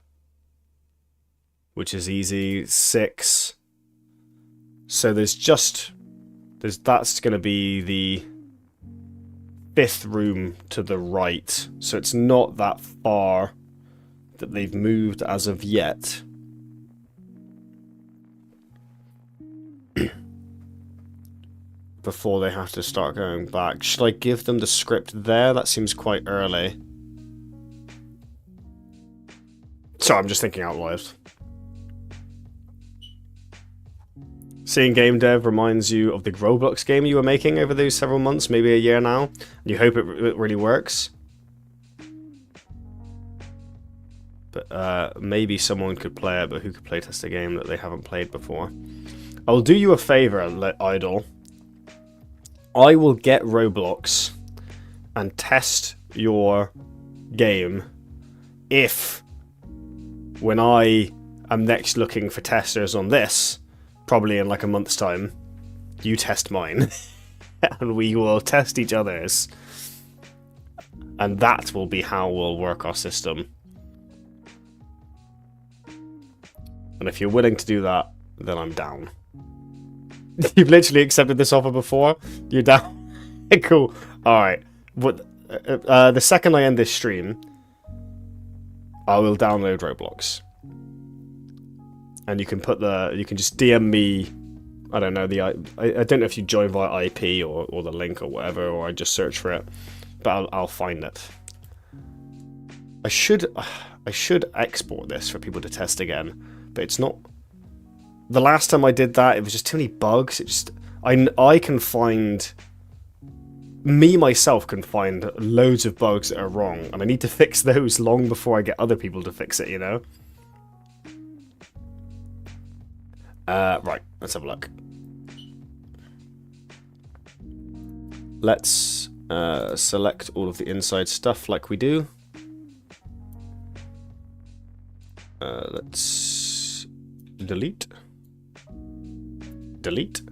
Which is easy. 6. So that's going to be the 5th room to the right. So it's not that far that they've moved as of yet. Before they have to start going back. Should I give them the script there? That seems quite early. Sorry, I'm just thinking out loud. Seeing game dev reminds you of the Roblox game you were making over those several months, maybe a year now. You hope it really works. But maybe someone could play it, but who could play test a game that they haven't played before? I'll do you a favor, Idol. I will get Roblox and test your game if, when I am next looking for testers on this, probably in like a month's time, you test mine. And we will test each other's. And that will be how we'll work our system. And if you're willing to do that, then I'm down. You've literally accepted this offer before? You're down? Cool. Alright. The second I end this stream, I will download Roblox. And you can just DM me, I don't know, I don't know if you join via IP or the link or whatever, or I just search for it. But I'll find it. I should export this for people to test again, but it's not. The last time I did that, it was just too many bugs. I can find, me myself can find loads of bugs that are wrong, and I need to fix those long before I get other people to fix it, you know? Right, let's have a look. Let's select all of the inside stuff like we do. Let's delete. Delete.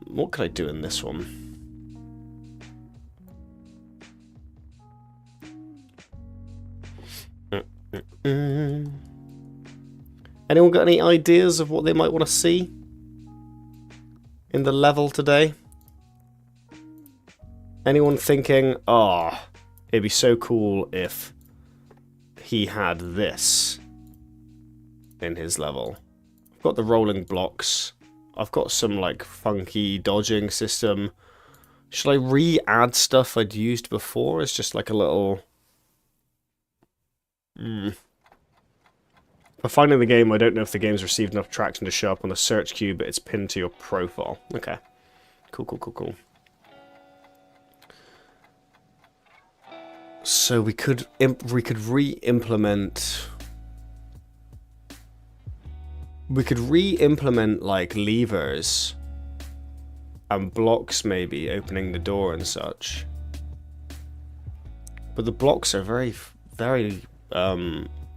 What could I do in this one? Anyone got any ideas of what they might want to see in the level today? Anyone thinking, oh, it'd be so cool if he had this in his level? I've got the rolling blocks. I've got some like funky dodging system. Should I re-add stuff I'd used before? It's just like a little... For finding the game, I don't know if the game's received enough traction to show up on the search queue, but it's pinned to your profile. Okay. Cool. So we could re-implement... We could re-implement, like, levers and blocks, maybe, opening the door and such. But the blocks are very,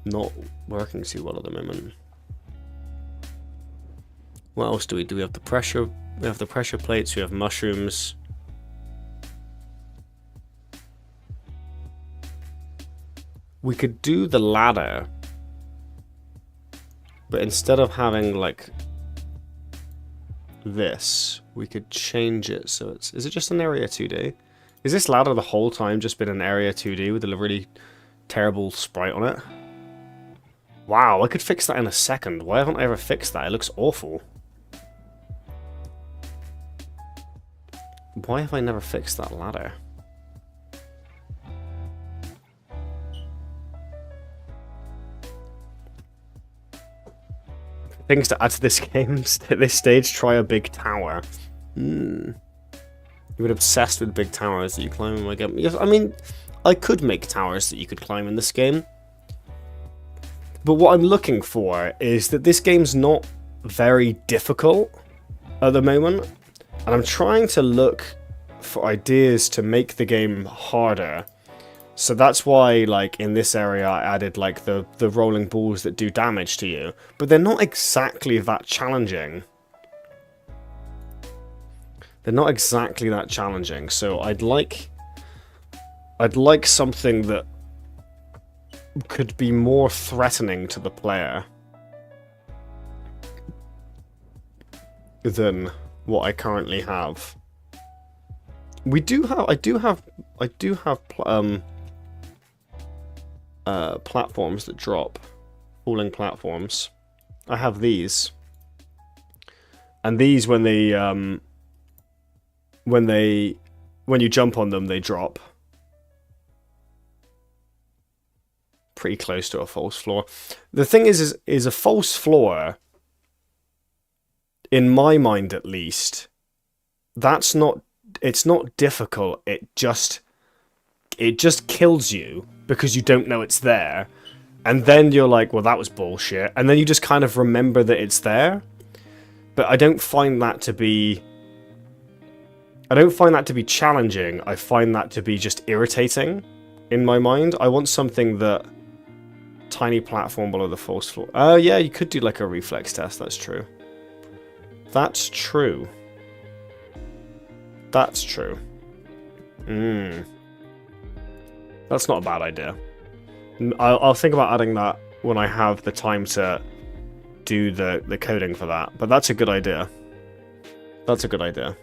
not working too well at the moment. What else do we do? We have the pressure. We have the pressure plates. We have mushrooms. We could do the ladder, but instead of having like this, we could change it so it's... Is it just an area 2D? Is this ladder the whole time just been an area 2D with a really terrible sprite on it? Wow, I could fix that in a second. Why haven't I ever fixed that? It looks awful. Why have I never fixed that ladder? Things to add to this game at this stage, try a big tower. You were obsessed with big towers that you climb in my game. Yes, I mean, I could make towers that you could climb in this game. But what I'm looking for is that this game's not very difficult at the moment. And I'm trying to look for ideas to make the game harder. So that's why, like, in this area I added, like, the rolling balls that do damage to you. But they're not exactly that challenging. They're not exactly that challenging. So I'd like something that could be more threatening to the player than what I currently have. I do have platforms that drop, falling platforms. I have these, and these when you jump on them, they drop. Pretty close to a false floor. The thing is a false floor, in my mind at least, it's not difficult. It just kills you because you don't know it's there, and then you're like, well, that was bullshit, and then you just kind of remember that it's there. But I don't find that to be challenging. I find that to be just irritating in my mind. I want something that... Tiny platform below the false floor. Oh, yeah, you could do like a reflex test. That's true. That's true. That's true. That's not a bad idea. I'll think about adding that when I have the time to do the coding for that. But that's a good idea. That's a good idea.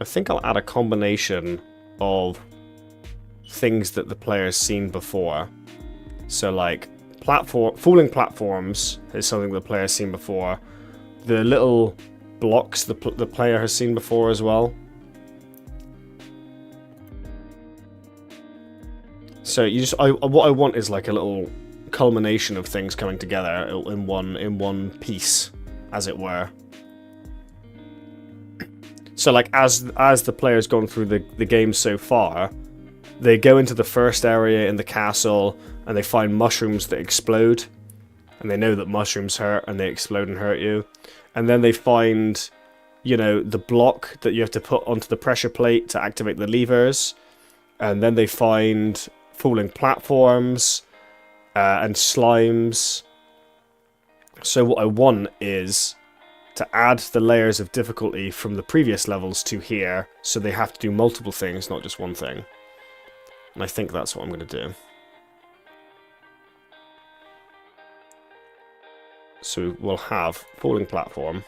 I think I'll add a combination of things that the player's seen before. So like falling platforms is something the player's seen before. The little blocks the player has seen before as well. So what I want is like a little culmination of things coming together in one piece, as it were. So like as the player's gone through the game so far, they go into the first area in the castle and they find mushrooms that explode, and they know that mushrooms hurt and they explode and hurt you. And then they find, you know, the block that you have to put onto the pressure plate to activate the levers. And then they find falling platforms. and slimes. So what I want is to add the layers of difficulty from the previous levels to here, so they have to do multiple things, not just one thing. And I think that's what I'm going to do. So we'll have falling platform.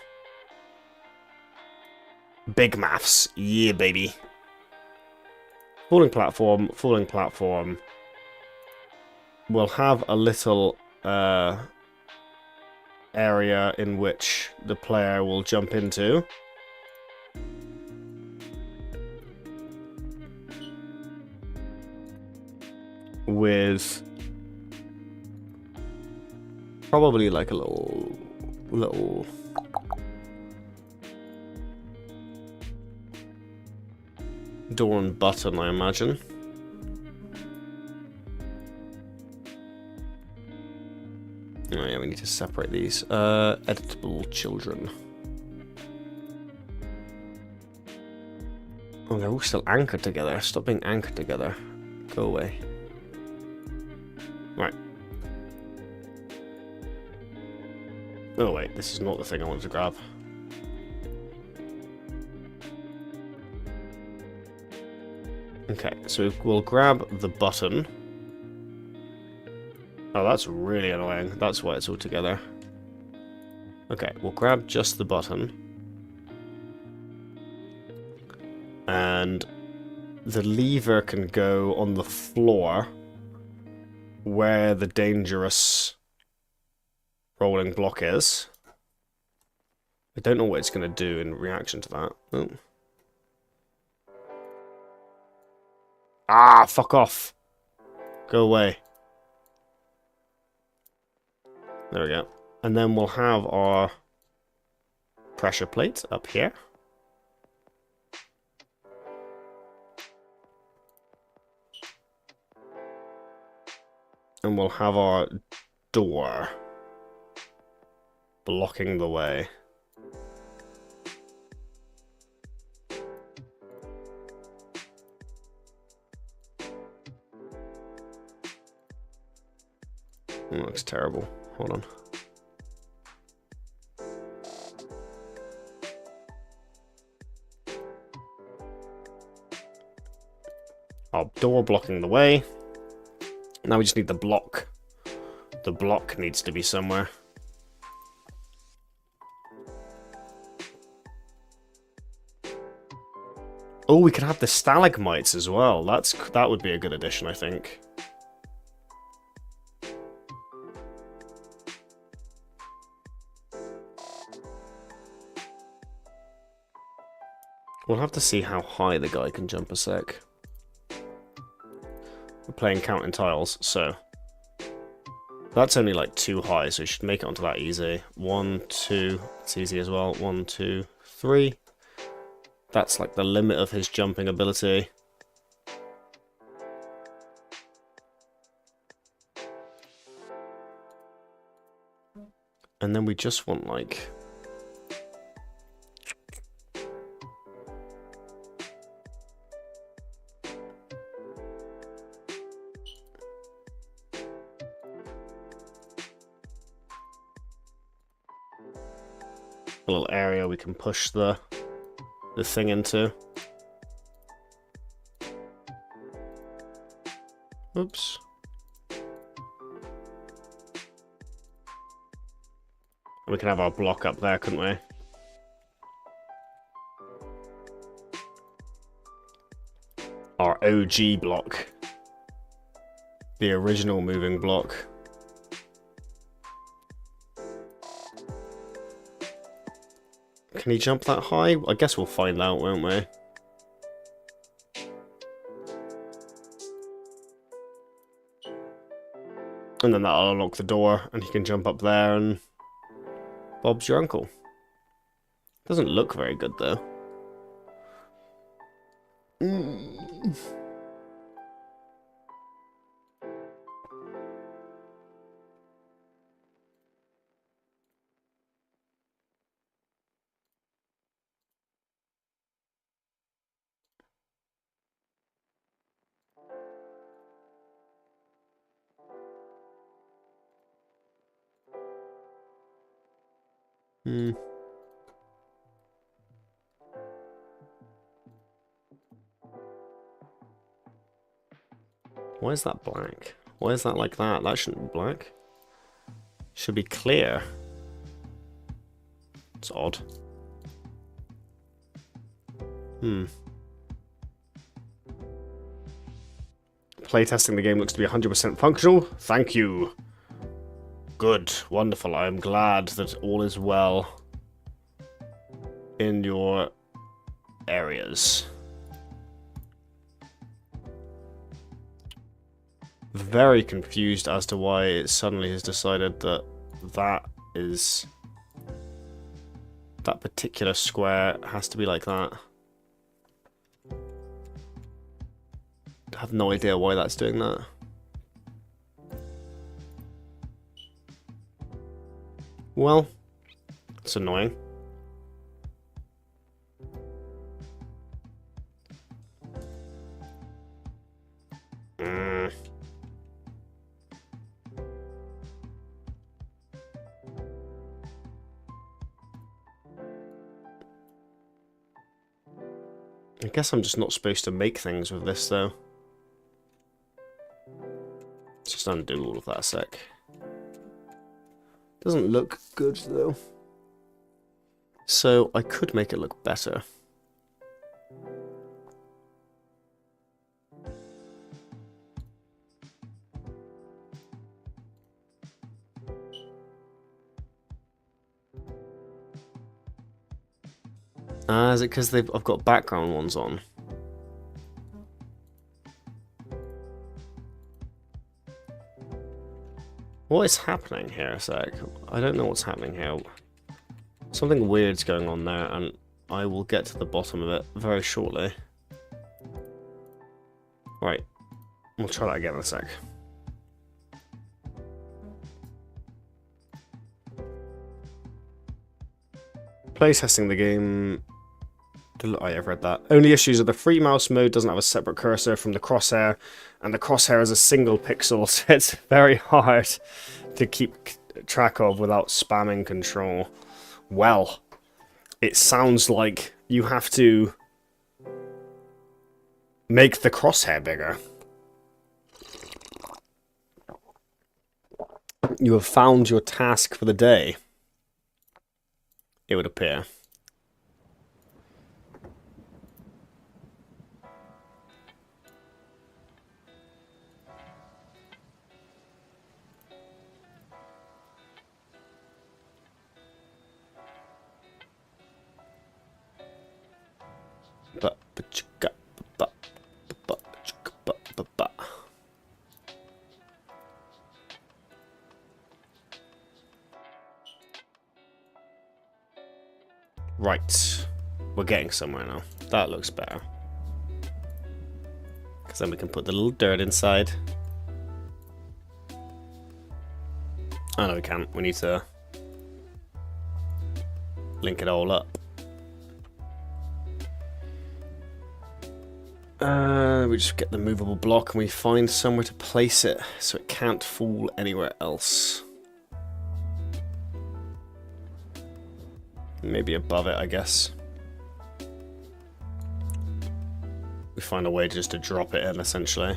Big maths. Yeah, baby. Falling platform, falling platform. We'll have a little area in which the player will jump into. With probably like a little door and button, I imagine. Oh yeah, we need to separate these. Editable children. Oh, they're all still anchored together. Stop being anchored together. Go away. Right. Oh wait, this is not the thing I wanted to grab. Okay, so we'll grab the button. Oh, that's really annoying. That's why it's all together. Okay, we'll grab just the button. And the lever can go on the floor where the dangerous rolling block is. I don't know what it's going to do in reaction to that. Oh. Ah, fuck off. Go away. There we go. And then we'll have our pressure plate up here. And we'll have our door blocking the way. It looks terrible. Hold on. Our door blocking the way. Now we just need the block. The block needs to be somewhere. Oh, we can have the stalagmites as well. That would be a good addition, I think. We'll have to see how high the guy can jump a sec. We're playing counting tiles, so that's only like 2 high, so we should make it onto that easy. 1, 2, it's easy as well. 1, 2, 3. That's like the limit of his jumping ability. And then we just want like... a little area we can push the thing into. Oops. We can have our block up there, couldn't we? Our OG block. The original moving block. Can he jump that high? I guess we'll find out, won't we? And then that'll unlock the door, and he can jump up there, and Bob's your uncle. Doesn't look very good, though. Hmm. Why is that black? Why is that like that? That shouldn't be black. Should be clear. It's odd. Playtesting the game looks to be 100% functional. Thank you. Good. Wonderful. I am glad that all is well in your areas. Very confused as to why it suddenly has decided that that particular square has to be like that. I have no idea why that's doing that. Well, it's annoying. I guess I'm just not supposed to make things with this, though. Let's just undo all of that a sec. Doesn't look good, though. So I could make it look better. Is it because I've got background ones on? What is happening here a sec? I don't know what's happening here. Something weird's going on there, and I will get to the bottom of it very shortly. Right. We'll try that again in a sec. Playtesting the game. I've read that. Only issues are the free mouse mode doesn't have a separate cursor from the crosshair, and the crosshair is a single pixel, so it's very hard to keep track of without spamming control. Well, it sounds like you have to make the crosshair bigger. You have found your task for the day, it would appear. Right, we're getting somewhere now. That looks better. Because then we can put the little dirt inside. Oh no, we can't. We need to link it all up. We just get the movable block and we find somewhere to place it so it can't fall anywhere else. Maybe above it, I guess. We find a way just to drop it in, essentially.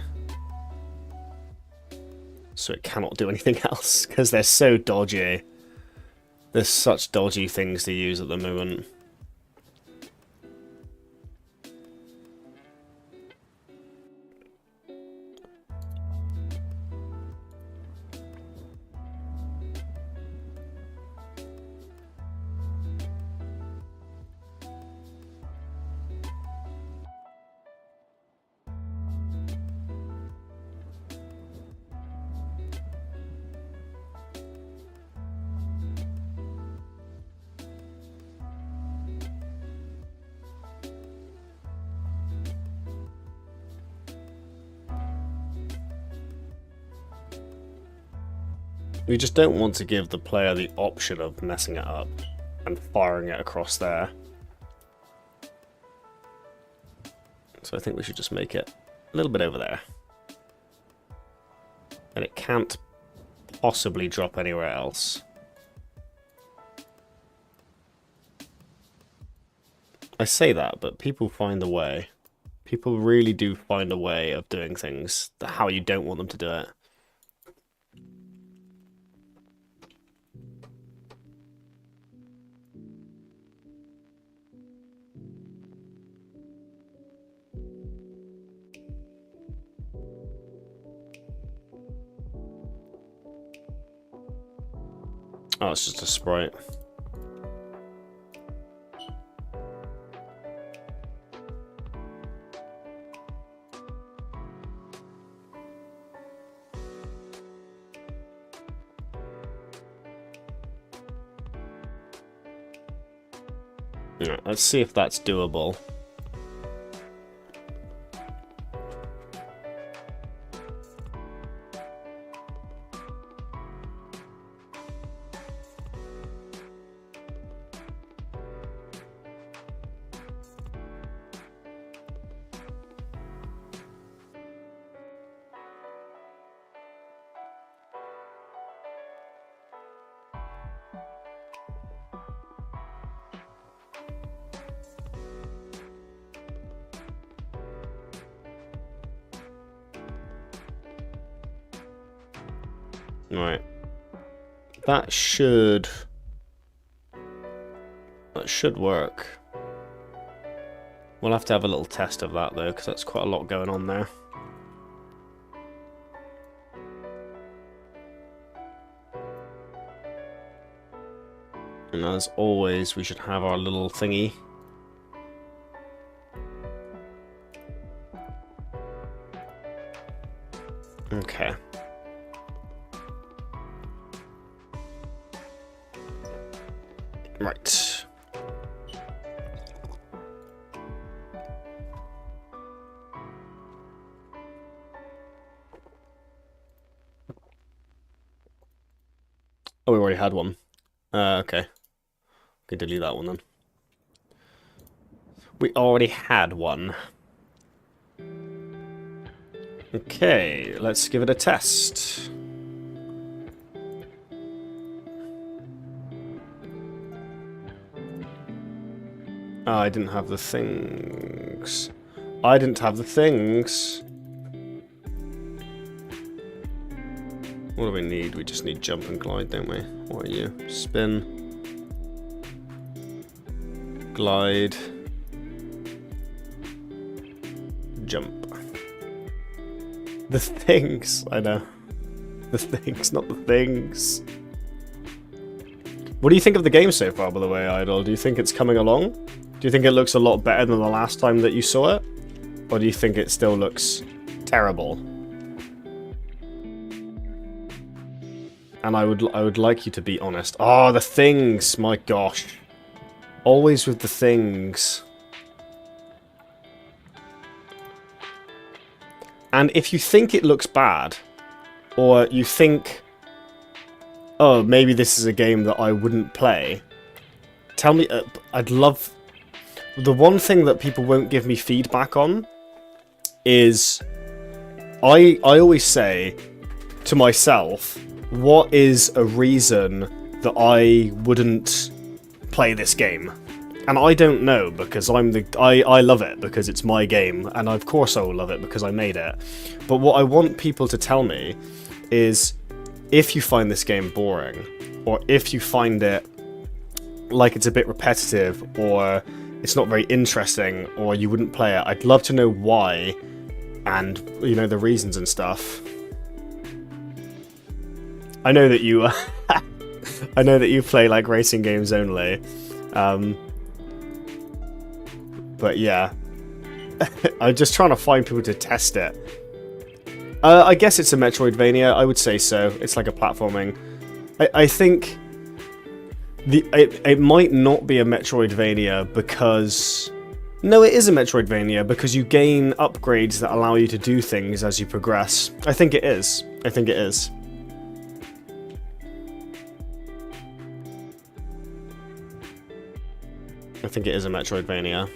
So it cannot do anything else, because they're so dodgy. There's such dodgy things to use at the moment. We just don't want to give the player the option of messing it up and firing it across there. So I think we should just make it a little bit over there. And it can't possibly drop anywhere else. I say that, but people find a way. People really do find a way of doing things how you don't want them to do it. Oh, it's just a sprite. Yeah, let's see if that's doable. Right. That should work. We'll have to have a little test of that though, because that's quite a lot going on there. And as always, we should have our little thingy. Okay. Right. Oh, we already had one. Okay. We can delete that one then. We already had one. Okay, let's give it a test. Oh, I didn't have the things. I didn't have the things. What do we need? We just need jump and glide, don't we? What are you? Spin. Glide. Jump. The things, I know. The things, not the things. What do you think of the game so far, by the way, Idol? Do you think it's coming along? Do you think it looks a lot better than the last time that you saw it? Or do you think it still looks terrible? And I would like you to be honest. Oh, the things! My gosh. Always with the things. And if you think it looks bad, or you think, oh, maybe this is a game that I wouldn't play, tell me, I'd love... The one thing that people won't give me feedback on is, I always say to myself, what is a reason that I wouldn't play this game? And I don't know, because I love it because it's my game, and of course I will love it because I made it. But what I want people to tell me is, if you find this game boring, or if you find it like it's a bit repetitive, or it's not very interesting, or you wouldn't play it, I'd love to know why, and, you know, the reasons and stuff. I know that you I know that you play like racing games only. But yeah. I'm just trying to find people to test it. I guess it's a Metroidvania, I would say so. It's like a platforming. I think it might not be a Metroidvania because... No, it is a Metroidvania because you gain upgrades that allow you to do things as you progress. I think it is. I think it is. I think it is a Metroidvania.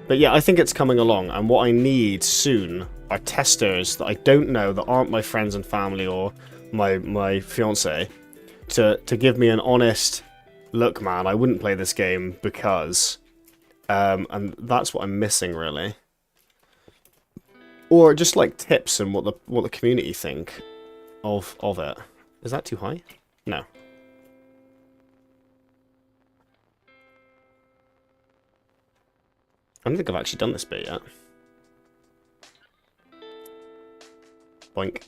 But yeah, I think it's coming along, and what I need soon are testers that I don't know, that aren't my friends and family or my fiancé, to give me an honest look, man, I wouldn't play this game because, and that's what I'm missing really. Or just like tips and what the community think of it. Is that too high? No. I don't think I've actually done this bit yet. Boink.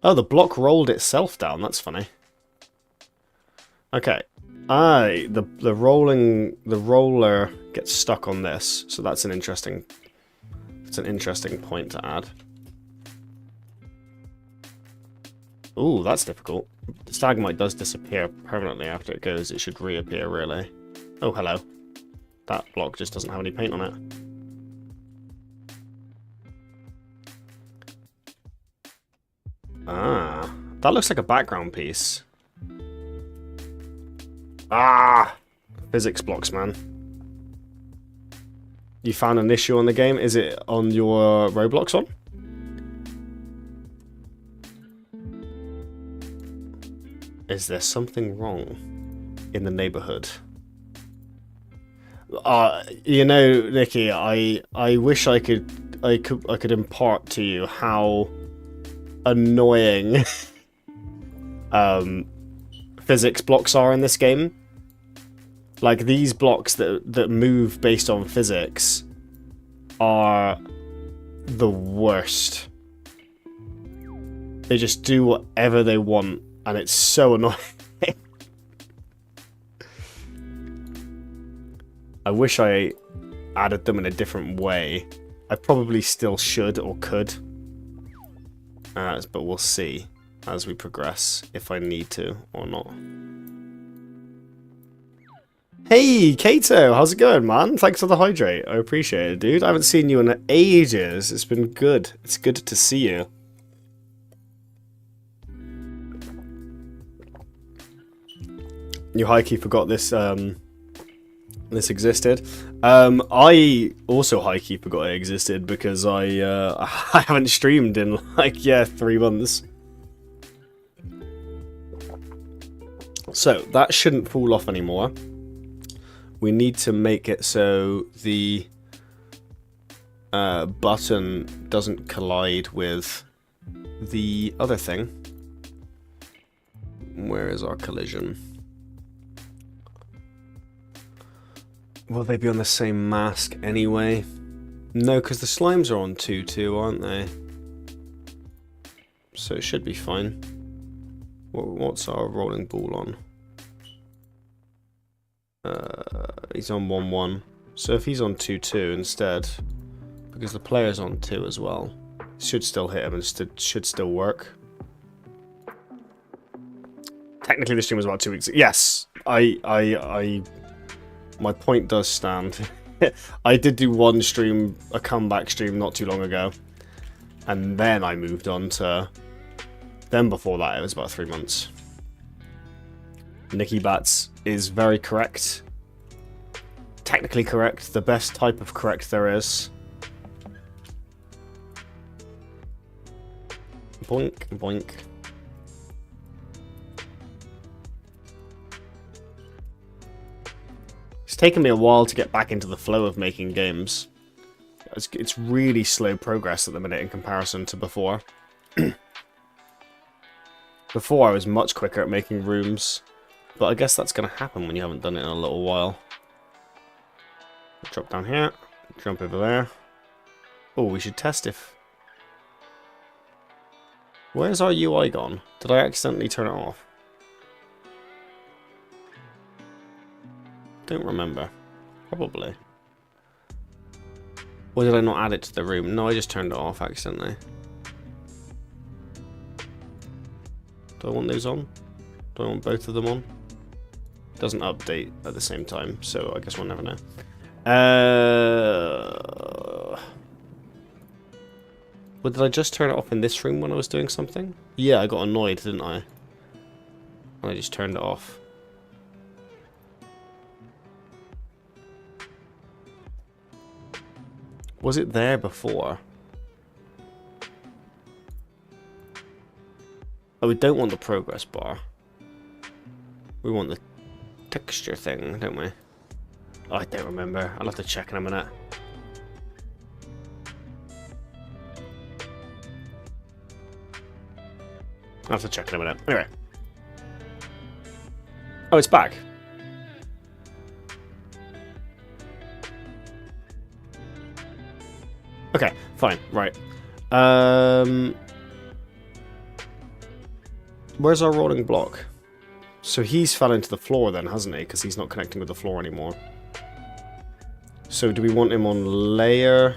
Oh, the block rolled itself down. That's funny. Okay. The roller gets stuck on this, so that's an interesting point to add. Ooh, that's difficult. The stalagmite does disappear permanently after it goes. It should reappear, really. Oh, hello. That block just doesn't have any paint on it. Ah, that looks like a background piece. Ah, physics blocks, man. You found an issue on the game? Is it on your Roblox one? Is there something wrong in the neighborhood? You know, Nikki, I wish I could impart to you how annoying physics blocks are in this game. Like, these blocks that move based on physics are the worst. They just do whatever they want, and it's so annoying. I wish I added them in a different way. I probably still should or could. But we'll see as we progress if I need to or not. Hey, Kato! How's it going, man? Thanks for the hydrate. I appreciate it, dude. I haven't seen you in ages. It's been good. It's good to see you. You high-key forgot this, this existed. I also high-key forgot it existed because I haven't streamed in, like, yeah, 3 months. So, that shouldn't fall off anymore. We need to make it so the button doesn't collide with the other thing. Where is our collision? Will they be on the same mask anyway? No, because the slimes are on 2-2, aren't they? So it should be fine. What's our rolling ball on? He's on 1-1. So if he's on 2-2 instead, because the player's on 2 as well, should still hit him and should still work. Technically the stream was about 2 weeks. Yes, my point does stand. I did do one stream, a comeback stream not too long ago, and then I moved on to. Then before that, it was about 3 months. Nikki Bats is very correct. Technically correct, the best type of correct there is. Boink, boink. It's taken me a while to get back into the flow of making games. It's really slow progress at the minute in comparison to before. Before I was much quicker at making rooms, but I guess that's going to happen when you haven't done it in a little while. Drop down here, jump over there. Oh, we should test if... Where's our UI gone? Did I accidentally turn it off? Don't remember. Probably. Or did I not add it to the room? No, I just turned it off accidentally. Do I want those on? Do I want both of them on? Doesn't update at the same time, so I guess we'll never know. Well, did I just turn it off in this room when I was doing something? Yeah, I got annoyed, didn't I? And I just turned it off. Was it there before? Oh, we don't want the progress bar. We want the texture thing, don't we? Oh, I don't remember. I'll have to check in a minute. I'll have to check in a minute. Anyway. Oh, it's back. Okay, fine, right. Where's our rolling block? So he's fell into the floor then, hasn't he? Because he's not connecting with the floor anymore. So do we want him on layer?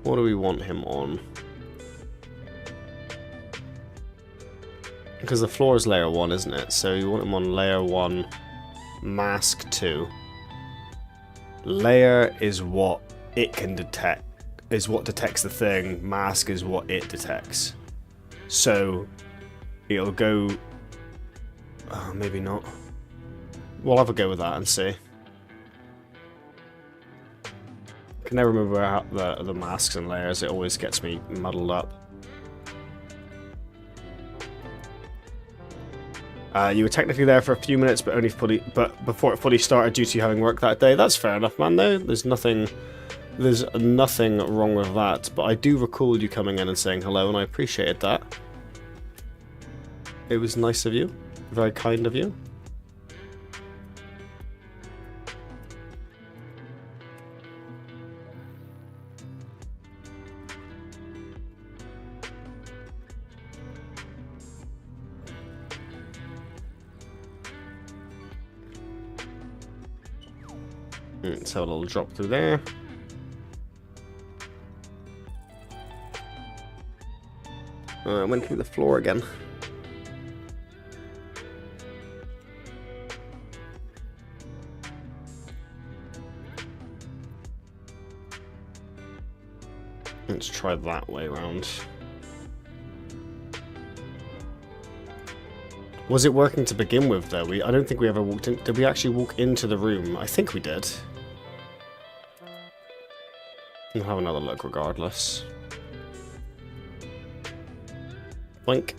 What do we want him on? Because the floor is layer 1, isn't it? So you want him on layer 1, mask 2. Layer is what it can detect, is what detects the thing. Mask is what it detects. So it'll go... Oh, maybe not. We'll have a go with that and see. I can never remember how the masks and layers. It always gets me muddled up. You were technically there for a few minutes, but before it fully started due to you having work that day. That's fair enough, man. Though there's nothing wrong with that. But I do recall you coming in and saying hello, and I appreciated that. It was nice of you, very kind of you. Let's have a little drop through there. I went through the floor again. Let's try that way around. Was it working to begin with, though? I don't think we ever walked in. Did we actually walk into the room? I think we did. We'll have another look regardless. Blink.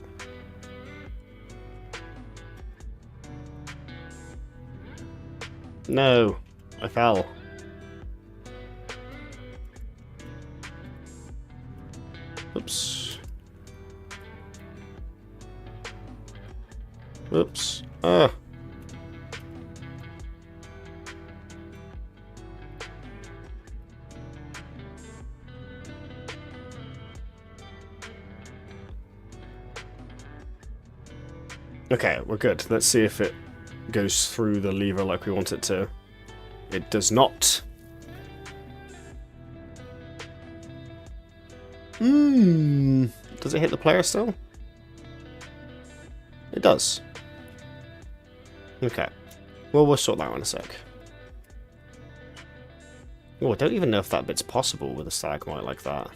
No, I fell. Oops. Oops. Ah. Okay, we're good. Let's see if it goes through the lever like we want it to. It does not. Does it hit the player still? It does. Okay. Well, we'll sort that out in a sec. Oh, I don't even know if that bit's possible with a stalagmite like that.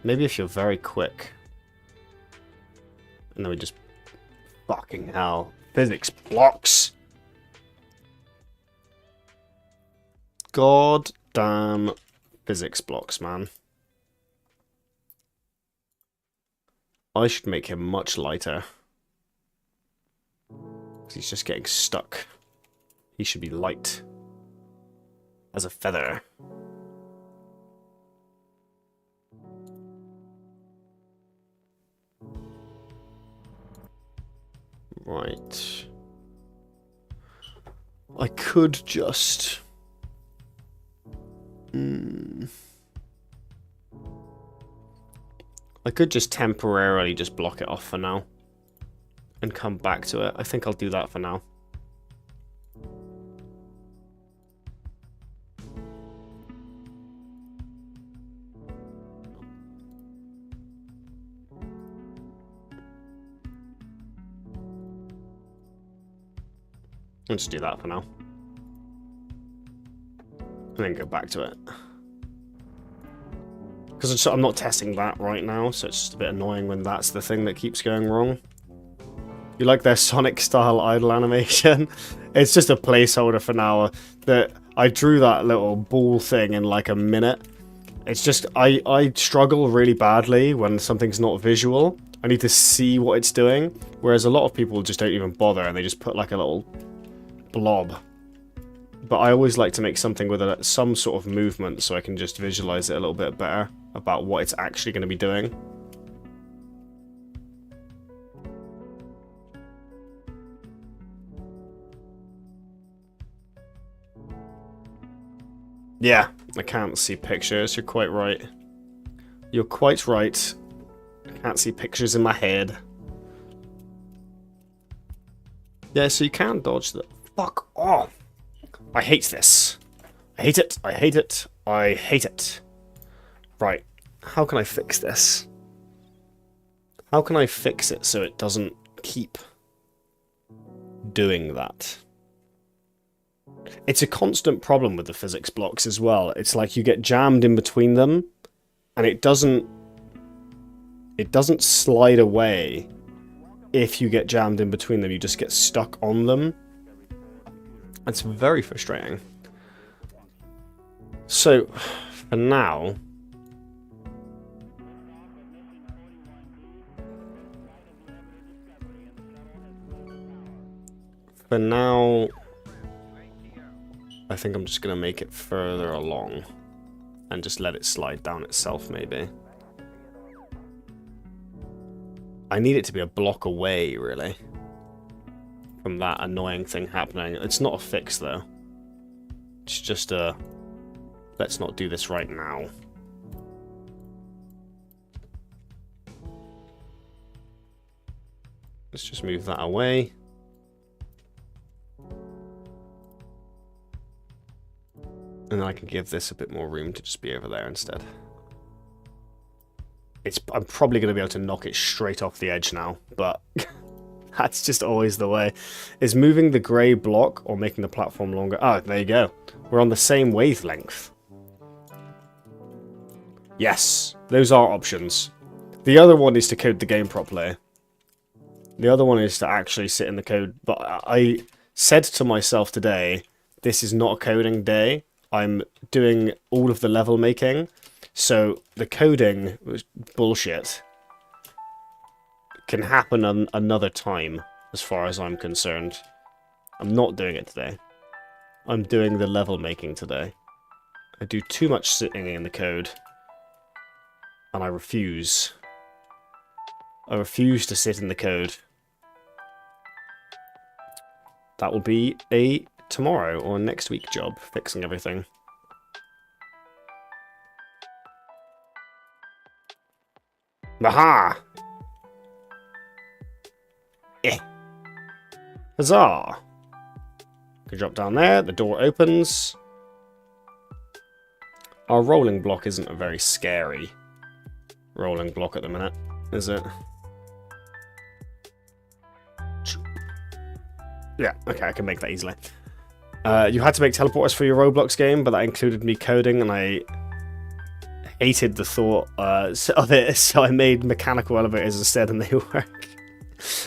Maybe if you're very quick. And then we just... Fucking hell. Physics blocks! God damn physics blocks, man. I should make him much lighter. Because he's just getting stuck. He should be light. As a feather. Right. I could just... I could just temporarily just block it off for now. And come back to it. I think I'll do that for now. I'll just do that for now. And then go back to it. Because I'm not testing that right now, so it's just a bit annoying when that's the thing that keeps going wrong. You like their Sonic-style idle animation? It's just a placeholder for now. That I drew that little ball thing in like a minute. It's just, I struggle really badly when something's not visual. I need to see what it's doing, whereas a lot of people just don't even bother and they just put like a little blob. But I always like to make something with some sort of movement so I can just visualize it a little bit better about what it's actually going to be doing. Yeah, I can't see pictures, you're quite right. You're quite right. I can't see pictures in my head. Yeah, so you can dodge the... Fuck off! I hate this. I hate it, I hate it, I hate it. Right, how can I fix this? How can I fix it so it doesn't keep doing that? It's a constant problem with the physics blocks as well. It's like you get jammed in between them, and it doesn't slide away if you get jammed in between them. You just get stuck on them. It's very frustrating. So, for now... I think I'm just going to make it further along and just let it slide down itself, maybe. I need it to be a block away, really, from that annoying thing happening. It's not a fix, though. It's just a... Let's not do this right now. Let's just move that away. And then I can give this a bit more room to just be over there instead. I'm probably going to be able to knock it straight off the edge now, but that's just always the way. Is moving the grey block or making the platform longer? Oh, there you go. We're on the same wavelength. Yes, those are options. The other one is to code the game properly. The other one is to actually sit in the code. But I said to myself today, this is not a coding day. I'm doing all of the level making, so the coding was bullshit can happen another time, as far as I'm concerned. I'm not doing it today. I'm doing the level making today. I do too much sitting in the code, and I refuse. I refuse to sit in the code. That will be a tomorrow or next week job, fixing everything. Aha! Eh. Huzzah! Can drop down there, the door opens. Our rolling block isn't a very scary rolling block at the minute, is it? Yeah, okay, I can make that easily. You had to make teleporters for your Roblox game, but that included me coding, and I hated the thought of it, so I made mechanical elevators instead, and they work.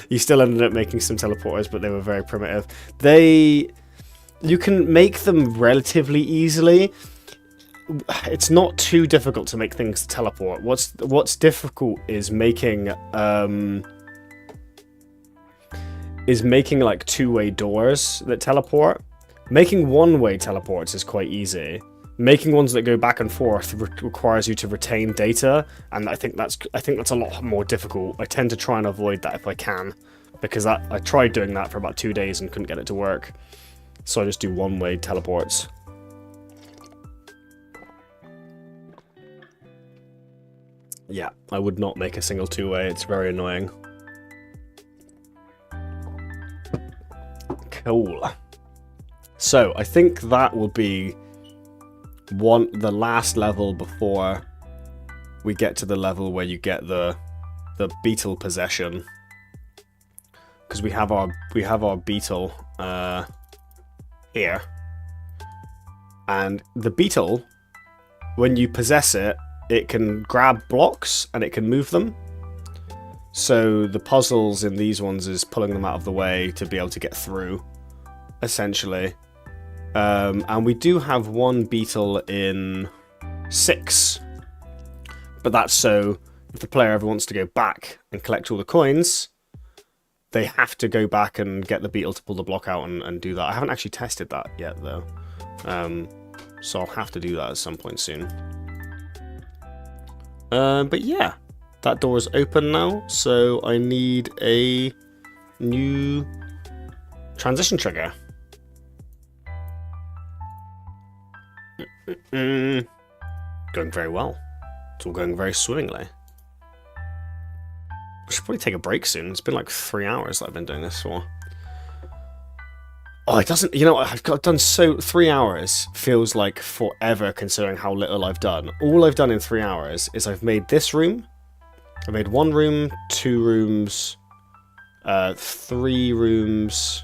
You still ended up making some teleporters, but they were very primitive. You can make them relatively easily. It's not too difficult to make things teleport. What's difficult is making like two-way doors that teleport. Making one-way teleports is quite easy. Making ones that go back and forth requires you to retain data, and I think that's a lot more difficult. I tend to try and avoid that if I can, because I tried doing that for about 2 days and couldn't get it to work. So I just do one-way teleports. Yeah, I would not make a single two-way. It's very annoying. Cool. So, I think that will be the last level before we get to the level where you get the beetle possession. Because we have our beetle here. And the beetle, when you possess it, it can grab blocks and it can move them. So the puzzles in these ones is pulling them out of the way to be able to get through, essentially. And we do have one beetle in 6. But that's so if the player ever wants to go back and collect all the coins, they have to go back and get the beetle to pull the block out and do that. I haven't actually tested that yet, though. So I'll have to do that at some point soon. But yeah, that door is open now, so I need a new transition trigger. Going very well. It's all going very swimmingly. I should probably take a break soon. It's been like 3 hours that I've been doing this for. Oh, it doesn't... You know, I've done so... 3 hours feels like forever considering how little I've done. All I've done in 3 hours is I've made this room. I made 1 room, 2 rooms, 3 rooms.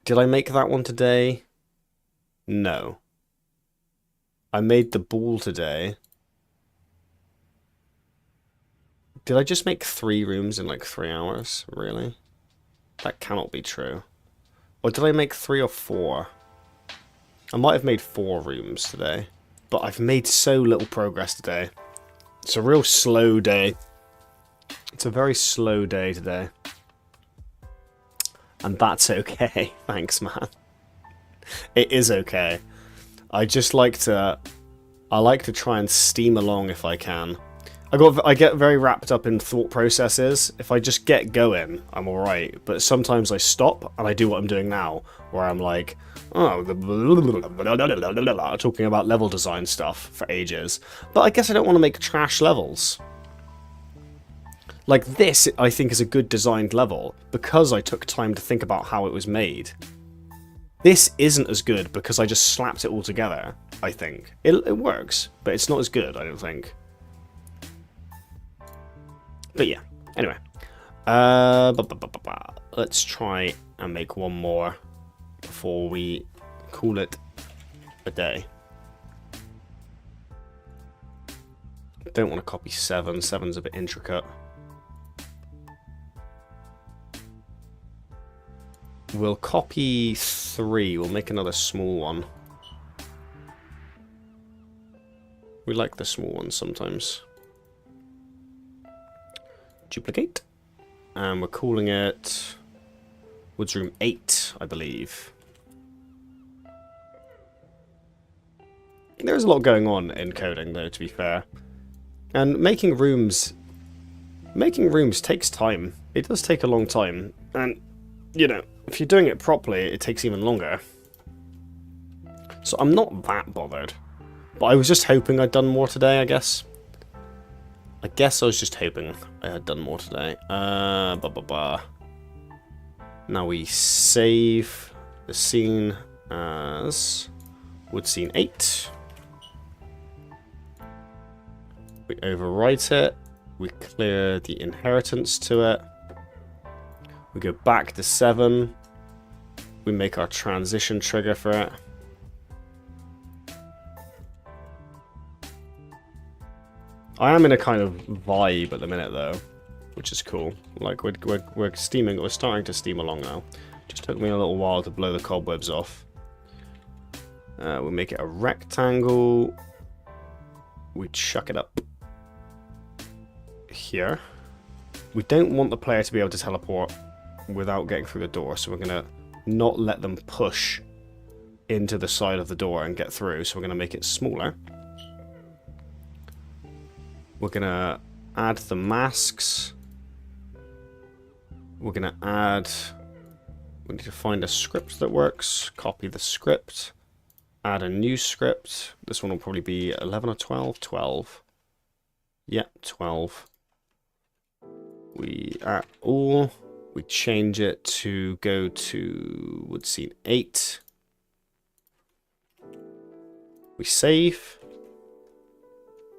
Did I make that one today? No. I made the ball today. Did I just make 3 rooms in like 3 hours? Really? That cannot be true. Or did I make 3 or 4? I might have made 4 rooms today. But I've made so little progress today. It's a real slow day. It's a very slow day today. And that's okay. Thanks, man. It is okay. I just like to... I like to try and steam along if I can. I get very wrapped up in thought processes. If I just get going, I'm alright. But sometimes I stop and I do what I'm doing now, where I'm like, oh, talking about level design stuff for ages. But I guess I don't want to make trash levels. Like this, I think is a good designed level because I took time to think about how it was made. This isn't as good because I just slapped it all together, I think. It works, but it's not as good, I don't think. But yeah, anyway. Let's try and make one more before we call it a day. I don't want to copy 7. 7's a bit intricate. We'll copy 3. We'll make another small one. We like the small ones sometimes. Duplicate. And we're calling it Woods Room 8, I believe. There's a lot going on in coding, though, to be fair. And making rooms takes time. It does take a long time. And, you know, if you're doing it properly, it takes even longer. So I'm not that bothered. But I was just hoping I'd done more today, I guess. I was just hoping I had done more today. Now we save the scene as Wood Scene 8. We overwrite it. We clear the inheritance to it. We go back to 7. We make our transition trigger for it. I am in a kind of vibe at the minute, though, which is cool. Like, we're steaming, we're starting to steam along now. Just took me a little while to blow the cobwebs off. We make it a rectangle. We chuck it up here. We don't want the player to be able to teleport without getting through the door, so we're going to not let them push into the side of the door and get through, so we're going to make it smaller. We're going to add the masks. We're going to add... We need to find a script that works. Copy the script. Add a new script. This one will probably be 11 or 12? 12. Yep, 12. We add all. We change it to go to Wood Scene 8. We save.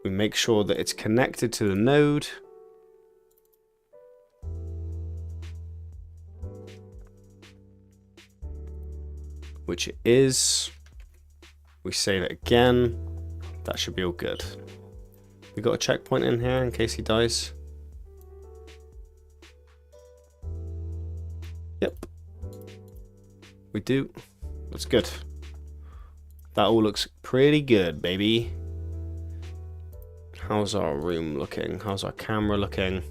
We make sure that it's connected to the node. Which it is. We save it again. That should be all good. We got a checkpoint in here in case he dies. Yep. We do. That's good. That all looks pretty good, baby. How's our room looking? How's our camera looking?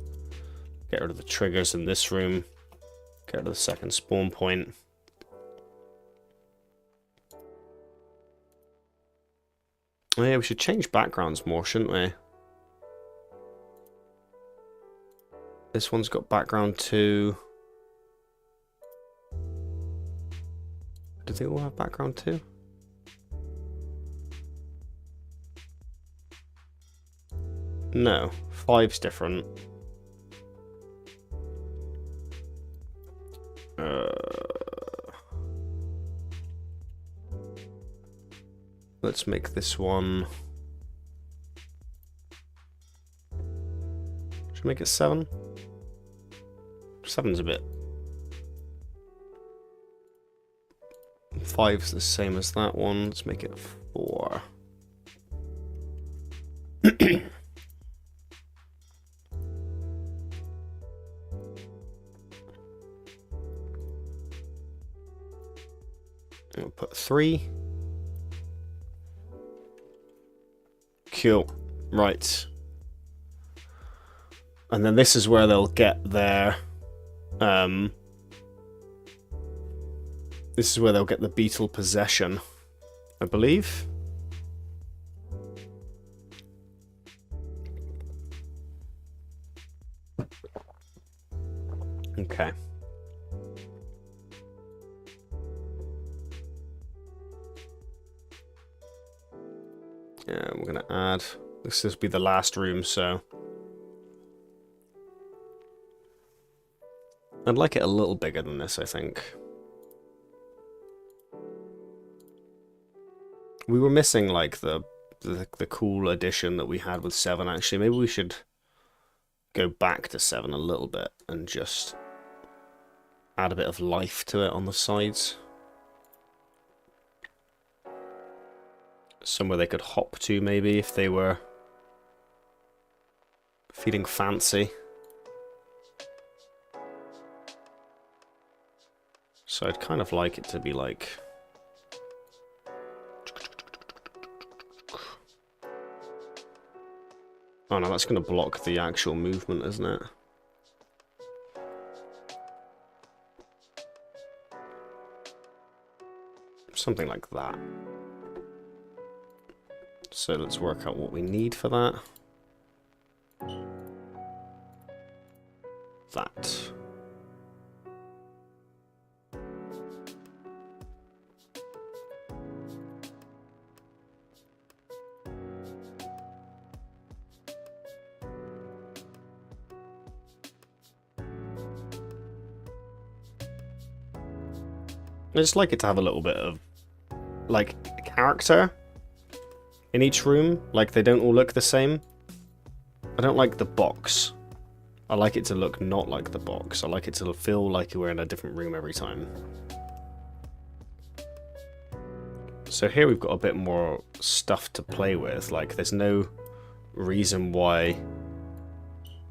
Get rid of the triggers in this room. Get rid of the second spawn point. Oh yeah, we should change backgrounds more, shouldn't we? This one's got background 2. Do they all have background 2? No, 5's different. Let's make this one. Should we make it 7? 7's a bit. 5's the same as that one. Let's make it 4. I'll put 3. Cool. Right. And then this is where they'll get their this is where they'll get the beetle possession, I believe. Okay. Yeah, we're gonna add. This will be the last room, so I'd like it a little bigger than this, I think. We were missing like the cool addition that we had with 7 actually. Maybe we should go back to 7 a little bit and just add a bit of life to it on the sides. Somewhere they could hop to maybe if they were feeling fancy. So I'd kind of like it to be like... Oh no, that's going to block the actual movement, isn't it? Something like that. So let's work out what we need for that. That. I just like it to have a little bit of, like, character in each room. Like, they don't all look the same. I don't like the box. I like it to look not like the box. I like it to feel like we're in a different room every time. So here we've got a bit more stuff to play with. Like, there's no reason why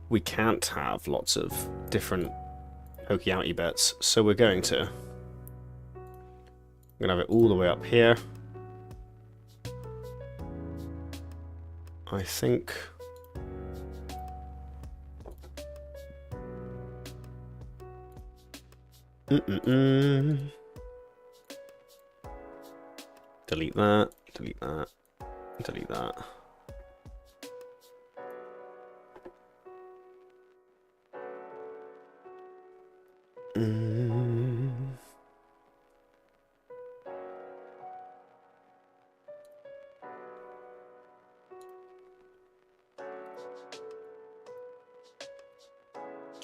we can't have lots of different pokey-outy bits. So we're going to. I'm gonna have it all the way up here. I think. Delete that, delete that, delete that.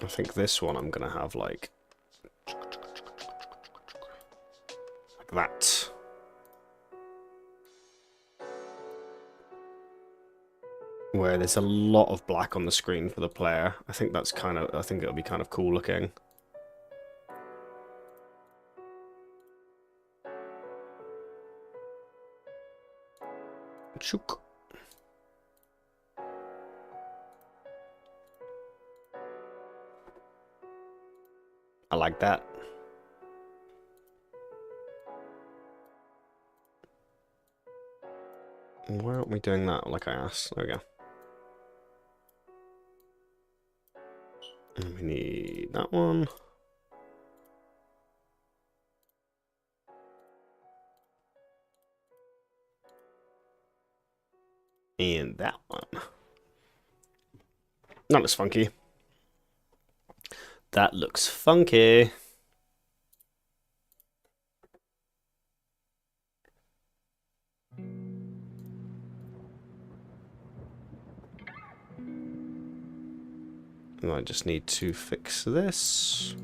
I think this one I'm gonna have like that. Where there's a lot of black on the screen for the player. I think that's kind of, I think it'll be kind of cool looking. Chook. I like that. Why aren't we doing that like I asked? There we go. And we need that one. And that one. That looks funky. That looks funky. I just need to fix this.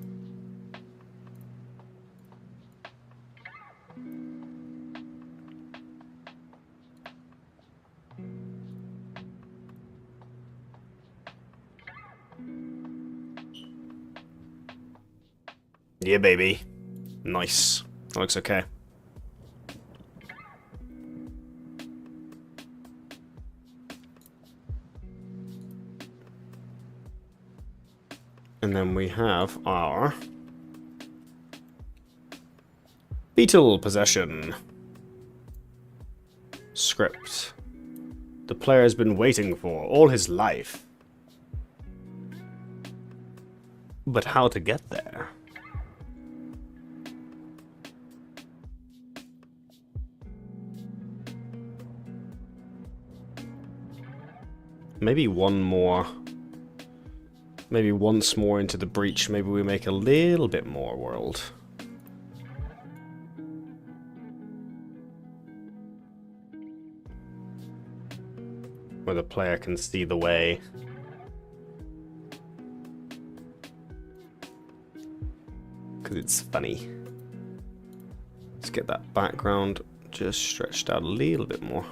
Yeah, baby. Nice. That looks okay. And then we have our beetle possession script. The player has been waiting for all his life. But how to get there? Maybe one more. Maybe once more into the breach, maybe we make a little bit more world. Where the player can see the way. Because it's funny. Let's get that background just stretched out a little bit more.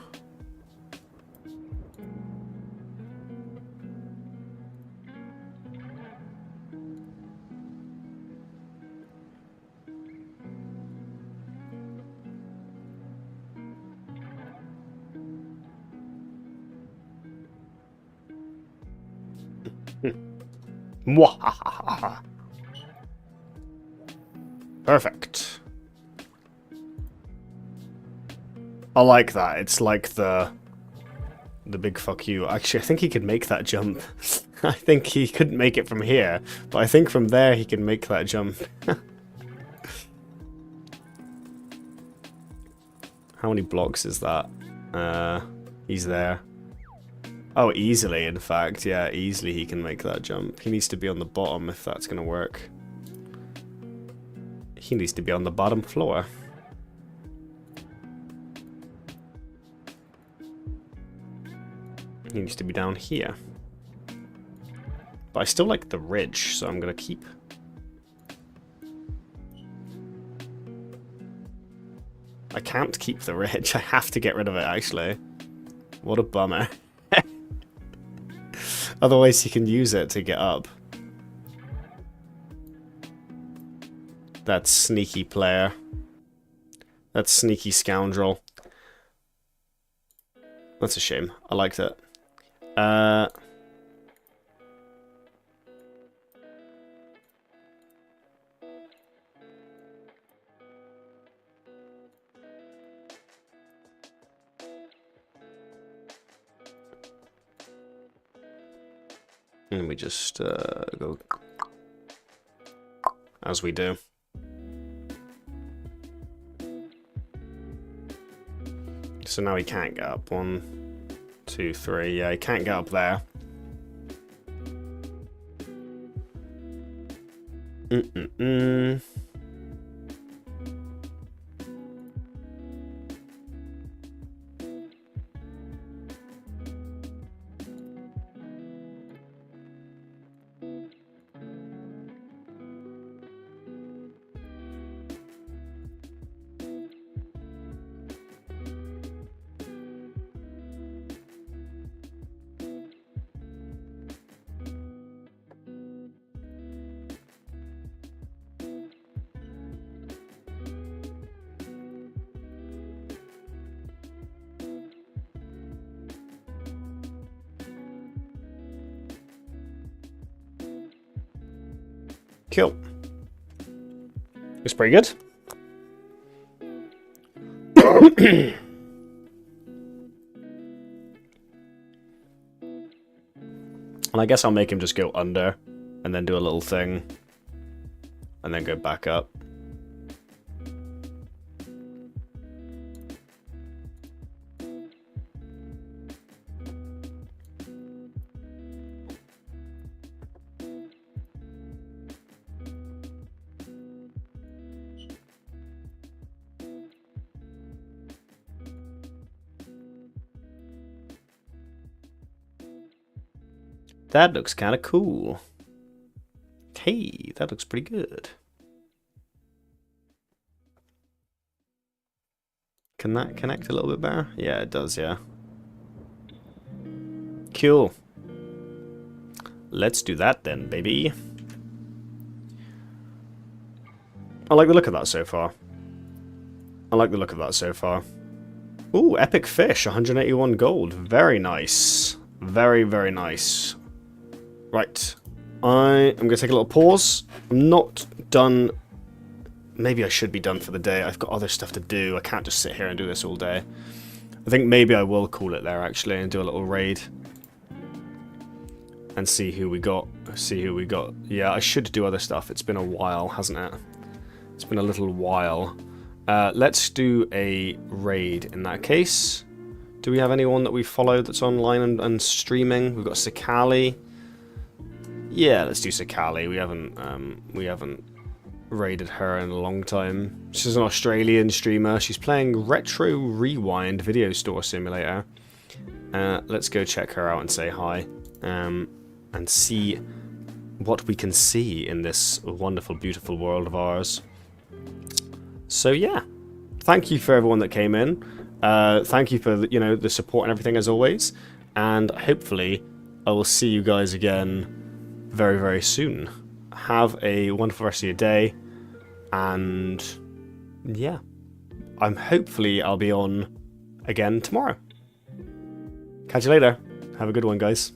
Mwahaha. Perfect. I like that. It's like the big fuck you. Actually, I think he could make that jump. I think he couldn't make it from here, but I think from there he can make that jump. How many blocks is that? He's there. Oh, easily, in fact. Yeah, easily he can make that jump. He needs to be on the bottom if that's going to work. He needs to be on the bottom floor. He needs to be down here. But I still like the ridge, so I'm going to keep. I can't keep the ridge. I have to get rid of it, actually. What a bummer. Otherwise, he can use it to get up. That sneaky player. That sneaky scoundrel. That's a shame. I liked it. And we just go as we do. So now he can't get up. 1, 2, 3. Yeah, he can't get up there. Cool. It's pretty good. And I guess I'll make him just go under, and then do a little thing, and then go back up. That looks kind of cool. Hey, that looks pretty good. Can that connect a little bit better? Yeah, it does, yeah. Cool. Let's do that then, baby. I like the look of that so far. I like the look of that so far. Ooh, epic fish, 181 gold. Very nice. Very, very nice. Right, I am going to take a little pause. I'm not done. Maybe I should be done for the day. I've got other stuff to do. I can't just sit here and do this all day. I think maybe I will call it there, actually, and do a little raid. And see who we got. See who we got. Yeah, I should do other stuff. It's been a while, hasn't it? It's been a little while. Let's do a raid in that case. Do we have anyone that we follow that's online and streaming? We've got Sakali. Yeah, let's do Sakali. We haven't raided her in a long time. She's an Australian streamer. She's playing Retro Rewind Video Store Simulator. Let's go check her out and say hi. And see what we can see in this wonderful, beautiful world of ours. So yeah, thank you for everyone that came in. Thank you for the support and everything as always. And hopefully, I will see you guys again very, very soon. Have a wonderful rest of your day, and yeah, hopefully I'll be on again tomorrow. Catch you later. Have a good one, guys.